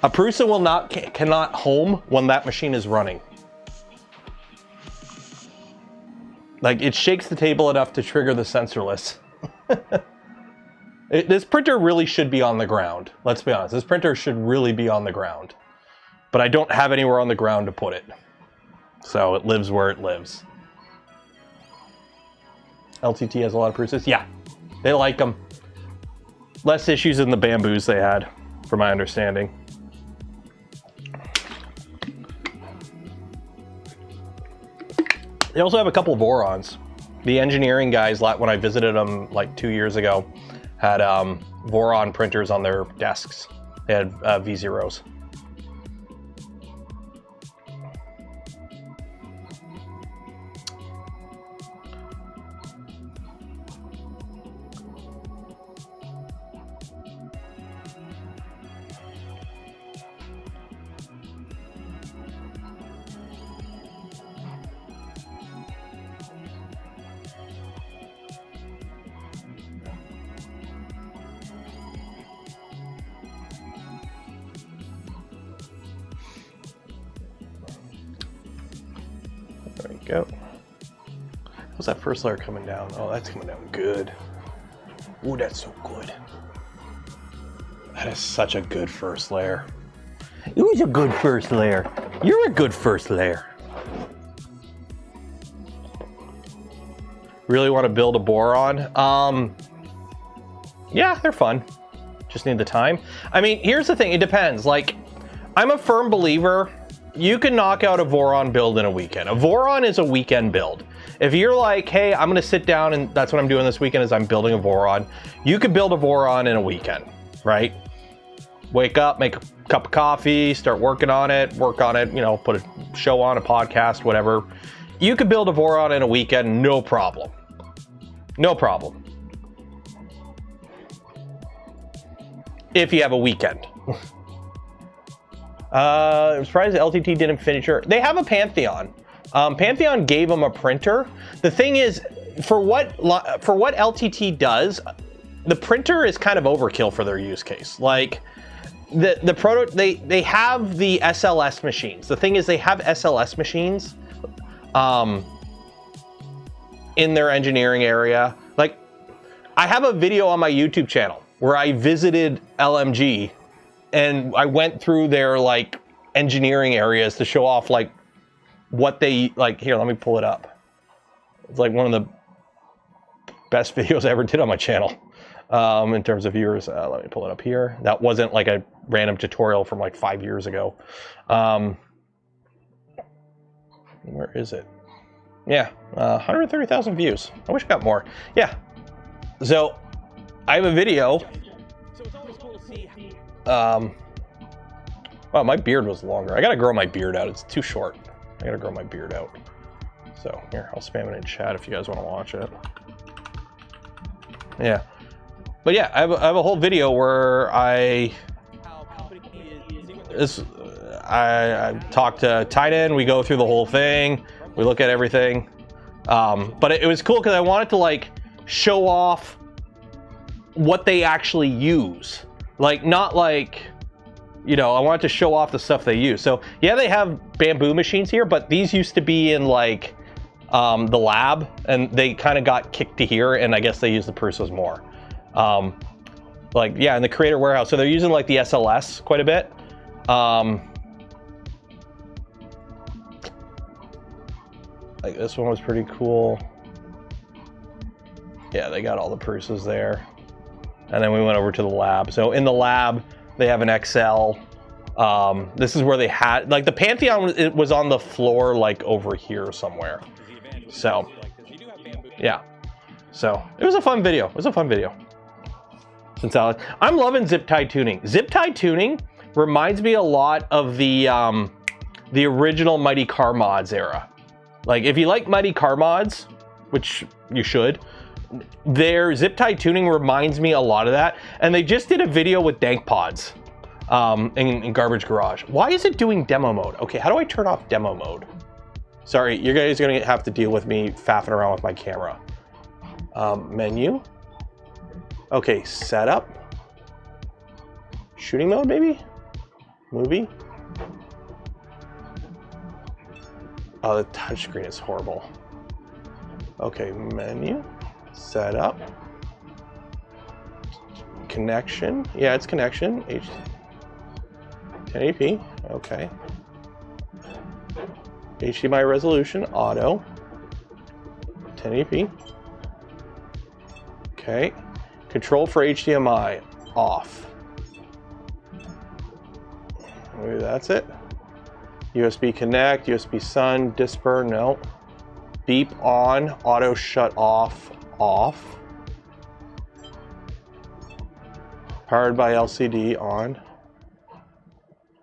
A Prusa cannot home when that machine is running. Like, it shakes the table enough to trigger the sensorless. This printer really should be on the ground. Let's be honest. This printer should really be on the ground. But I don't have anywhere on the ground to put it. So it lives where it lives. LTT has a lot of Prusas? Yeah, they like them. Less issues than the Bamboos they had, from my understanding. They also have a couple of Vorons. The engineering guys, when I visited them like 2 years ago, had Voron printers on their desks. They had V0s. There we go. How's that first layer coming down? Oh, that's coming down good. Ooh, that's so good. That is such a good first layer. It was a good first layer. You're a good first layer. Really want to build a boron? Yeah, they're fun. Just need the time. I mean, here's the thing. It depends. Like, I'm a firm believer you can knock out a Voron build in a weekend. A Voron is a weekend build. If you're like, hey, I'm gonna sit down and that's what I'm doing this weekend is I'm building a Voron, you could build a Voron in a weekend, right? Wake up, make a cup of coffee, start working on it, you know, put a show on, a podcast, whatever. You could build a Voron in a weekend, no problem. No problem. If you have a weekend. I'm surprised LTT didn't finish her. They have a Pantheon. Pantheon gave them a printer. The thing is, for what LTT does, the printer is kind of overkill for their use case. Like they have the SLS machines. The thing is, they have SLS machines in their engineering area. Like, I have a video on my YouTube channel where I visited LMG and I went through their like engineering areas to show off like what they like. Here, let me pull it up. It's like one of the best videos I ever did on my channel in terms of viewers. Let me pull it up here. That wasn't like a random tutorial from like 5 years ago. Where is it? Yeah, 130,000 views. I wish I got more. Yeah. So I have a video. Wow, my beard was longer. I gotta grow my beard out. It's too short. I gotta grow my beard out. So here, I'll spam it in chat if you guys want to watch it. Yeah, but yeah, I have a whole video where I talked to Titan. We go through the whole thing. We look at everything. But it was cool because I wanted to like show off what they actually use. Like, not like, you know, I wanted to show off the stuff they use. So yeah, they have bamboo machines here, but these used to be in like the lab, and they kind of got kicked to here, and I guess they use the Prusos more. Like, yeah, in the creator warehouse. So they're using like the SLS quite a bit. Like this one was pretty cool. Yeah, they got all the Prusos there. And then we went over to the lab. So in the lab, they have an XL. This is where they had, like the Pantheon, it was on the floor, like over here somewhere. So, yeah. So it was a fun video. It was a fun video. Since I'm loving zip tie tuning. Zip tie tuning reminds me a lot of the original Mighty Car Mods era. Like if you like Mighty Car Mods, which you should, their zip tie tuning reminds me a lot of that. And they just did a video with Dank Pods in Garbage Garage. Why is it doing demo mode? Okay, how do I turn off demo mode? Sorry, you guys are gonna have to deal with me faffing around with my camera. Menu. Okay, setup. Shooting mode, maybe? Movie. Oh, the touchscreen is horrible. Okay, menu. Setup. Connection. Yeah, it's connection. 1080p. Okay. HDMI resolution. Auto. 1080p. Okay. Control for HDMI. Off. Maybe that's it. USB connect. USB sun. Disper. No. Beep on. Auto shut off. Off. Powered by LCD on.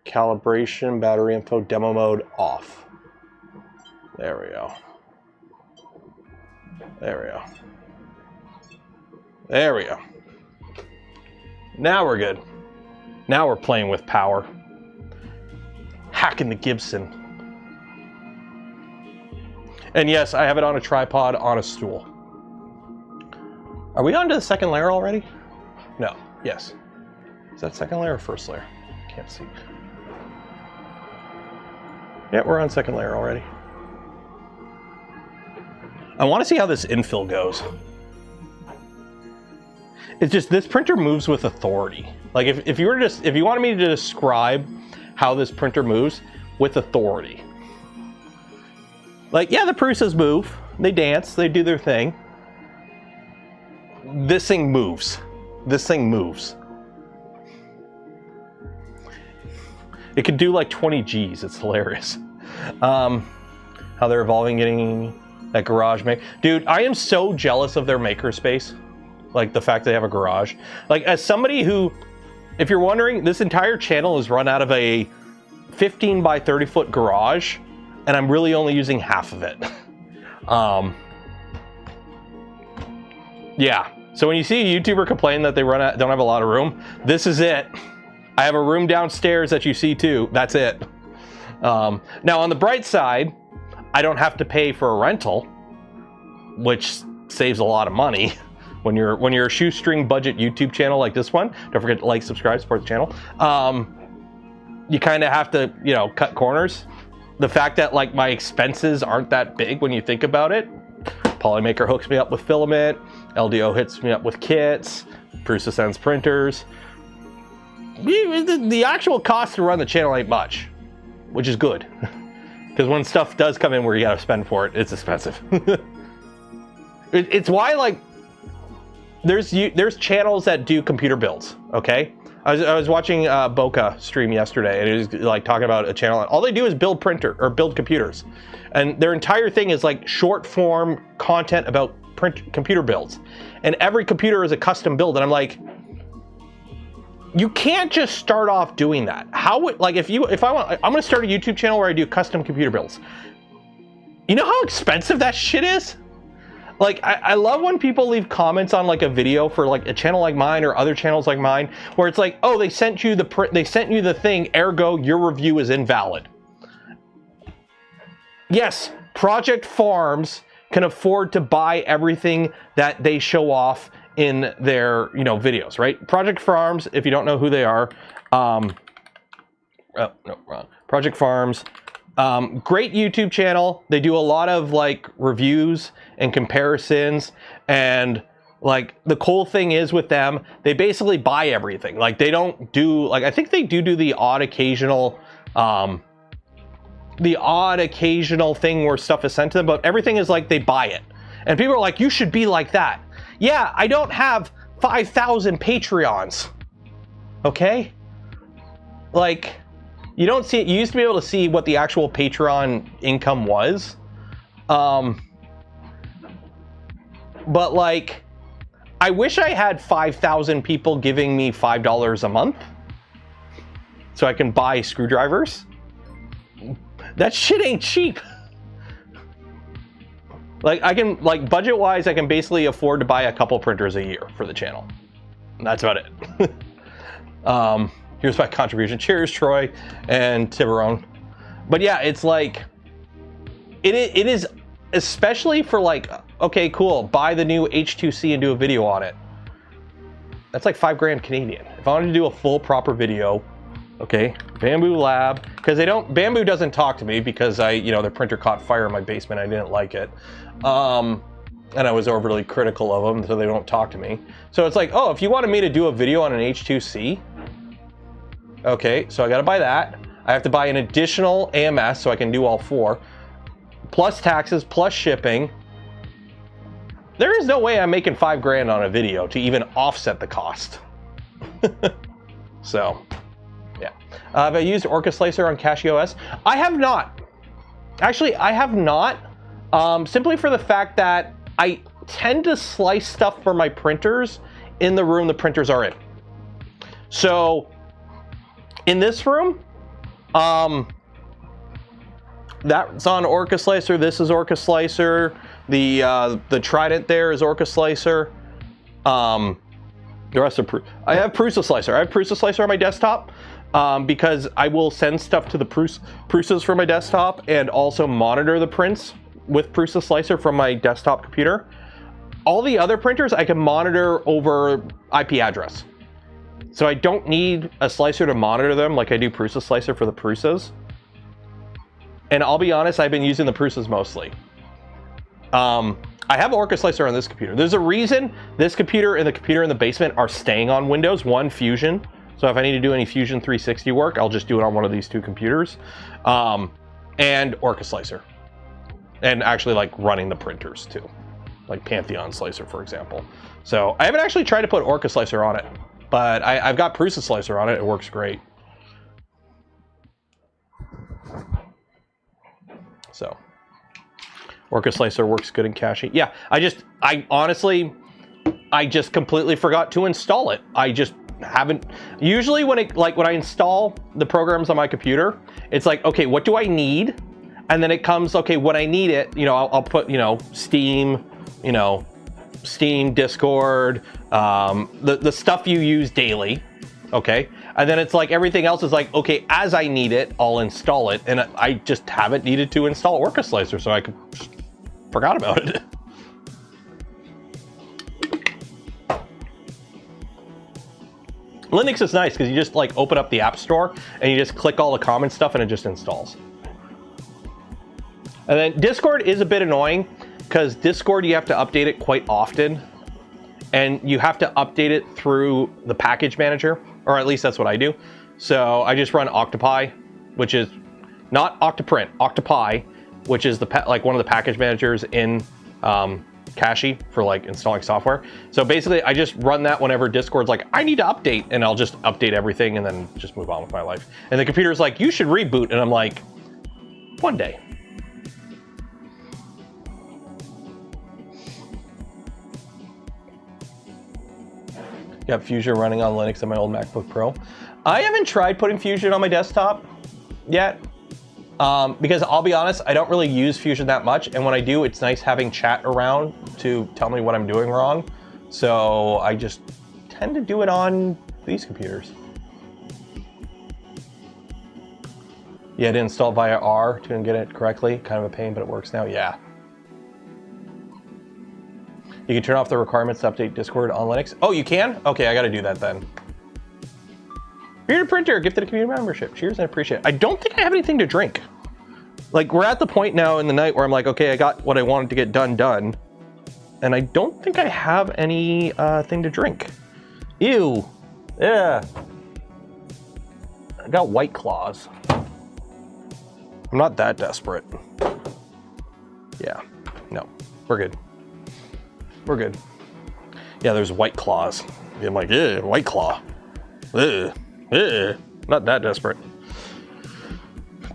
Calibration, battery info, demo mode off. There we go. There we go. There we go. Now we're good. Now we're playing with power. Hacking the Gibson. And yes, I have it on a tripod on a stool. Are we on to the second layer already? No. Yes. Is that second layer or first layer? Can't see. Yeah, we're on second layer already. I want to see how this infill goes. It's just, this printer moves with authority. Like if you wanted me to describe how this printer moves, with authority. Like, yeah, the Prusos move, they dance, they do their thing. This thing moves. This thing moves. It could do like 20 Gs. It's hilarious. How they're evolving, getting that garage make. Dude, I am so jealous of their makerspace. Like the fact they have a garage. Like, as somebody who, if you're wondering, this entire channel is run out of a 15 by 30 foot garage, and I'm really only using half of it. Yeah. So when you see a YouTuber complain that they don't have a lot of room, this is it. I have a room downstairs that you see too. That's it. Now on the bright side, I don't have to pay for a rental, which saves a lot of money. When you're a shoestring budget YouTube channel like this one, don't forget to like, subscribe, support the channel. You kind of have to, you know, cut corners. The fact that like my expenses aren't that big when you think about it. Polymaker hooks me up with Filament. LDO hits me up with kits. Prusa sends printers. The actual cost to run the channel ain't much, which is good. Because when stuff does come in where you gotta spend for it, it's expensive. It's why, like, there's channels that do computer builds, okay? I was watching Boca stream yesterday, and it was like talking about a channel. All they do is build build computers, and their entire thing is like short form content about computer builds, and every computer is a custom build. And I'm like, you can't just start off doing that. How would, like, if I want, I'm gonna start a YouTube channel where I do custom computer builds. You know how expensive that shit is? Like, I love when people leave comments on like a video for like a channel like mine or other channels like mine, where it's like, oh, they sent you the thing, ergo your review is invalid. Yes, Project Farms can afford to buy everything that they show off in their, you know, videos, right? Project Farms, if you don't know who they are, oh, no, wrong. Project Farms, great YouTube channel. They do a lot of like reviews and comparisons, and like the cool thing is with them, they basically buy everything. Like they don't do, like, I think they do the odd occasional thing where stuff is sent to them, but everything is like they buy it. And people are like, you should be like that. Yeah, I don't have 5,000 Patreons. Okay? Like, you don't see it. You used to be able to see what the actual Patreon income was. But like, I wish I had 5,000 people giving me $5 a month so I can buy screwdrivers. That shit ain't cheap. Like, I can, like, budget-wise, I can basically afford to buy a couple printers a year for the channel. And that's about it. Here's my contribution. Cheers, Troy and Tiburon. But yeah, it's like, it is, especially for like, okay, cool, buy the new H2C and do a video on it. That's like $5 Canadian. If I wanted to do a full proper video, okay, Bamboo Lab, because Bamboo doesn't talk to me because their printer caught fire in my basement. I didn't like it. And I was overly critical of them, so they don't talk to me. So it's like, oh, if you wanted me to do a video on an H2C, okay, so I gotta buy that. I have to buy an additional AMS so I can do all four, plus taxes, plus shipping. There is no way I'm making $5 on a video to even offset the cost. So, yeah. Have I used Orca Slicer on Casio OS? I have not. Actually, I have not. Simply for the fact that I tend to slice stuff for my printers in the room the printers are in. So, in this room, that's on Orca Slicer. This is Orca Slicer. The Trident there is Orca Slicer. The rest are I have Prusa Slicer. I have Prusa Slicer on my desktop because I will send stuff to the Prusas from my desktop and also monitor the prints with Prusa Slicer from my desktop computer. All the other printers I can monitor over IP address. So I don't need a slicer to monitor them like I do Prusa Slicer for the Prusas. And I'll be honest, I've been using the Prusas mostly. I have Orca Slicer on this computer. There's a reason this computer and the computer in the basement are staying on Windows. One, Fusion. So if I need to do any Fusion 360 work, I'll just do it on one of these two computers. And Orca Slicer. And actually like running the printers too. Like Pantheon Slicer, for example. So I haven't actually tried to put Orca Slicer on it. But I've got Prusa Slicer on it. It works great. So, Orca Slicer works good in caching. Yeah, I honestly completely forgot to install it. I just haven't. Usually when I install the programs on my computer, it's like, okay, what do I need? And then it comes, okay, when I need it, I'll put, Steam, Steam, Discord, the stuff you use daily, okay? And then it's like everything else is like, okay, as I need it, I'll install it. And I just haven't needed to install Orca Slicer, so I forgot about it. Linux is nice because you just like open up the App Store and you just click all the common stuff and it just installs. And then Discord is a bit annoying because Discord, you have to update it quite often. And you have to update it through the package manager, or at least that's what I do. So I just run Octopi, which is not Octoprint, Octopi, which is one of the package managers in Cache for like installing software. So basically I just run that whenever Discord's like, I need to update, and I'll just update everything and then just move on with my life. And the computer's like, you should reboot. And I'm like, one day. Got Fusion running on Linux on my old MacBook Pro. I haven't tried putting Fusion on my desktop yet. Because I'll be honest, I don't really use Fusion that much, and when I do, it's nice having chat around to tell me what I'm doing wrong. So I just tend to do it on these computers. Yeah, to install via R to get it correctly. Kind of a pain, but it works now. Yeah. You can turn off the requirements to update Discord on Linux. Oh, you can? Okay, I got to do that then. Bearded Printer gifted a community membership. Cheers, I appreciate it. I don't think I have anything to drink. Like, we're at the point now in the night where I'm like, okay, I got what I wanted to get done. And I don't think I have any thing to drink. Ew. Yeah. I got White Claws. I'm not that desperate. Yeah. No. We're good. We're good. Yeah, there's White Claws. I'm like, yeah, White Claw. Ugh. Not that desperate.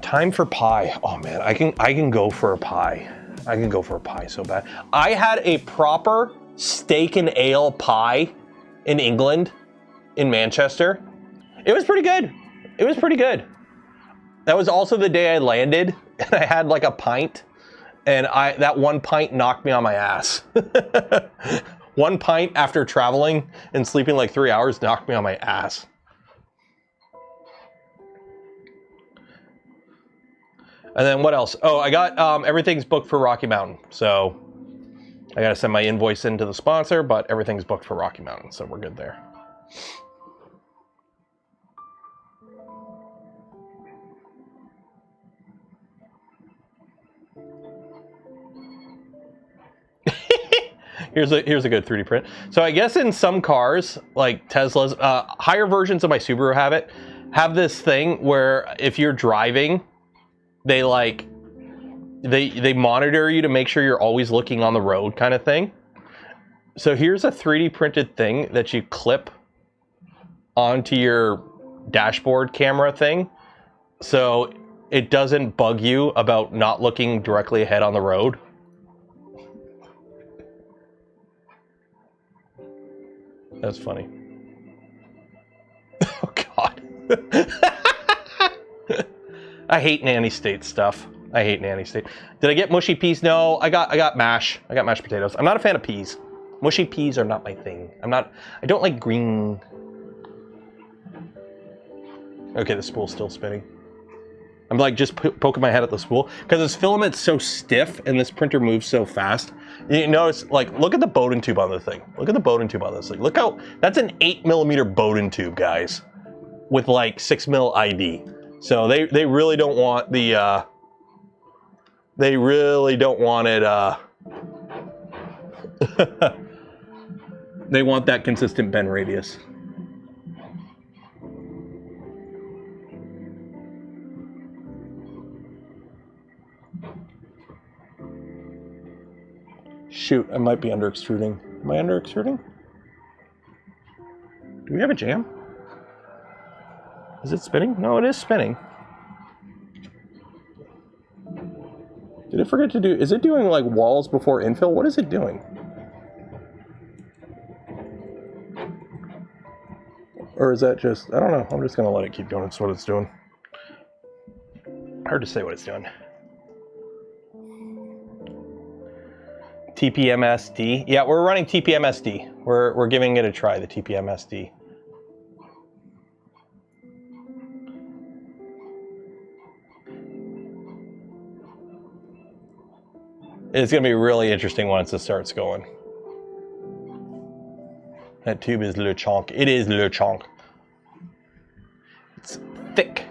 Time for pie. Oh man, I can go for a pie. I can go for a pie so bad. I had a proper steak and ale pie in England, in Manchester. It was pretty good. It was pretty good. That was also the day I landed, and I had like a pint, and that one pint knocked me on my ass. One pint after traveling and sleeping like 3 hours knocked me on my ass. And then what else? Oh, I got everything's booked for Rocky Mountain. So I got to send my invoice into the sponsor, but everything's booked for Rocky Mountain. So we're good there. Here's a good 3D print. So I guess in some cars, like Teslas, higher versions of my Subaru have this thing where if you're driving, they monitor you to make sure you're always looking on the road kind of thing. So here's a 3D printed thing that you clip onto your dashboard camera thing. So it doesn't bug you about not looking directly ahead on the road. That's funny. Oh God. I hate nanny state stuff. I hate nanny state. Did I get mushy peas? No, I got mash. I got mashed potatoes. I'm not a fan of peas. Mushy peas are not my thing. I don't like green. Okay, the spool's still spinning. I'm like just poking my head at the spool because this filament's so stiff and this printer moves so fast. You notice, like, look at the Bowden tube on the thing. Look at the Bowden tube on this thing. Look how, that's an 8mm Bowden tube, guys, with like 6mm ID. So they really don't want the, they really don't want it, they want that consistent bend radius. Shoot, I might be under extruding. Am I under extruding? Do we have a jam? Is it spinning? No, it is spinning. Did it forget to do, is it doing like walls before infill? What is it doing? Or is that just, I don't know. I'm just gonna let it keep doing what it's doing. Hard to say what it's doing. TPMSD. Yeah, we're running TPMSD. We're giving it a try, the TPMSD. It's gonna be really interesting once it starts going. That tube is le chonk. It is le chonk. It's thick.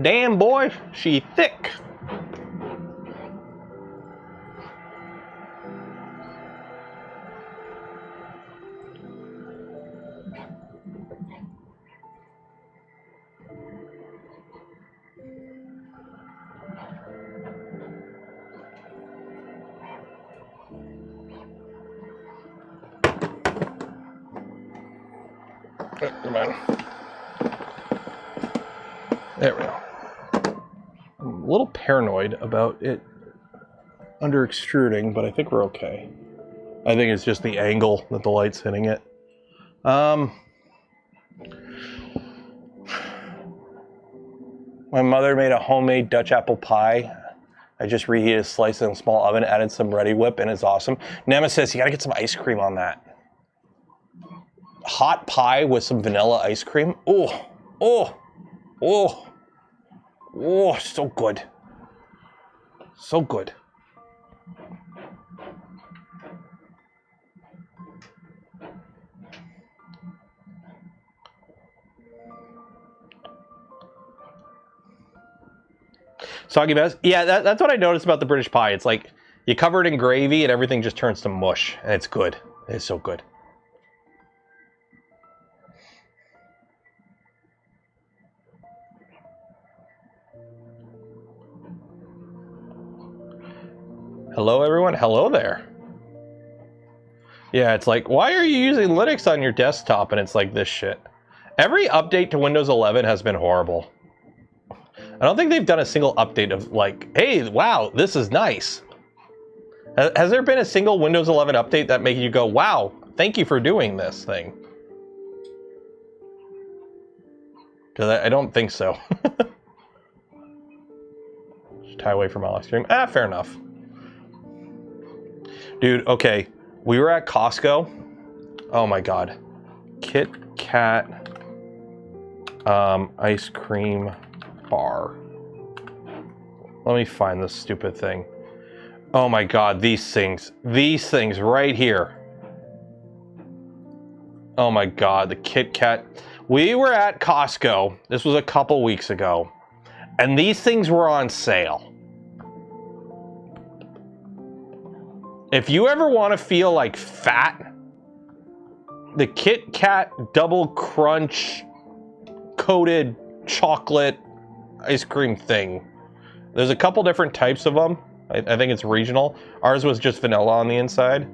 Damn boy, she thick. Come on. There we go. I'm a little paranoid about it under extruding, but I think we're okay. I think it's just the angle that the light's hitting it. My mother made a homemade Dutch apple pie. I just reheated a slice in a small oven, added some Ready Whip, and it's awesome. Nemesis, you gotta get some ice cream on that. Hot pie with some vanilla ice cream. Oh, oh, oh, oh, so good. So good. Soggy mess? Yeah, that's what I noticed about the British pie. It's like you cover it in gravy and everything just turns to mush. And it's good. It's so good. Hello, everyone. Hello there. Yeah, it's like, why are you using Linux on your desktop? And it's like this shit. Every update to Windows 11 has been horrible. I don't think they've done a single update of like, hey, wow, this is nice. Has there been a single Windows 11 update that makes you go, wow, thank you for doing this thing? Because I don't think so. Just tie away from ivestream. Ah, fair enough. Dude, okay. We were at Costco. Oh my god. Kit Kat ice cream bar. Let me find this stupid thing. Oh my god, these things right here. Oh my god, the Kit Kat. We were at Costco, this was a couple weeks ago, and these things were on sale. If you ever want to feel like fat, the Kit Kat double crunch coated chocolate ice cream thing. There's a couple different types of them. I think it's regional. Ours was just vanilla on the inside.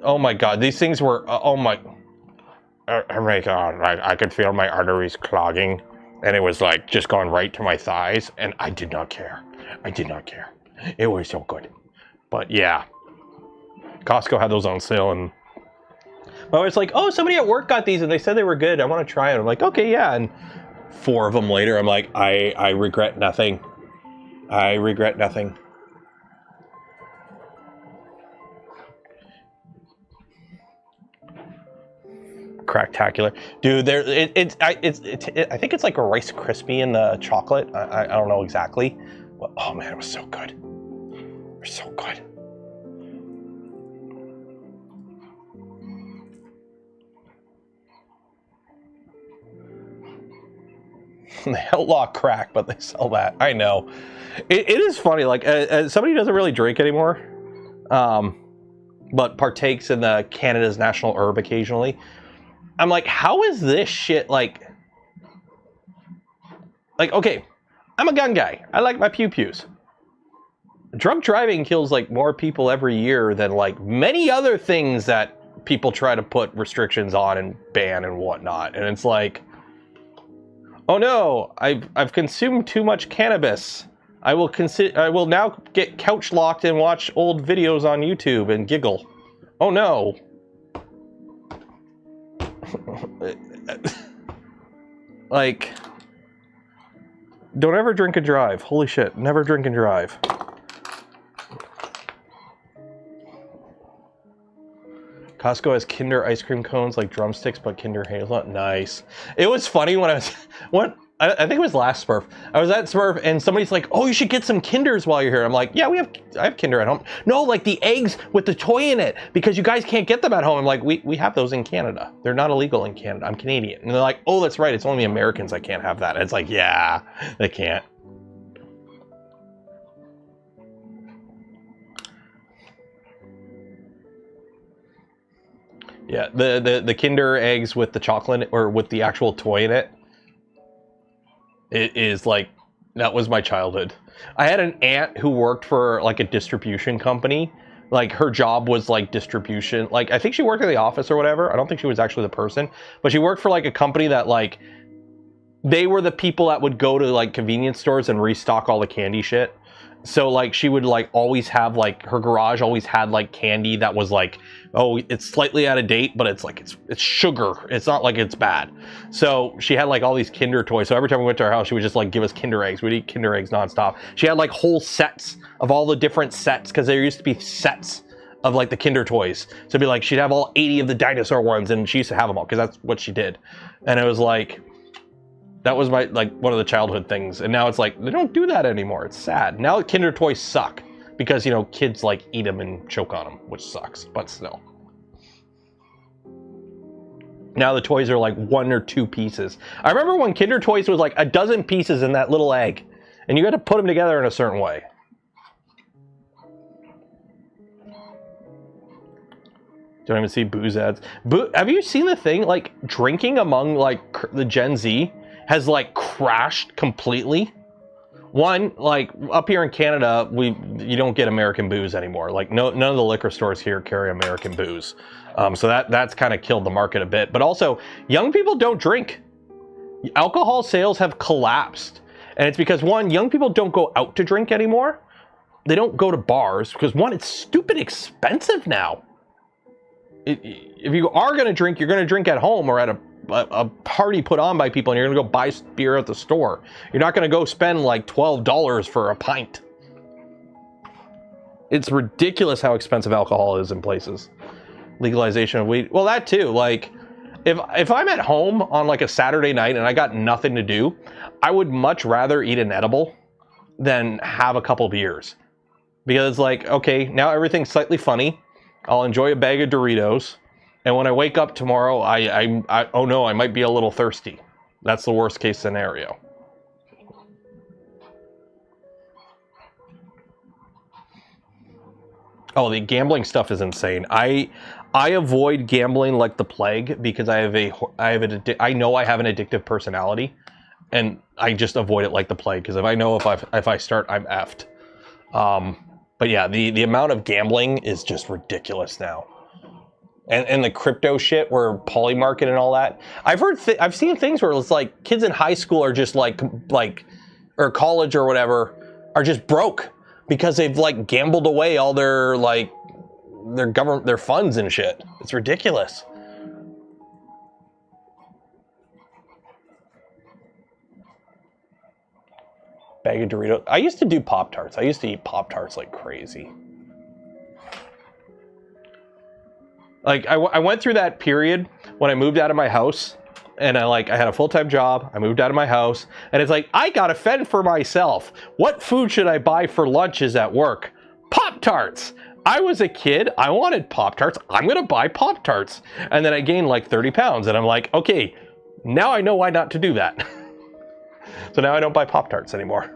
Oh my god, these things were, oh my god, I could feel my arteries clogging, and it was like just going right to my thighs, and I did not care. I did not care. It was so good. But yeah, Costco had those on sale, and I was like, oh, somebody at work got these and they said they were good. I want to try it. I'm like, okay, yeah. And 4 of them later, I'm like, I regret nothing. I regret nothing. Cracktacular, dude. I think it's like a Rice Krispie in the chocolate. I don't know exactly. But, oh man, it was so good. It was so good. They outlaw crack, but they sell that. I know. It is funny. Like somebody who doesn't really drink anymore, but partakes in the Canada's national herb occasionally. I'm like, how is this shit like? Okay, I'm a gun guy. I like my pew-pews. Drunk driving kills like more people every year than like many other things that people try to put restrictions on and ban and whatnot. And it's like, oh no, I've consumed too much cannabis. I will now get couch locked and watch old videos on YouTube and giggle. Oh no. Like, don't ever drink and drive. Holy shit, never drink and drive. Costco has Kinder ice cream cones like drumsticks, but Kinder hazelnut. Nice. It was funny when I think it was last Smurf. I was at Smurf and somebody's like, "Oh, you should get some Kinders while you're here." I'm like, "Yeah, I have Kinder at home." No, like the eggs with the toy in it, because you guys can't get them at home. I'm like, we have those in Canada. They're not illegal in Canada. I'm Canadian. And they're like, "Oh, that's right. It's only Americans that can't have that." And it's like, yeah, they can't. Yeah, the Kinder eggs with the chocolate or with the actual toy in it. It is like, that was my childhood. I had an aunt who worked for like a distribution company. Like her job was like distribution. Like I think she worked in the office or whatever. I don't think she was actually the person, but she worked for like a company that like, they were the people that would go to like convenience stores and restock all the candy shit. So like she would like always have like her garage always had like candy that was like, oh, it's slightly out of date, but it's like it's sugar. It's not like it's bad. So she had like all these Kinder toys. So every time we went to her house, she would just like give us Kinder eggs. We'd eat Kinder eggs nonstop. She had like whole sets of all the different sets because there used to be sets of like the Kinder toys. So it'd be like she'd have all 80 of the dinosaur ones, and she used to have them all because that's what she did. And it was like, that was my like one of the childhood things. And now it's like they don't do that anymore. It's sad. Now Kinder toys suck because, you know, kids like eat them and choke on them, which sucks, but still. Now the toys are like 1 or 2 pieces. I remember when Kinder toys was like a dozen pieces in that little egg, and you had to put them together in a certain way. Don't even see booze ads. Have you seen the thing? Like drinking among like the Gen Z has like crashed completely. One, like up here in Canada, you don't get American booze anymore. Like none of the liquor stores here carry American booze. So that's kind of killed the market a bit. But also, young people don't drink. Alcohol sales have collapsed. And it's because, one, young people don't go out to drink anymore. They don't go to bars because, one, it's stupid expensive now. If you are going to drink, you're going to drink at home or at a party put on by people, and you're going to go buy beer at the store. You're not going to go spend like $12 for a pint. It's ridiculous how expensive alcohol is in places. Legalization of weed. Well, that too. Like, if I'm at home on like a Saturday night and I got nothing to do, I would much rather eat an edible than have a couple beers. Because it's like, okay, now everything's slightly funny. I'll enjoy a bag of Doritos. And when I wake up tomorrow, oh no, I might be a little thirsty. That's the worst case scenario. Oh, the gambling stuff is insane. I avoid gambling like the plague because I know I have an addictive personality, and I just avoid it like the plague because if I know if I start, I'm effed. But yeah, the amount of gambling is just ridiculous now. And the crypto shit where polymarket and all that. I've seen things where it's like kids in high school are just like or college or whatever are just broke because they've like gambled away all their their funds and shit. It's ridiculous. Bag of Doritos. I used to do Pop-Tarts. I used to eat Pop-Tarts like crazy. Like I went through that period when I moved out of my house, and I had a full-time job. I moved out of my house, and it's like I gotta fend for myself. What food should I buy for lunches at work? Pop-Tarts. I was a kid. I wanted Pop-Tarts. I'm gonna buy Pop-Tarts, and then I gained like 30 pounds, and I'm like, okay, now I know why not to do that. So now I don't buy Pop-Tarts anymore.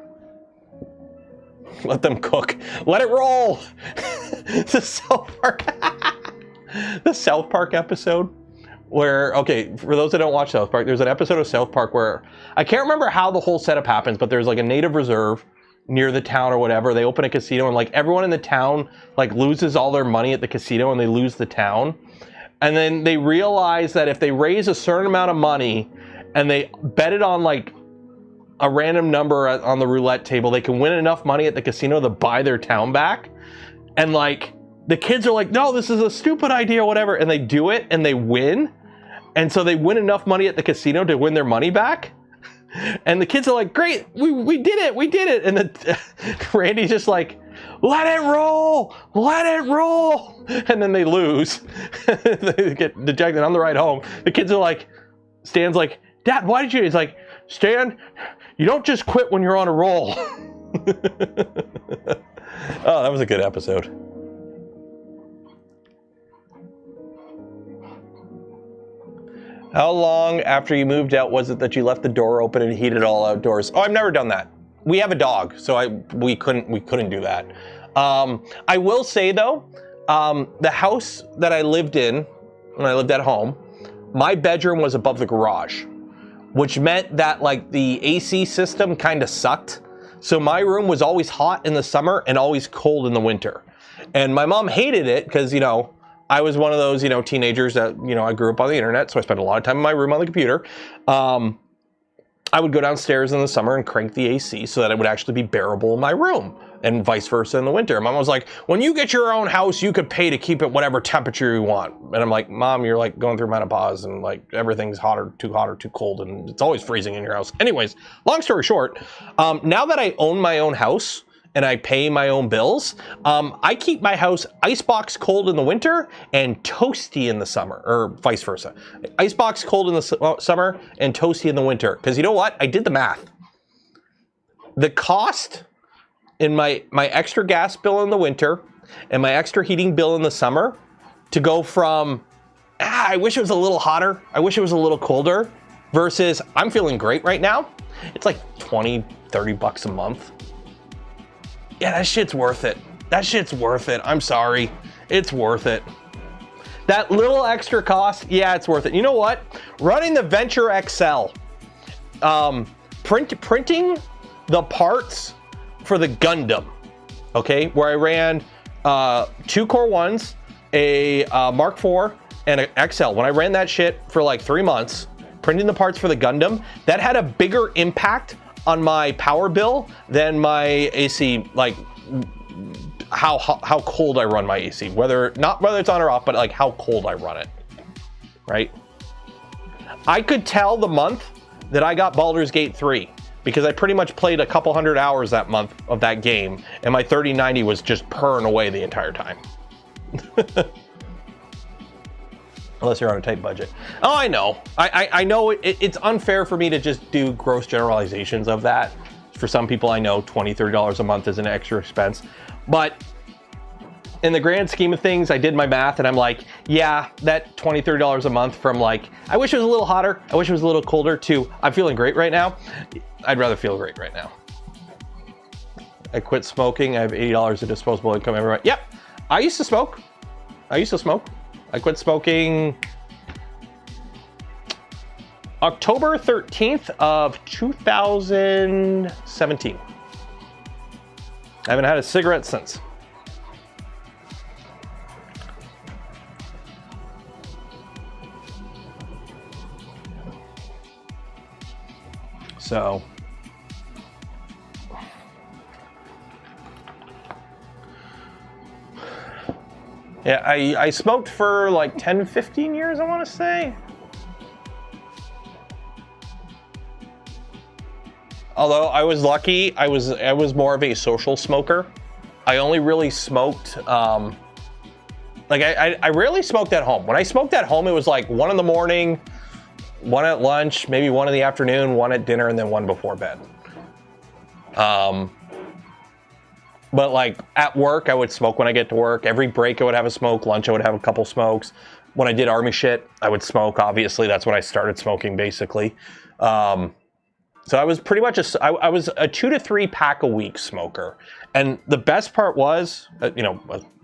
Let them cook. Let it roll. The South Park episode where, okay, for those that don't watch South Park, there's an episode of South Park where I can't remember how the whole setup happens, but there's like a native reserve near the town or whatever. They open a casino, and like everyone in the town like loses all their money at the casino, and they lose the town. And then they realize that if they raise a certain amount of money and they bet it on like a random number on the roulette table, they can win enough money at the casino to buy their town back. And like the kids are like, no, this is a stupid idea or whatever, and they do it and they win. And so they win enough money at the casino to win their money back. And the kids are like, great, we did it. And then Randy's just like, let it roll. And then they lose. They get dejected on the ride home. The kids are like, Stan's like, Dad, why did you? He's like, Stan, you don't just quit when you're on a roll. Oh, that was a good episode. How long after you moved out was it that you left the door open and heated all outdoors? Oh, I've never done that. We have a dog, so we couldn't do that. I will say though, the house that I lived in when I lived at home, my bedroom was above the garage, which meant that like the AC system kind of sucked. So my room was always hot in the summer and always cold in the winter. And my mom hated it because, you know, I was one of those, you know, teenagers that, you know, I grew up on the internet, so I spent a lot of time in my room on the computer. I would go downstairs in the summer and crank the AC so that it would actually be bearable in my room. and vice versa in the winter. Mom was like, when you get your own house, you could pay to keep it whatever temperature you want. And I'm like, Mom, you're like going through menopause and like everything's hot or too cold and it's always freezing in your house. Anyways, long story short, now that I own my own house and I pay my own bills, I keep my house icebox cold in the winter and toasty in the summer, or vice versa. Icebox cold in the summer and toasty in the winter. Because you know what? I did the math. The cost in my extra gas bill in the winter and my extra heating bill in the summer to go from, I wish it was a little hotter, I wish it was a little colder, versus I'm feeling great right now, it's like 20, 30 bucks a month. Yeah, that shit's worth it. That shit's worth it. I'm sorry. It's worth it. That little extra cost, yeah, it's worth it. You know what? Running the Venture XL, printing the parts for the Gundam, okay, where I ran 2 Core 1s, a Mark IV, and an XL. When I ran that shit for like 3 months, printing the parts for the Gundam, that had a bigger impact on my power bill than my AC, like how cold I run my AC, not whether it's on or off, but like how cold I run it, right? I could tell the month that I got Baldur's Gate 3 because I pretty much played a couple hundred hours that month of that game, and my 3090 was just purring away the entire time. Unless you're on a tight budget. Oh, I know. I know it's unfair for me to just do gross generalizations of that. For some people, I know $20, $30 a month is an extra expense. But in the grand scheme of things, I did my math and I'm like, yeah, that $20, $30 a month from like, I wish it was a little hotter, I wish it was a little colder, to I'm feeling great right now. I'd rather feel great right now. I quit smoking. I have $80 of disposable income every month. Yep, I used to smoke. I quit smoking October 13th of 2017. I haven't had a cigarette since. So, yeah, I smoked for like 10, 15 years, I want to say. Although I was lucky, I was more of a social smoker. I only really smoked, like I rarely smoked at home. When I smoked at home, it was like 1 in the morning, 1 at lunch, maybe 1 in the afternoon, 1 at dinner, and then 1 before bed. But like at work, I would smoke when I get to work. Every break I would have a smoke. Lunch I would have a couple smokes. When I did army shit, I would smoke. Obviously, that's when I started smoking, basically. So I was pretty much I was a 2 to 3 pack a week smoker. And the best part was, you know,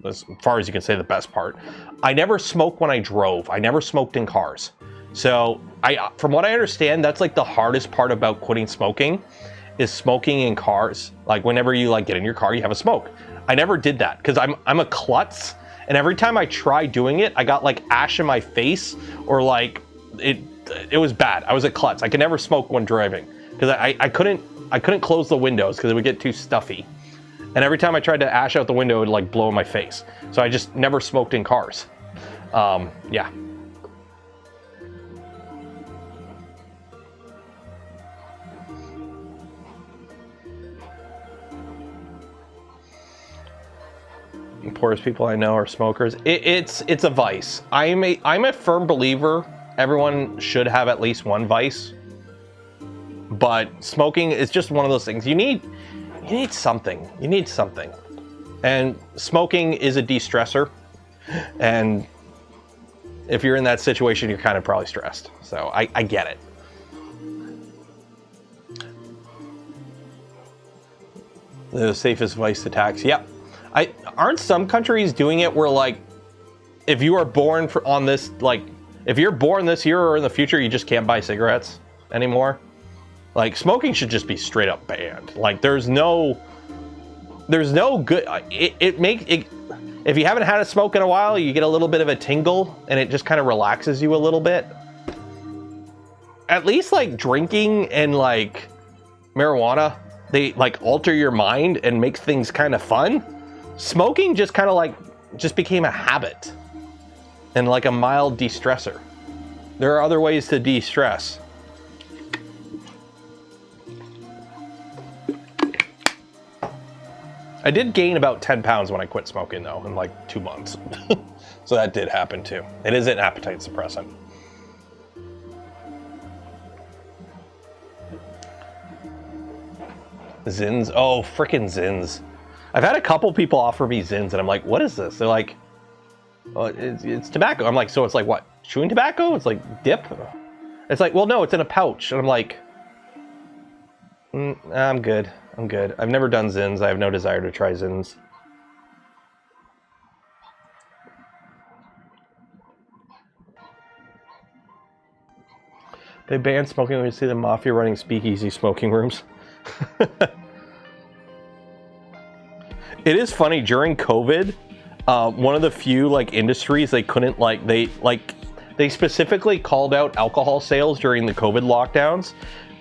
as far as you can say the best part, I never smoked when I drove. I never smoked in cars. So from what I understand, that's like the hardest part about quitting smoking, is smoking in cars. Like whenever you like get in your car, you have a smoke. I never did that because I'm a klutz, and every time I tried doing it, I got like ash in my face, or like it was bad. I was a klutz. I could never smoke when driving because I couldn't close the windows because it would get too stuffy. And every time I tried to ash out the window, it would like blow in my face. So I just never smoked in cars. Yeah. The poorest people I know are smokers. It's a vice. I'm a firm believer everyone should have at least one vice. But smoking is just one of those things. You need something. You need something. And smoking is a de-stressor. And if you're in that situation, you're kind of probably stressed. So I get it. The safest vice to tax. Yep. Aren't some countries doing it where, like, if you are born on this, like, if you're born this year or in the future, you just can't buy cigarettes anymore? Like, smoking should just be straight up banned. Like, there's no good, if you haven't had a smoke in a while, you get a little bit of a tingle and it just kind of relaxes you a little bit. At least like drinking and like marijuana, they like alter your mind and make things kind of fun. Smoking just kind of like just became a habit and like a mild de-stressor. There are other ways to de-stress. I did gain about 10 pounds when I quit smoking though, in like 2 months. So that did happen too. It is an appetite suppressant. Zins, oh, frickin' Zins. I've had a couple people offer me Zins and I'm like, what is this? They're like, oh, it's tobacco. I'm like, so it's like what? Chewing tobacco? It's like dip? It's like, well, no, it's in a pouch. And I'm like, I'm good. I'm good. I've never done Zins. I have no desire to try Zins. They banned smoking when we see the mafia running speakeasy smoking rooms. It is funny, during COVID, one of the few like industries they couldn't like, they specifically called out alcohol sales during the COVID lockdowns,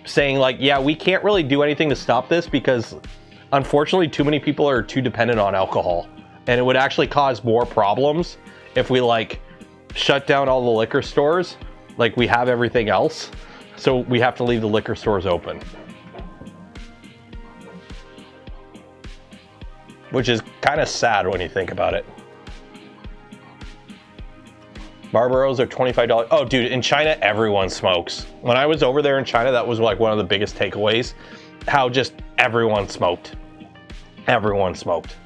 saying like, yeah, we can't really do anything to stop this because unfortunately too many people are too dependent on alcohol, and it would actually cause more problems if we like shut down all the liquor stores like we have everything else. So we have to leave the liquor stores open, which is kind of sad when you think about it. Marlboros are $25. Oh, dude, in China, everyone smokes. When I was over there in China, that was like one of the biggest takeaways. How just everyone smoked. Everyone smoked.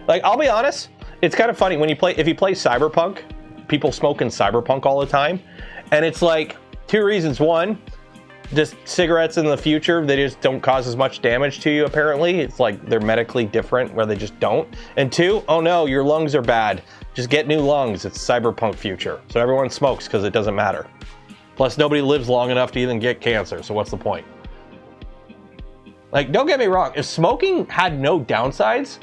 Like, I'll be honest, it's kind of funny when you play, if you play Cyberpunk, people smoke in Cyberpunk all the time. And it's like 2 reasons. One, just cigarettes in the future, they just don't cause as much damage to you apparently. It's like they're medically different where they just don't. And 2, oh no, your lungs are bad. Just get new lungs. It's cyberpunk future. So everyone smokes because it doesn't matter. Plus nobody lives long enough to even get cancer, so what's the point? Like, don't get me wrong, if smoking had no downsides,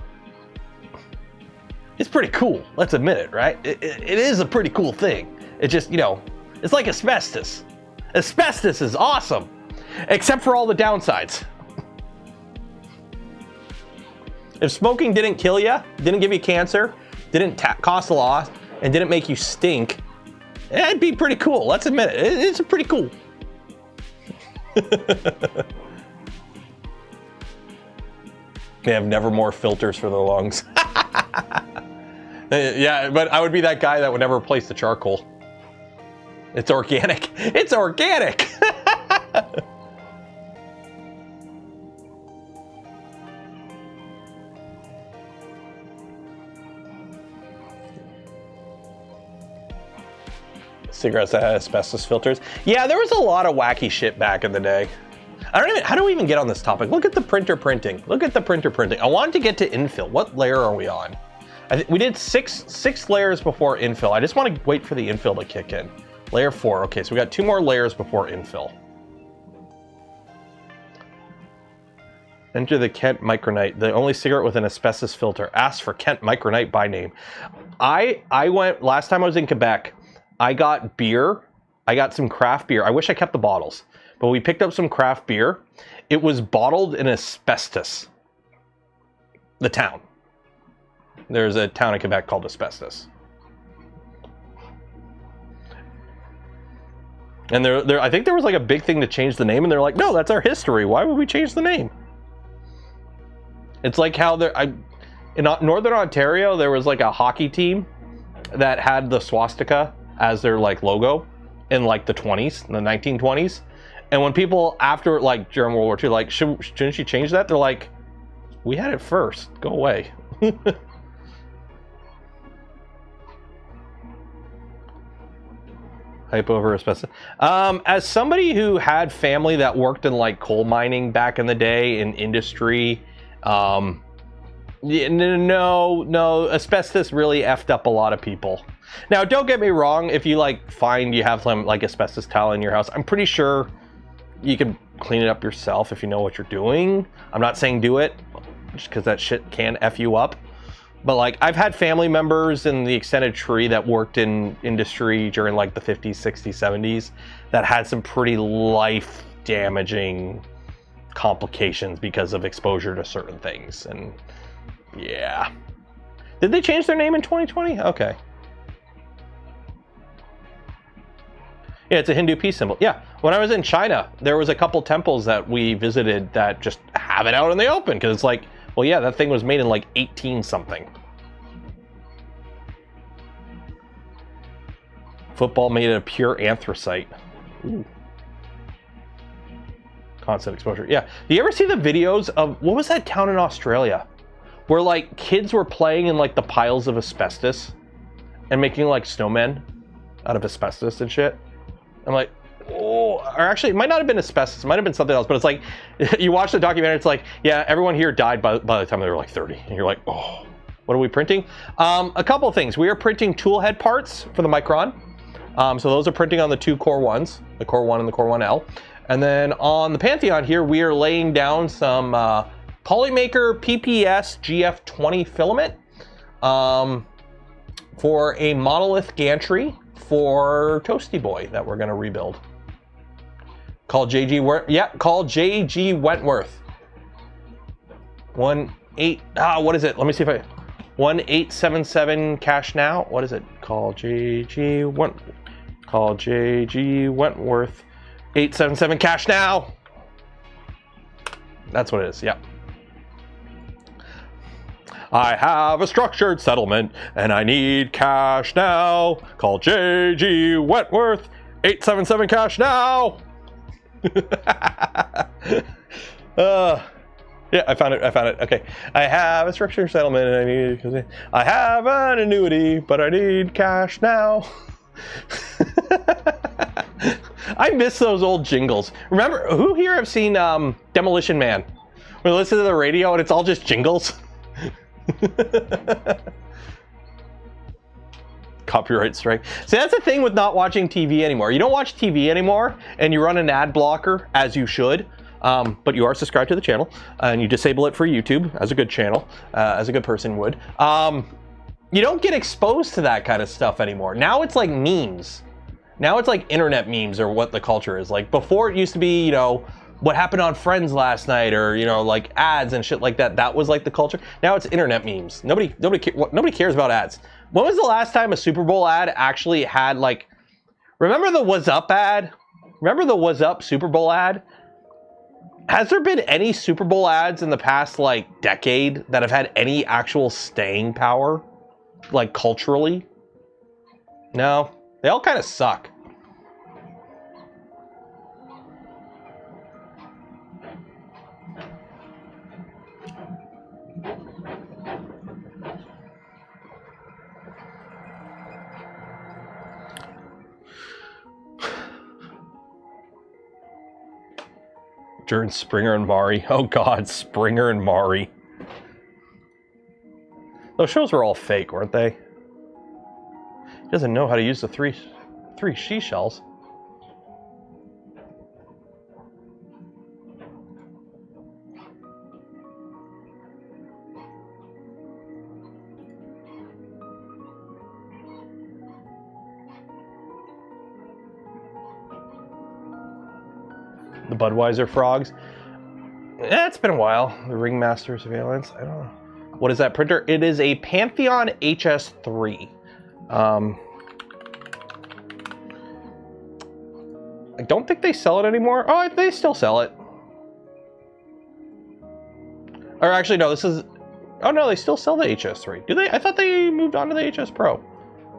it's pretty cool. Let's admit it, right? It is a pretty cool thing. It just, you know, it's like asbestos. Asbestos is awesome, except for all the downsides. If smoking didn't kill you, didn't give you cancer, didn't cost a lot, and didn't make you stink, it'd be pretty cool. Let's admit it. It's pretty cool. They have never more filters for the lungs. Yeah, but I would be that guy that would never replace the charcoal. It's organic. It's organic. Cigarettes that had asbestos filters. Yeah, there was a lot of wacky shit back in the day. How do we even get on this topic? Look at the printer printing. Look at the printer printing. I wanted to get to infill. What layer are we on? We did six layers before infill. I just want to wait for the infill to kick in. Layer 4. Okay, so we got 2 more layers before infill. Enter the Kent Micronite, the only cigarette with an asbestos filter. Ask for Kent Micronite by name. I went, last time I was in Quebec, I got beer. I got some craft beer. I wish I kept the bottles, but we picked up some craft beer. It was bottled in asbestos. The town. There's a town in Quebec called Asbestos. And I think there was like a big thing to change the name, and they're like, no, that's our history. Why would we change the name? It's like how in Northern Ontario, there was like a hockey team that had the swastika as their like logo in like the 20s, in the 1920s. And when people after like during World War II, like, shouldn't you change that? They're like, we had it first. Go away. Hype over asbestos. As somebody who had family that worked in like coal mining back in the day in industry, no, asbestos really effed up a lot of people. Now, don't get me wrong, if you like find you have some like asbestos tile in your house, I'm pretty sure you can clean it up yourself if you know what you're doing. I'm not saying do it, just because that shit can F you up. But like, I've had family members in the extended tree that worked in industry during like the 50s, 60s, 70s that had some pretty life-damaging complications because of exposure to certain things. And yeah. Did they change their name in 2020? Okay. Yeah, it's a Hindu peace symbol. Yeah, when I was in China, there was a couple temples that we visited that just have it out in the open because it's like, well, yeah, that thing was made in like 18 something. Football made of pure anthracite. Ooh. Constant exposure. Yeah. Do you ever see the videos of, what was that town in Australia? Where like kids were playing in like the piles of asbestos and making like snowmen out of asbestos and shit. I'm like, oh, or actually it might not have been asbestos, it might have been something else, but it's like, you watch the documentary, it's like, yeah, everyone here died by the time they were like 30. And you're like, oh, what are we printing? A couple of things. We are printing toolhead parts for the Micron. So those are printing on the two Core 1s, the Core 1 and the Core 1L. And then on the Pantheon here, we are laying down some polymaker PPS GF20 filament for a Monolith Gantry for Toasty Boy that we're gonna rebuild. Called JG Wentworth. 18, what is it? Let me see if I, 1877 cash now. What is it? Call JG Wentworth. 877 cash now. That's what it is, yep. I have a structured settlement and I need cash now. Call JG Wentworth. 877 cash now. Yeah, I found it. Okay. I have a structured settlement and I have an annuity, but I need cash now. I miss those old jingles. Remember, who here have seen Demolition Man? We listen to the radio and it's all just jingles. Copyright strike. See, that's the thing with not watching TV anymore. You don't watch TV anymore and you run an ad blocker, as you should, but you are subscribed to the channel and you disable it for YouTube, as a good channel, as a good person would. You don't get exposed to that kind of stuff anymore. Now it's like memes. Now it's like internet memes or what the culture is. Like before it used to be, you know, what happened on Friends last night, or, you know, like ads and shit like that. That was like the culture. Now it's internet memes. Nobody cares about ads. When was the last time a Super Bowl ad actually had like, remember the What's Up ad? Remember the What's Up Super Bowl ad? Has there been any Super Bowl ads in the past like decade that have had any actual staying power? Like culturally? No, they all kind of suck. During Springer and Mari. Oh God, Springer and Mari. Those shows were all fake, weren't they? He doesn't know how to use the three seashells. The Budweiser frogs. Yeah, it's been a while. The Ringmaster Surveillance. I don't know. What is that printer? It is a Pantheon HS3. I don't think they sell it anymore. Oh, they still sell it. Or actually, no, this is... Oh, no, they still sell the HS3. Do they? I thought they moved on to the HS Pro.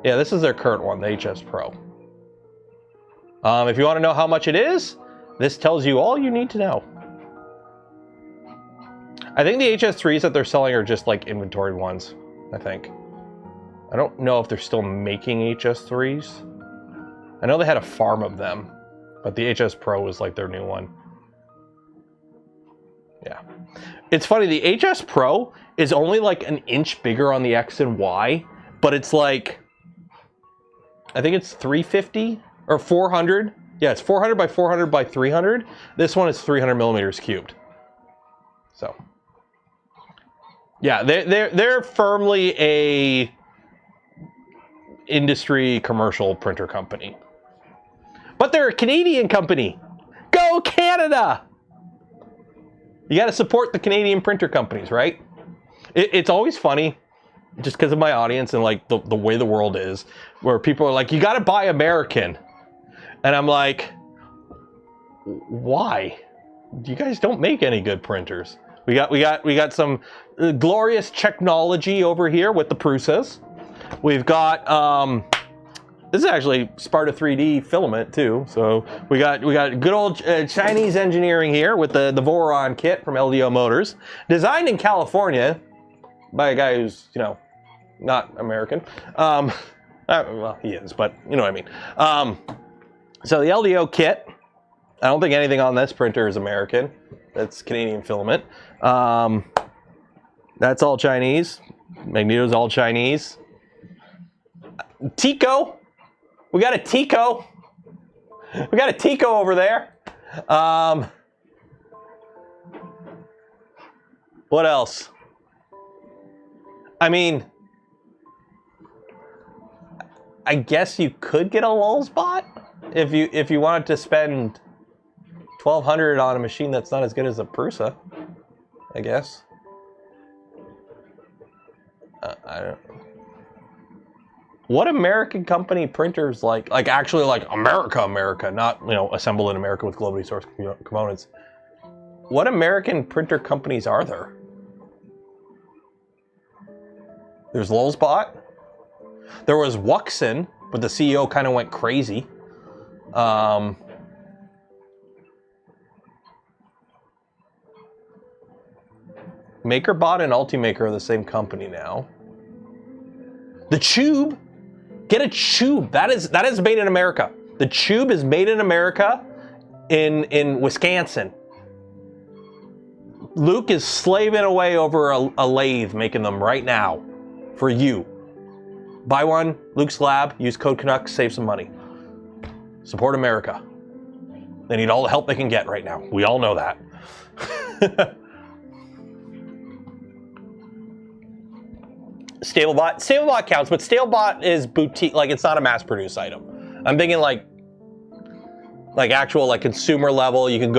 Yeah, this is their current one, the HS Pro. If you want to know how much it is, this tells you all you need to know. I think the HS3s that they're selling are just like inventory ones, I think. I don't know if they're still making HS3s. I know they had a farm of them, but the HS Pro was like their new one. Yeah. It's funny, the HS Pro is only like an inch bigger on the X and Y, but it's like, I think it's 350 or 400. Yeah, it's 400 by 400 by 300. This one is 300 millimeters cubed. So, Yeah, they're firmly a industry commercial printer company. But they're a Canadian company. Go Canada! You got to support the Canadian printer companies, right? It's always funny, just because of my audience and like the way the world is, where people are like, you got to buy American. And I'm like, why? You guys don't make any good printers. We got some glorious technology over here with the Prusas. We've got this is actually Sparta 3D filament too. So we got good old Chinese engineering here with the Voron kit from LDO Motors, designed in California by a guy who's, you know, not American. Well, he is, but you know what I mean. So the LDO kit, I don't think anything on this printer is American. That's Canadian filament. That's all Chinese. Magneto's all Chinese. Tico. We got a Tico. We got a Tico over there. What else? I mean, I guess you could get a lulz bot if you wanted to spend $1,200 on a machine that's not as good as a Prusa, I guess. I don't. What American company printers like actually like America, not, you know, assembled in America with globally sourced components? What American printer companies are there? There's lulzbot. There was Wuxin, but the CEO kind of went crazy. MakerBot and Ultimaker are the same company now. The Tube, get a Tube. That is made in America. The Tube is made in America, in Wisconsin. Luke is slaving away over a lathe making them right now for you. Buy one, Luke's Lab, use code Canuck, save some money. Support America. They need all the help they can get right now. We all know that. Stablebot counts, but Stablebot is boutique, like it's not a mass-produced item. I'm thinking like actual like consumer level. You can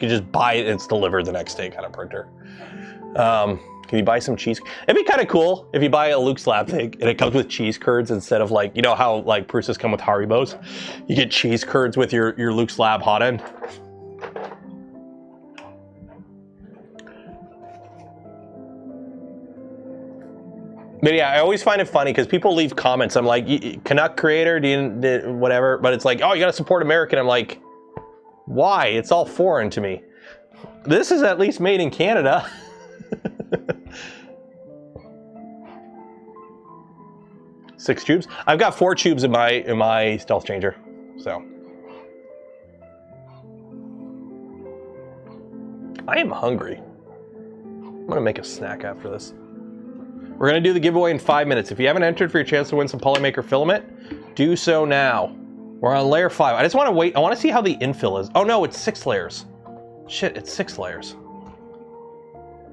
just buy it and it's delivered the next day kind of printer. Can you buy some cheese? It'd be kind of cool if you buy a Luke's Lab thing and it comes with cheese curds instead of like, you know how like Prusas come with Haribos? You get cheese curds with your Luke's Lab hot end. But yeah, I always find it funny because people leave comments. I'm like, Canuck creator, whatever. But it's like, oh, you got to support American. I'm like, why? It's all foreign to me. This is at least made in Canada. Six tubes. I've got 4 tubes in my stealth changer. So I am hungry. I'm gonna make a snack after this. We're gonna do the giveaway in 5 minutes. If you haven't entered for your chance to win some polymaker filament, do so now. We're on layer 5. I just want to wait. I want to see how the infill is. Oh no, it's 6 layers. Shit, it's 6 layers.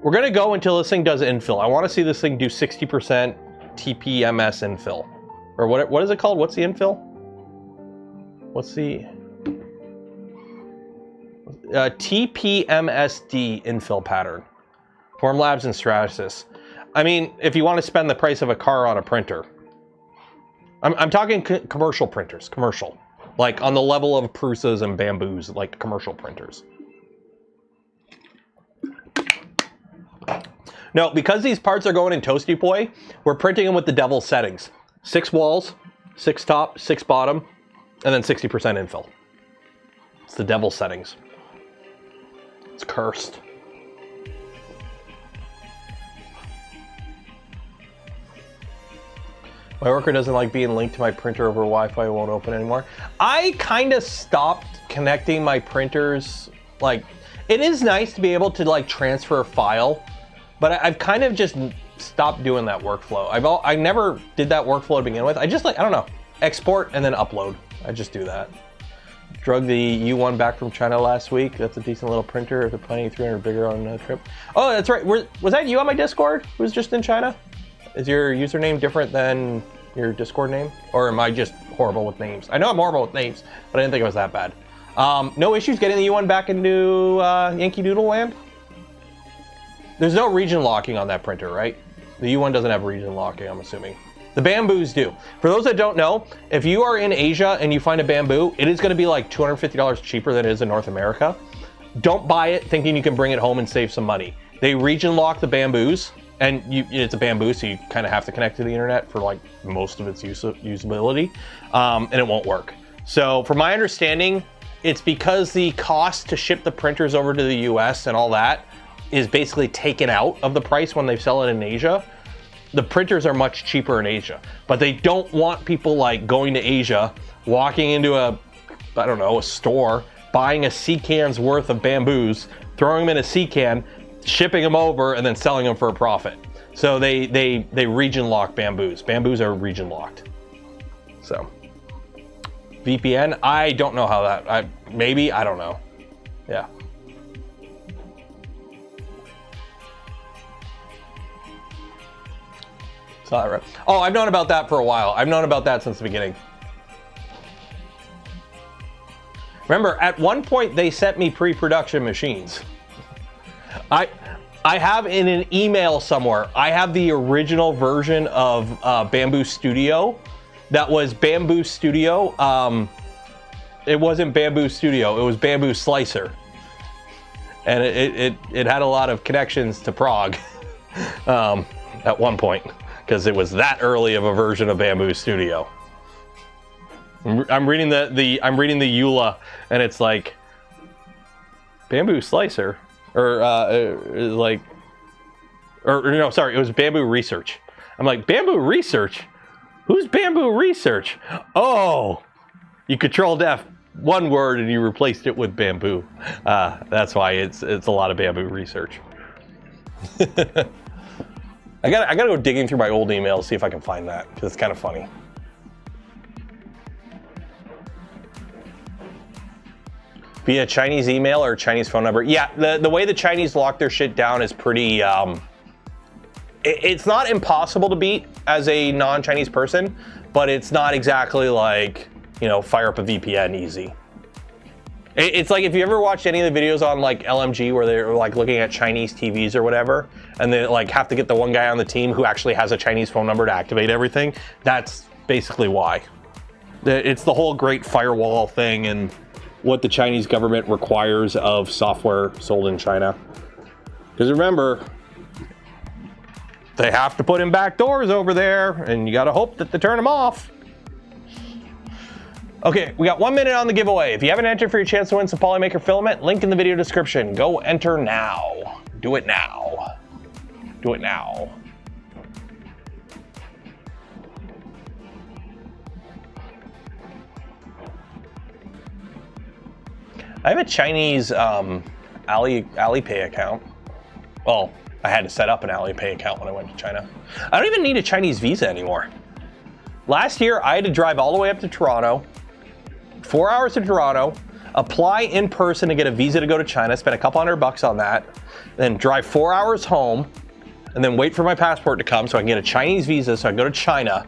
We're gonna go until this thing does infill. I want to see this thing do 60% TPMS infill, or what is it called? What's the infill? What's the TPMSD infill pattern? Formlabs and Stratasys. I mean, if you want to spend the price of a car on a printer, I'm talking commercial printers, commercial, like on the level of Prusas and Bamboos, like commercial printers. No, because these parts are going in Toasty Boy, we're printing them with the devil settings. 6 walls, 6 top, 6 bottom, and then 60% infill. It's the devil settings. It's cursed. My worker doesn't like being linked to my printer over Wi-Fi. It won't open anymore. I kind of stopped connecting my printers. Like, it is nice to be able to like transfer a file, but I've kind of just stopped doing that workflow. I never did that workflow to begin with. I just like, I don't know, export and then upload. I just do that. Drug the U1 back from China last week. That's a decent little printer. If they're planning 300 bigger on a trip. Oh, that's right. Was that you on my Discord? Who was just in China? Is your username different than your Discord name? Or am I just horrible with names? I know I'm horrible with names, but I didn't think it was that bad. No issues getting the U1 back into Yankee Doodle land? There's no region locking on that printer, right? The U1 doesn't have region locking, I'm assuming. The bamboos do. For those that don't know, if you are in Asia and you find a bamboo, it is going to be like $250 cheaper than it is in North America. Don't buy it thinking you can bring it home and save some money. They region lock the bamboos, and it's a bamboo, so you kind of have to connect to the internet for like most of its usability, and it won't work. So from my understanding, it's because the cost to ship the printers over to the US and all that is basically taken out of the price when they sell it in Asia. The printers are much cheaper in Asia, but they don't want people like going to Asia, walking into a store, buying a C-can's worth of bamboos, throwing them in a C-can, shipping them over, and then selling them for a profit. So they region lock bamboos. Bamboos are region locked. So VPN, I don't know how that, I don't know. Yeah. Right. Oh, I've known about that for a while. I've known about that since the beginning. Remember, at one point they sent me pre-production machines. I have in an email somewhere, I have the original version of Bamboo Studio. That was Bamboo Studio. It wasn't Bamboo Studio, it was Bamboo Slicer. And it had a lot of connections to Prague at one point, because it was that early of a version of Bamboo Studio. I'm reading the EULA, and it's like Bamboo Slicer, or no, sorry, it was Bamboo Research. I'm like, Bamboo Research? Who's Bamboo Research? Oh, you controlled F one word and you replaced it with bamboo. That's why it's a lot of Bamboo Research. I gotta go digging through my old emails, see if I can find that, because it's kind of funny. Via Chinese email or Chinese phone number? Yeah, the way the Chinese lock their shit down is pretty, it's not impossible to beat as a non-Chinese person, but it's not exactly like, you know, fire up a VPN easy. It's like if you ever watched any of the videos on like LMG where they're like looking at Chinese TVs or whatever, and they like have to get the one guy on the team who actually has a Chinese phone number to activate everything. That's basically why. It's the whole great firewall thing and what the Chinese government requires of software sold in China. Because remember, they have to put in back doors over there, and you gotta hope that they turn them off. Okay, we got 1 minute on the giveaway. If you haven't entered for your chance to win some Polymaker Filament, link in the video description. Go enter now. Do it now. Do it now. I have a Chinese Alipay account. Well, I had to set up an Alipay account when I went to China. I don't even need a Chinese visa anymore. Last year, I had to drive all the way up to Toronto, 4 hours to Toronto, apply in person to get a visa to go to China, spend a couple $100 on that, then drive 4 hours home, and then wait for my passport to come so I can get a Chinese visa so I can go to China.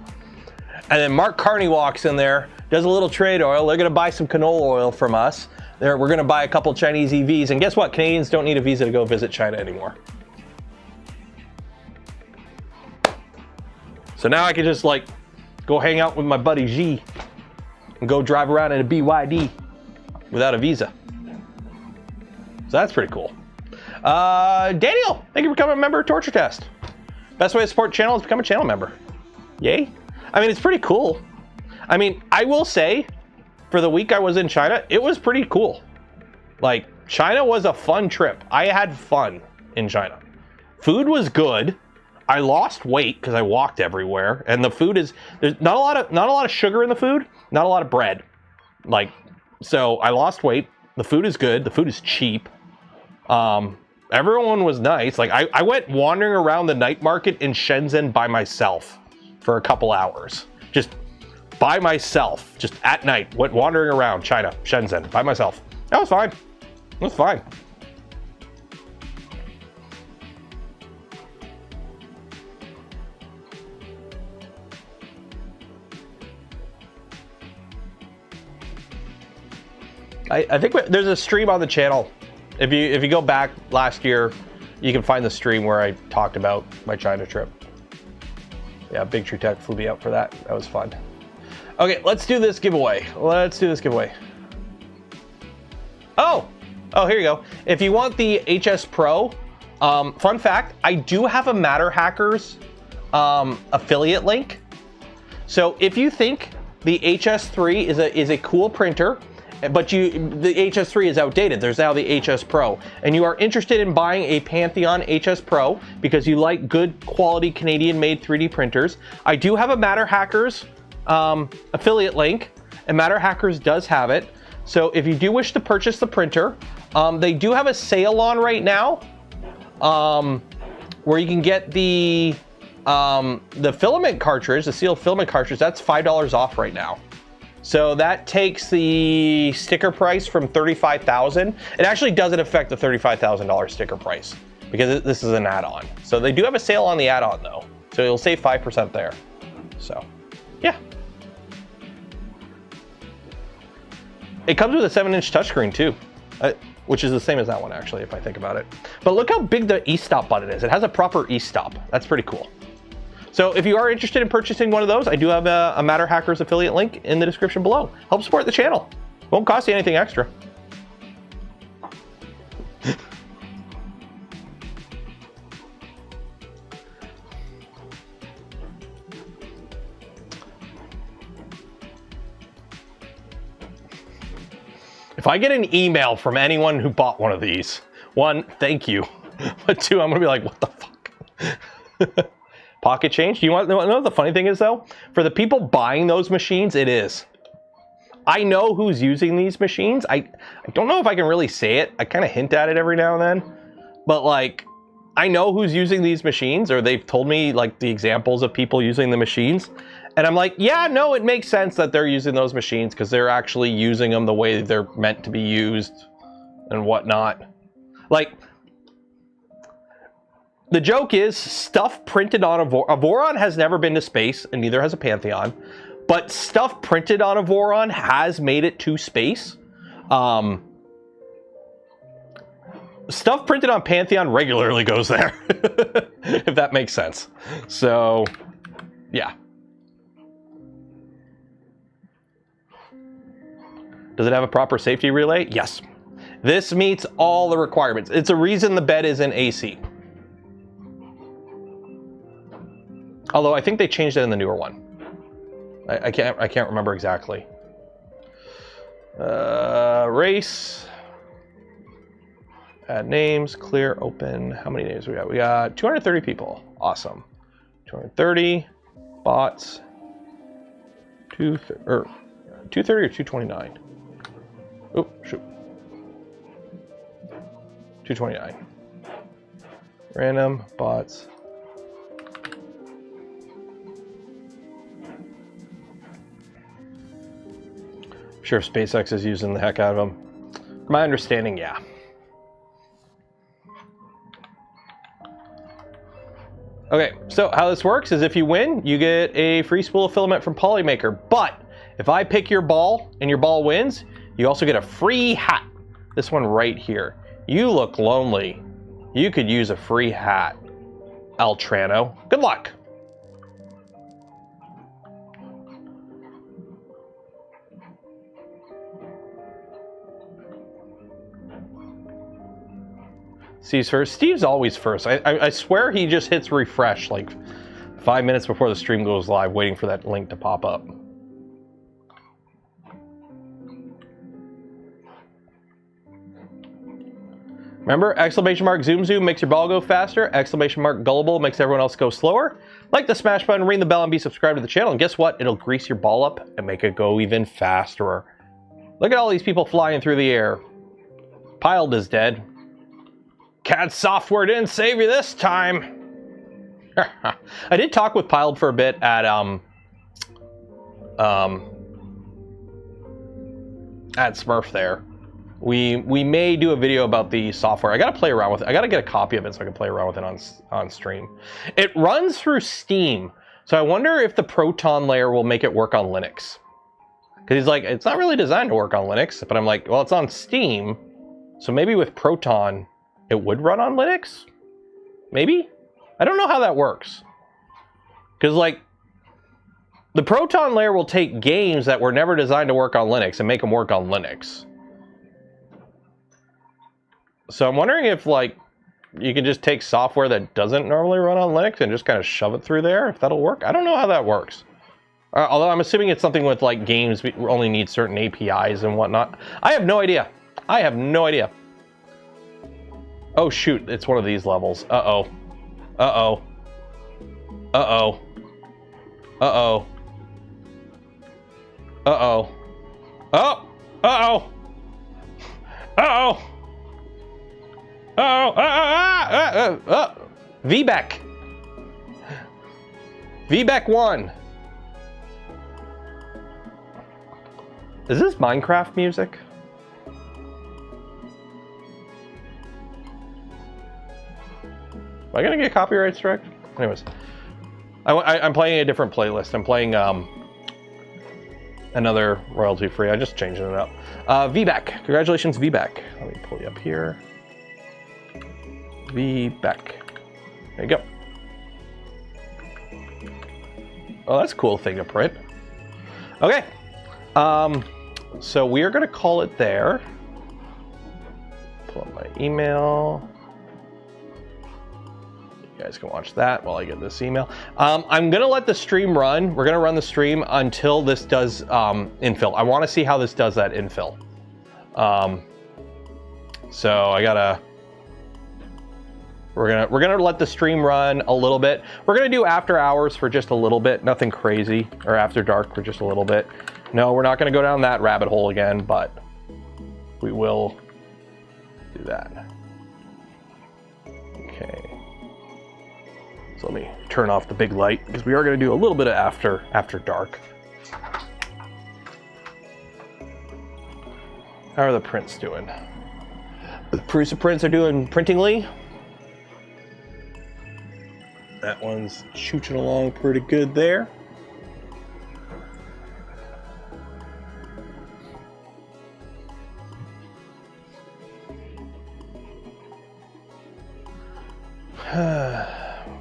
And then Mark Carney walks in there, does a little trade oil. They're gonna buy some canola oil from us. We're gonna buy a couple Chinese EVs, and guess what? Canadians don't need a visa to go visit China anymore. So now I can just like go hang out with my buddy G and go drive around in a BYD without a visa. So that's pretty cool. Daniel, thank you for becoming a member of Torture Test. Best way to support the channel is become a channel member. Yay. I mean, it's pretty cool. I mean, I will say, for the week I was in China, it was pretty cool. Like, China was a fun trip. I had fun in China. Food was good. I lost weight because I walked everywhere, and the food is, there's not a lot of sugar in the food, not a lot of bread. Like, so I lost weight. The food is good. The food is cheap. Everyone was nice. Like I went wandering around the night market in Shenzhen by myself for a couple hours, just by myself, just at night, went wandering around China, Shenzhen, by myself. That was fine. It was fine. I think there's a stream on the channel. If you go back last year, you can find the stream where I talked about my China trip. Yeah, Big True Tech flew me out for that. That was fun. Okay, let's do this giveaway. Oh, here you go. If you want the HS Pro, fun fact, I do have a Matter Hackers affiliate link. So if you think the HS3 is a cool printer, but the HS3 is outdated, there's now the HS Pro, and you are interested in buying a Pantheon HS Pro because you like good quality Canadian made 3D printers, I do have a Matter Hackers affiliate link, and Matter Hackers does have it. So if you do wish to purchase the printer, they do have a sale on right now, where you can get the filament cartridge, the sealed filament cartridge. That's $5 off right now. So that takes the sticker price from $35,000. It actually doesn't affect the $35,000 sticker price because this is an add-on. So they do have a sale on the add-on though. So you'll save 5% there. So, yeah. It comes with a 7-inch touchscreen too, which is the same as that one actually, if I think about it. But look how big the e-stop button is. It has a proper e-stop. That's pretty cool. So if you are interested in purchasing one of those, I do have a Matter Hackers affiliate link in the description below. Help support the channel. Won't cost you anything extra. If I get an email from anyone who bought one of these, one, thank you. But two, I'm gonna be like, what the fuck? Pocket change? Do you want to know what the funny thing is though? For the people buying those machines, it is. I know who's using these machines. I don't know if I can really say it. I kind of hint at it every now and then. But like, I know who's using these machines, or they've told me like the examples of people using the machines. And I'm like, yeah, no, it makes sense that they're using those machines because they're actually using them the way they're meant to be used and whatnot. Like, the joke is stuff printed on a Voron has never been to space, and neither has a Pantheon. But stuff printed on a Voron has made it to space. Stuff printed on Pantheon regularly goes there, if that makes sense. So, yeah. Does it have a proper safety relay? Yes. This meets all the requirements. It's a reason the bed is in AC. Although I think they changed it in the newer one. I can't remember exactly. Race. Add names, clear, open. How many names we got? We got 230 people. Awesome. 230 bots. 230 or 229. Oh, shoot. 229. Random bots. I'm sure SpaceX is using the heck out of them. From my understanding, yeah. Okay, so how this works is if you win, you get a free spool of filament from Polymaker. But if I pick your ball and your ball wins, you also get a free hat. This one right here. You look lonely. You could use a free hat, Altrano. Good luck. Steve's first. Steve's always first. I swear he just hits refresh like 5 minutes before the stream goes live, waiting for that link to pop up. Remember, exclamation mark zoom zoom makes your ball go faster. Exclamation mark gullible makes everyone else go slower. Like the smash button, ring the bell, and be subscribed to the channel. And guess what? It'll grease your ball up and make it go even faster. Look at all these people flying through the air. Piled is dead. CAD software didn't save you this time. I did talk with Piled for a bit at at Smurf there. We may do a video about the software. I gotta play around with it. I gotta get a copy of it so I can play around with it on stream. It runs through Steam, so I wonder if the Proton layer will make it work on Linux. Because he's like, it's not really designed to work on Linux, but I'm like, well, it's on Steam, so maybe with Proton it would run on Linux? Maybe? I don't know how that works. Because like, the Proton layer will take games that were never designed to work on Linux and make them work on Linux. So I'm wondering if like you can just take software that doesn't normally run on Linux and just kind of shove it through there, if that'll work. I don't know how that works. Although I'm assuming it's something with like games only need certain APIs and whatnot. I have no idea. I have no idea. Oh shoot, it's one of these levels. Uh-oh. Uh-oh. Uh-oh. Uh-oh. Uh-oh. Oh! Uh-oh! Uh-oh! Uh-oh! VBEC! VBEC 1! Is this Minecraft music? Am I gonna get copyright strike? Anyways. I'm playing a different playlist. I'm playing another royalty-free. I'm just changing it up. VBEC. Congratulations, VBEC. Let me pull you up here. VBEC. There you go. Oh, that's a cool thing to print. Okay. So we are going to call it there. Pull up my email. You guys can watch that while I get this email. I'm going to let the stream run. We're going to run the stream until this does infill. I want to see how this does that infill. So I gotta. We're gonna let the stream run a little bit. We're gonna do after hours for just a little bit, nothing crazy, or after dark for just a little bit. No, we're not gonna go down that rabbit hole again, but we will do that. Okay. So let me turn off the big light because we are gonna do a little bit of after dark. How are the prints doing? The Prusa prints are doing printingly. That one's shooting along pretty good there.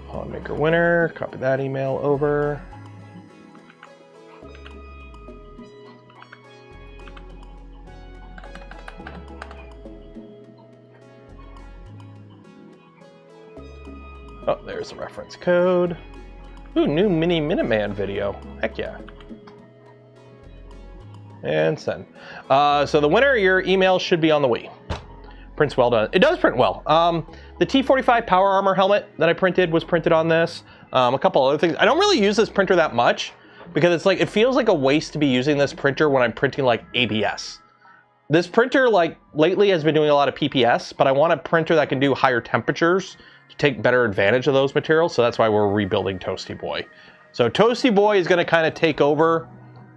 Polymaker winner, copy that email over. Oh, there's the reference code. Ooh, new mini Minuteman video. Heck yeah. And send. So the winner, your email should be on the way. Prints well done. It does print well. The T45 Power Armor helmet that I printed was printed on this. A couple other things. I don't really use this printer that much because it's like, it feels like a waste to be using this printer when I'm printing like ABS. This printer like lately has been doing a lot of PPS, but I want a printer that can do higher temperatures to take better advantage of those materials, so that's why we're rebuilding Toasty Boy. So Toasty Boy is going to kind of take over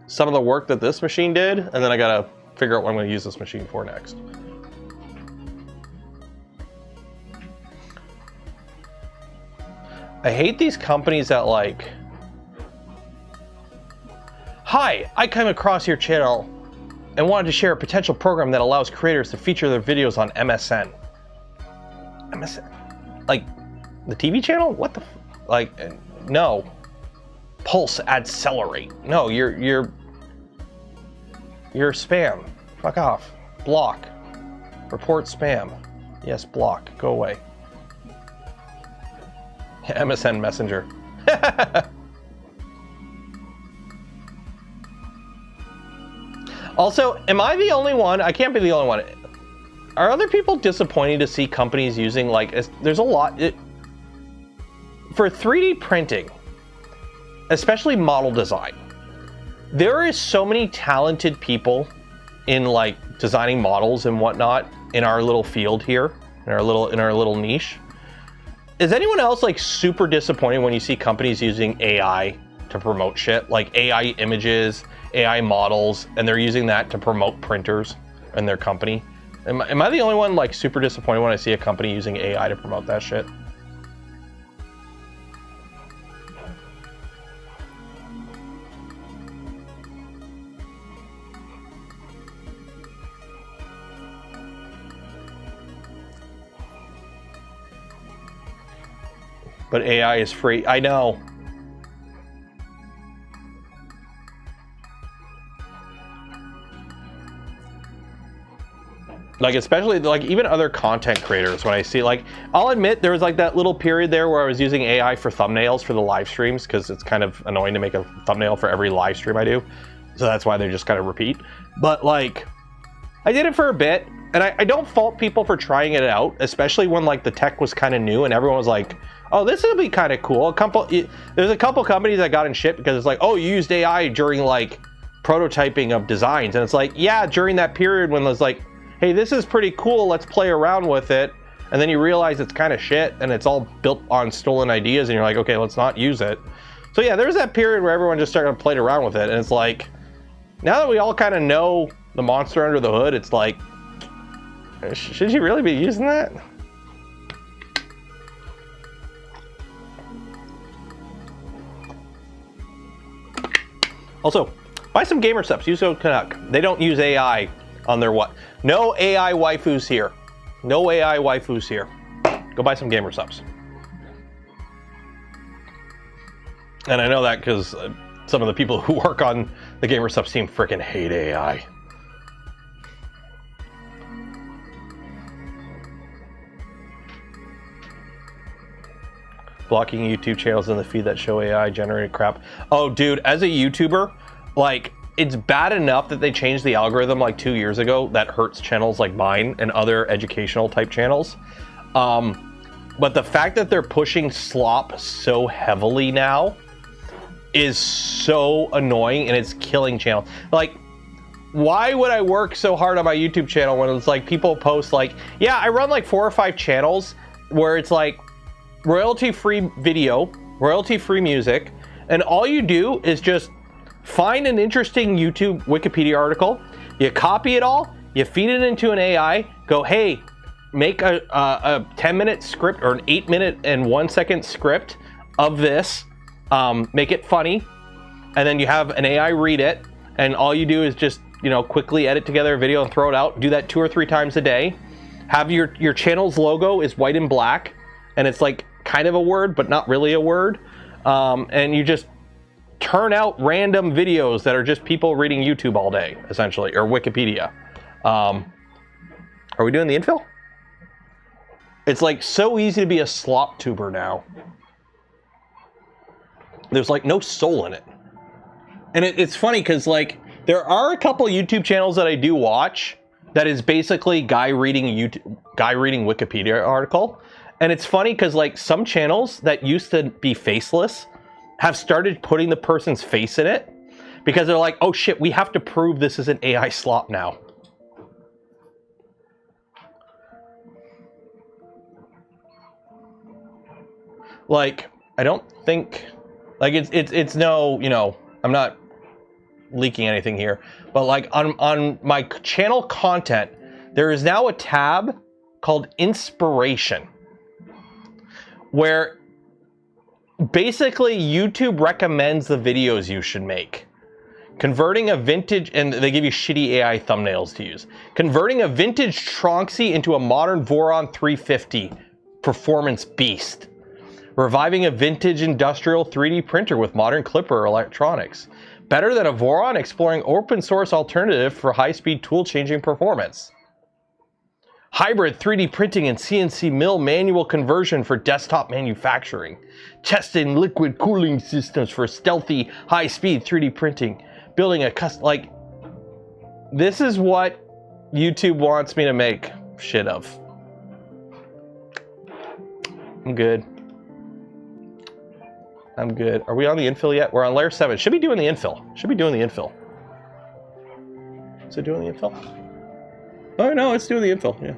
some of the work that this machine did, and then I got to figure out what I'm going to use this machine for next. I hate these companies that like, hi, I came across your channel and wanted to share a potential program that allows creators to feature their videos on MSN. MSN? Like, the TV channel? What the like, no. Pulse accelerate. No, you're spam. Fuck off. Block. Report spam. Yes, block. Go away. MSN Messenger. Also, am I the only one? I can't be the only one. Are other people disappointed to see companies using like, there's a lot, for 3D printing, especially model design, there is so many talented people in like designing models and whatnot in our little field here, in our little niche. Is anyone else like super disappointed when you see companies using AI to promote shit, like AI images, AI models, and they're using that to promote printers and their company. Am I the only one like super disappointed when I see a company using AI to promote that shit? But AI is free. I know. Like, especially, like, even other content creators, when I see, like, I'll admit there was, like, that little period there where I was using AI for thumbnails for the live streams, because it's kind of annoying to make a thumbnail for every live stream I do. So that's why they just kind of repeat. But, like, I did it for a bit, and I don't fault people for trying it out, especially when, like, the tech was kind of new, and everyone was like, oh, this will be kind of cool. There's a couple companies that got in shit because it's like, oh, you used AI during, like, prototyping of designs. And it's like, yeah, during that period when it was like, hey, this is pretty cool, let's play around with it. And then you realize it's kind of shit and it's all built on stolen ideas and you're like, okay, let's not use it. So yeah, there's that period where everyone just started playing around with it. And it's like, now that we all kind of know the monster under the hood, it's like, should you really be using that? Also, buy some gamer subs, use Canuck. They don't use AI on their what? No AI waifus here. No AI waifus here. Go buy some gamer subs. And I know that because some of the people who work on the gamer subs team freaking hate AI. Blocking YouTube channels in the feed that show AI generated crap. Oh, dude, as a YouTuber, like, it's bad enough that they changed the algorithm like 2 years ago that hurts channels like mine and other educational type channels. But the fact that they're pushing slop so heavily now is so annoying and it's killing channels. Like, why would I work so hard on my YouTube channel when it's like people post like, yeah, I run like 4 or 5 channels where it's like royalty-free video, royalty-free music, and all you do is just find an interesting YouTube Wikipedia article, you copy it all, you feed it into an AI, go, hey, make a 10-minute script or an 8-minute and 1-second script of this, make it funny, and then you have an AI read it, and all you do is just, you know, quickly edit together a video and throw it out. Do that 2 or 3 times a day. Have your channel's logo is white and black, and it's like kind of a word, but not really a word. And you just turn out random videos that are just people reading YouTube all day, essentially, or Wikipedia. Are we doing the infill? It's like so easy to be a slop tuber now. There's like no soul in it. And it's funny because like there are a couple YouTube channels that I do watch that is basically guy reading Wikipedia article. And it's funny because like some channels that used to be faceless have started putting the person's face in it because they're like, oh shit, we have to prove this is an AI slop now. Like, I don't think, like it's no, you know, I'm not leaking anything here, but like on my channel content, there is now a tab called Inspiration, where basically YouTube recommends the videos you should make. Converting a vintage, and they give you shitty AI thumbnails to use. Converting a vintage Tronxy into a modern Voron 350 performance beast. Reviving a vintage industrial 3D printer with modern Clipper electronics. Better than a Voron, exploring open source alternative for high-speed tool changing performance. Hybrid 3D printing and CNC mill manual conversion for desktop manufacturing. Testing liquid cooling systems for stealthy, high-speed 3D printing. Building a custom, like, this is what YouTube wants me to make shit of. I'm good. I'm good. Are we on the infill yet? We're on layer 7. Should be doing the infill. Should be doing the infill. Is it doing the infill? Oh no, it's doing the infill, yeah.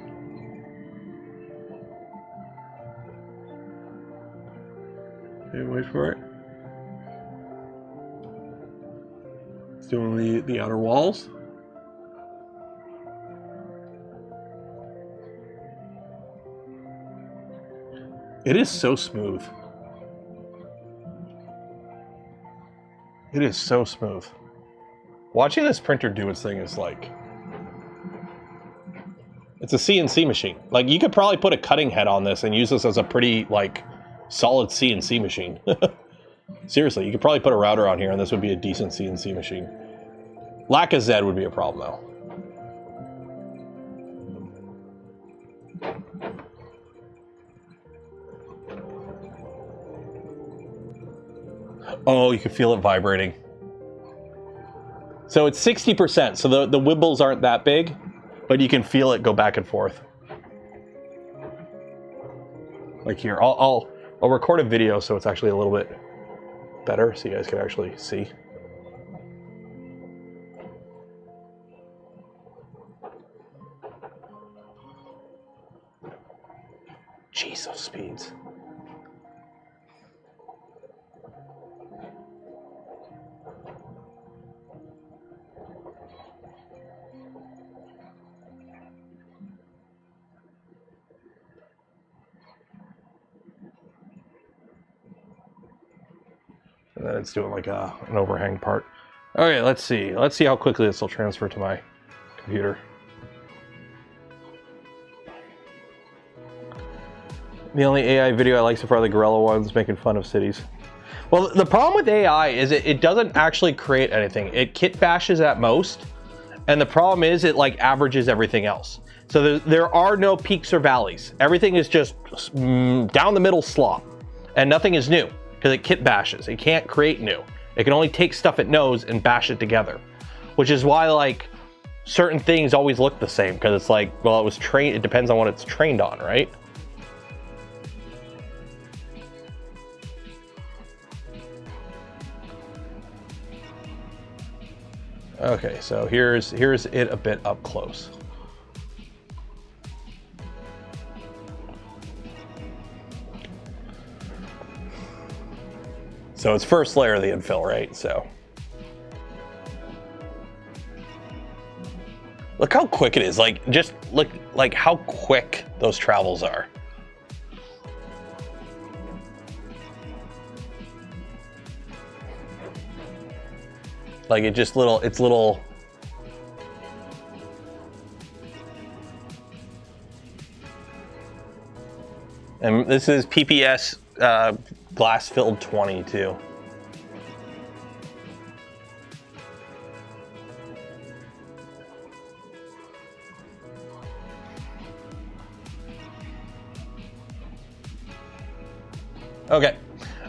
Okay, wait for it. doing the outer walls. It is so smooth. It is so smooth. Watching this printer do its thing is like... It's a CNC machine. Like, you could probably put a cutting head on this and use this as a pretty, like, solid CNC machine. Seriously, you could probably put a router on here and this would be a decent CNC machine. Lack of Z would be a problem, though. Oh, you can feel it vibrating. So it's 60%, so the wibbles aren't that big, but you can feel it go back and forth. Like here, I'll record a video so it's actually a little bit better, so you guys can actually see. Jeez, those speeds. And then it's doing like an overhang part. Okay, let's see. Let's see how quickly this will transfer to my computer. The only AI video I like so far are the gorilla ones making fun of cities. Well, the problem with AI is it doesn't actually create anything. It kit bashes at most, and the problem is it like averages everything else. So there are no peaks or valleys. Everything is just down the middle slop, and nothing is new because it kit bashes. It can't create new. It can only take stuff it knows and bash it together, which is why like certain things always look the same, because it's like, well, it was trained. It depends on what it's trained on, right? Okay, so here's it a bit up close. So it's first layer of the infill, right? So look how quick it is. Like, just look like how quick those travels are. Like it just it's little. And this is PPS glass filled 20 too. Okay.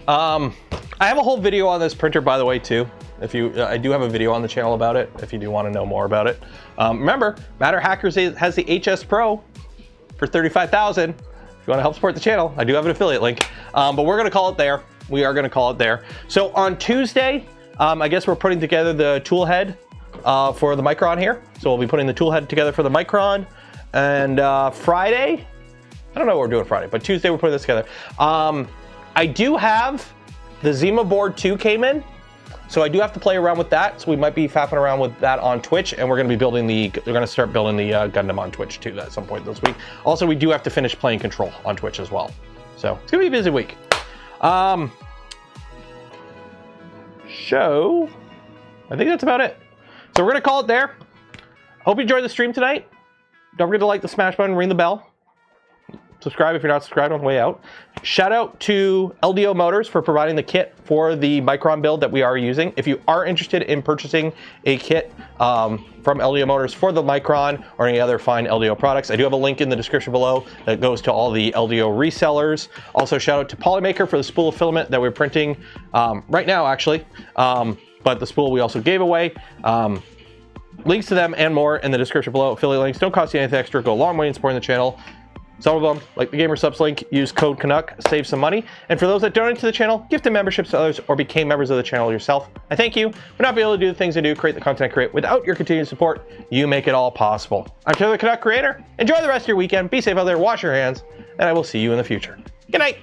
I have a whole video on this printer, by the way, too. If you, I do have a video on the channel about it, if you do want to know more about it. Remember, Matter Hackers has the HS Pro for $35,000. If you want to help support the channel, I do have an affiliate link. But we're going to call it there. We are going to call it there. So on Tuesday, I guess we're putting together the tool head for the Micron here. So we'll be putting the tool head together for the Micron. And Friday, I don't know what we're doing Friday, but Tuesday we're putting this together. I do have the Zima board 2 came in. So I do have to play around with that. So we might be faffing around with that on Twitch, and we're going to be building we're going to start building the Gundam on Twitch too at some point this week. Also, we do have to finish playing Control on Twitch as well. So it's going to be a busy week. So I think that's about it. So we're going to call it there. Hope you enjoyed the stream tonight. Don't forget to like the smash button, ring the bell. Subscribe if you're not subscribed on the way out. Shout out to LDO Motors for providing the kit for the Micron build that we are using. If you are interested in purchasing a kit from LDO Motors for the Micron or any other fine LDO products, I do have a link in the description below that goes to all the LDO resellers. Also, shout out to Polymaker for the spool of filament that we're printing right now, actually. But the spool we also gave away. Links to them and more in the description below. Affiliate links don't cost you anything extra. Go a long way in supporting the channel. Some of them, like the Gamer Subs link, use code Canuck, save some money. And for those that donate to the channel, gift memberships to others, or became members of the channel yourself, I thank you for not being able to do the things I do, create the content I create. Without your continued support, you make it all possible. I'm Taylor the Canuck Creator. Enjoy the rest of your weekend. Be safe out there. Wash your hands. And I will see you in the future. Good night.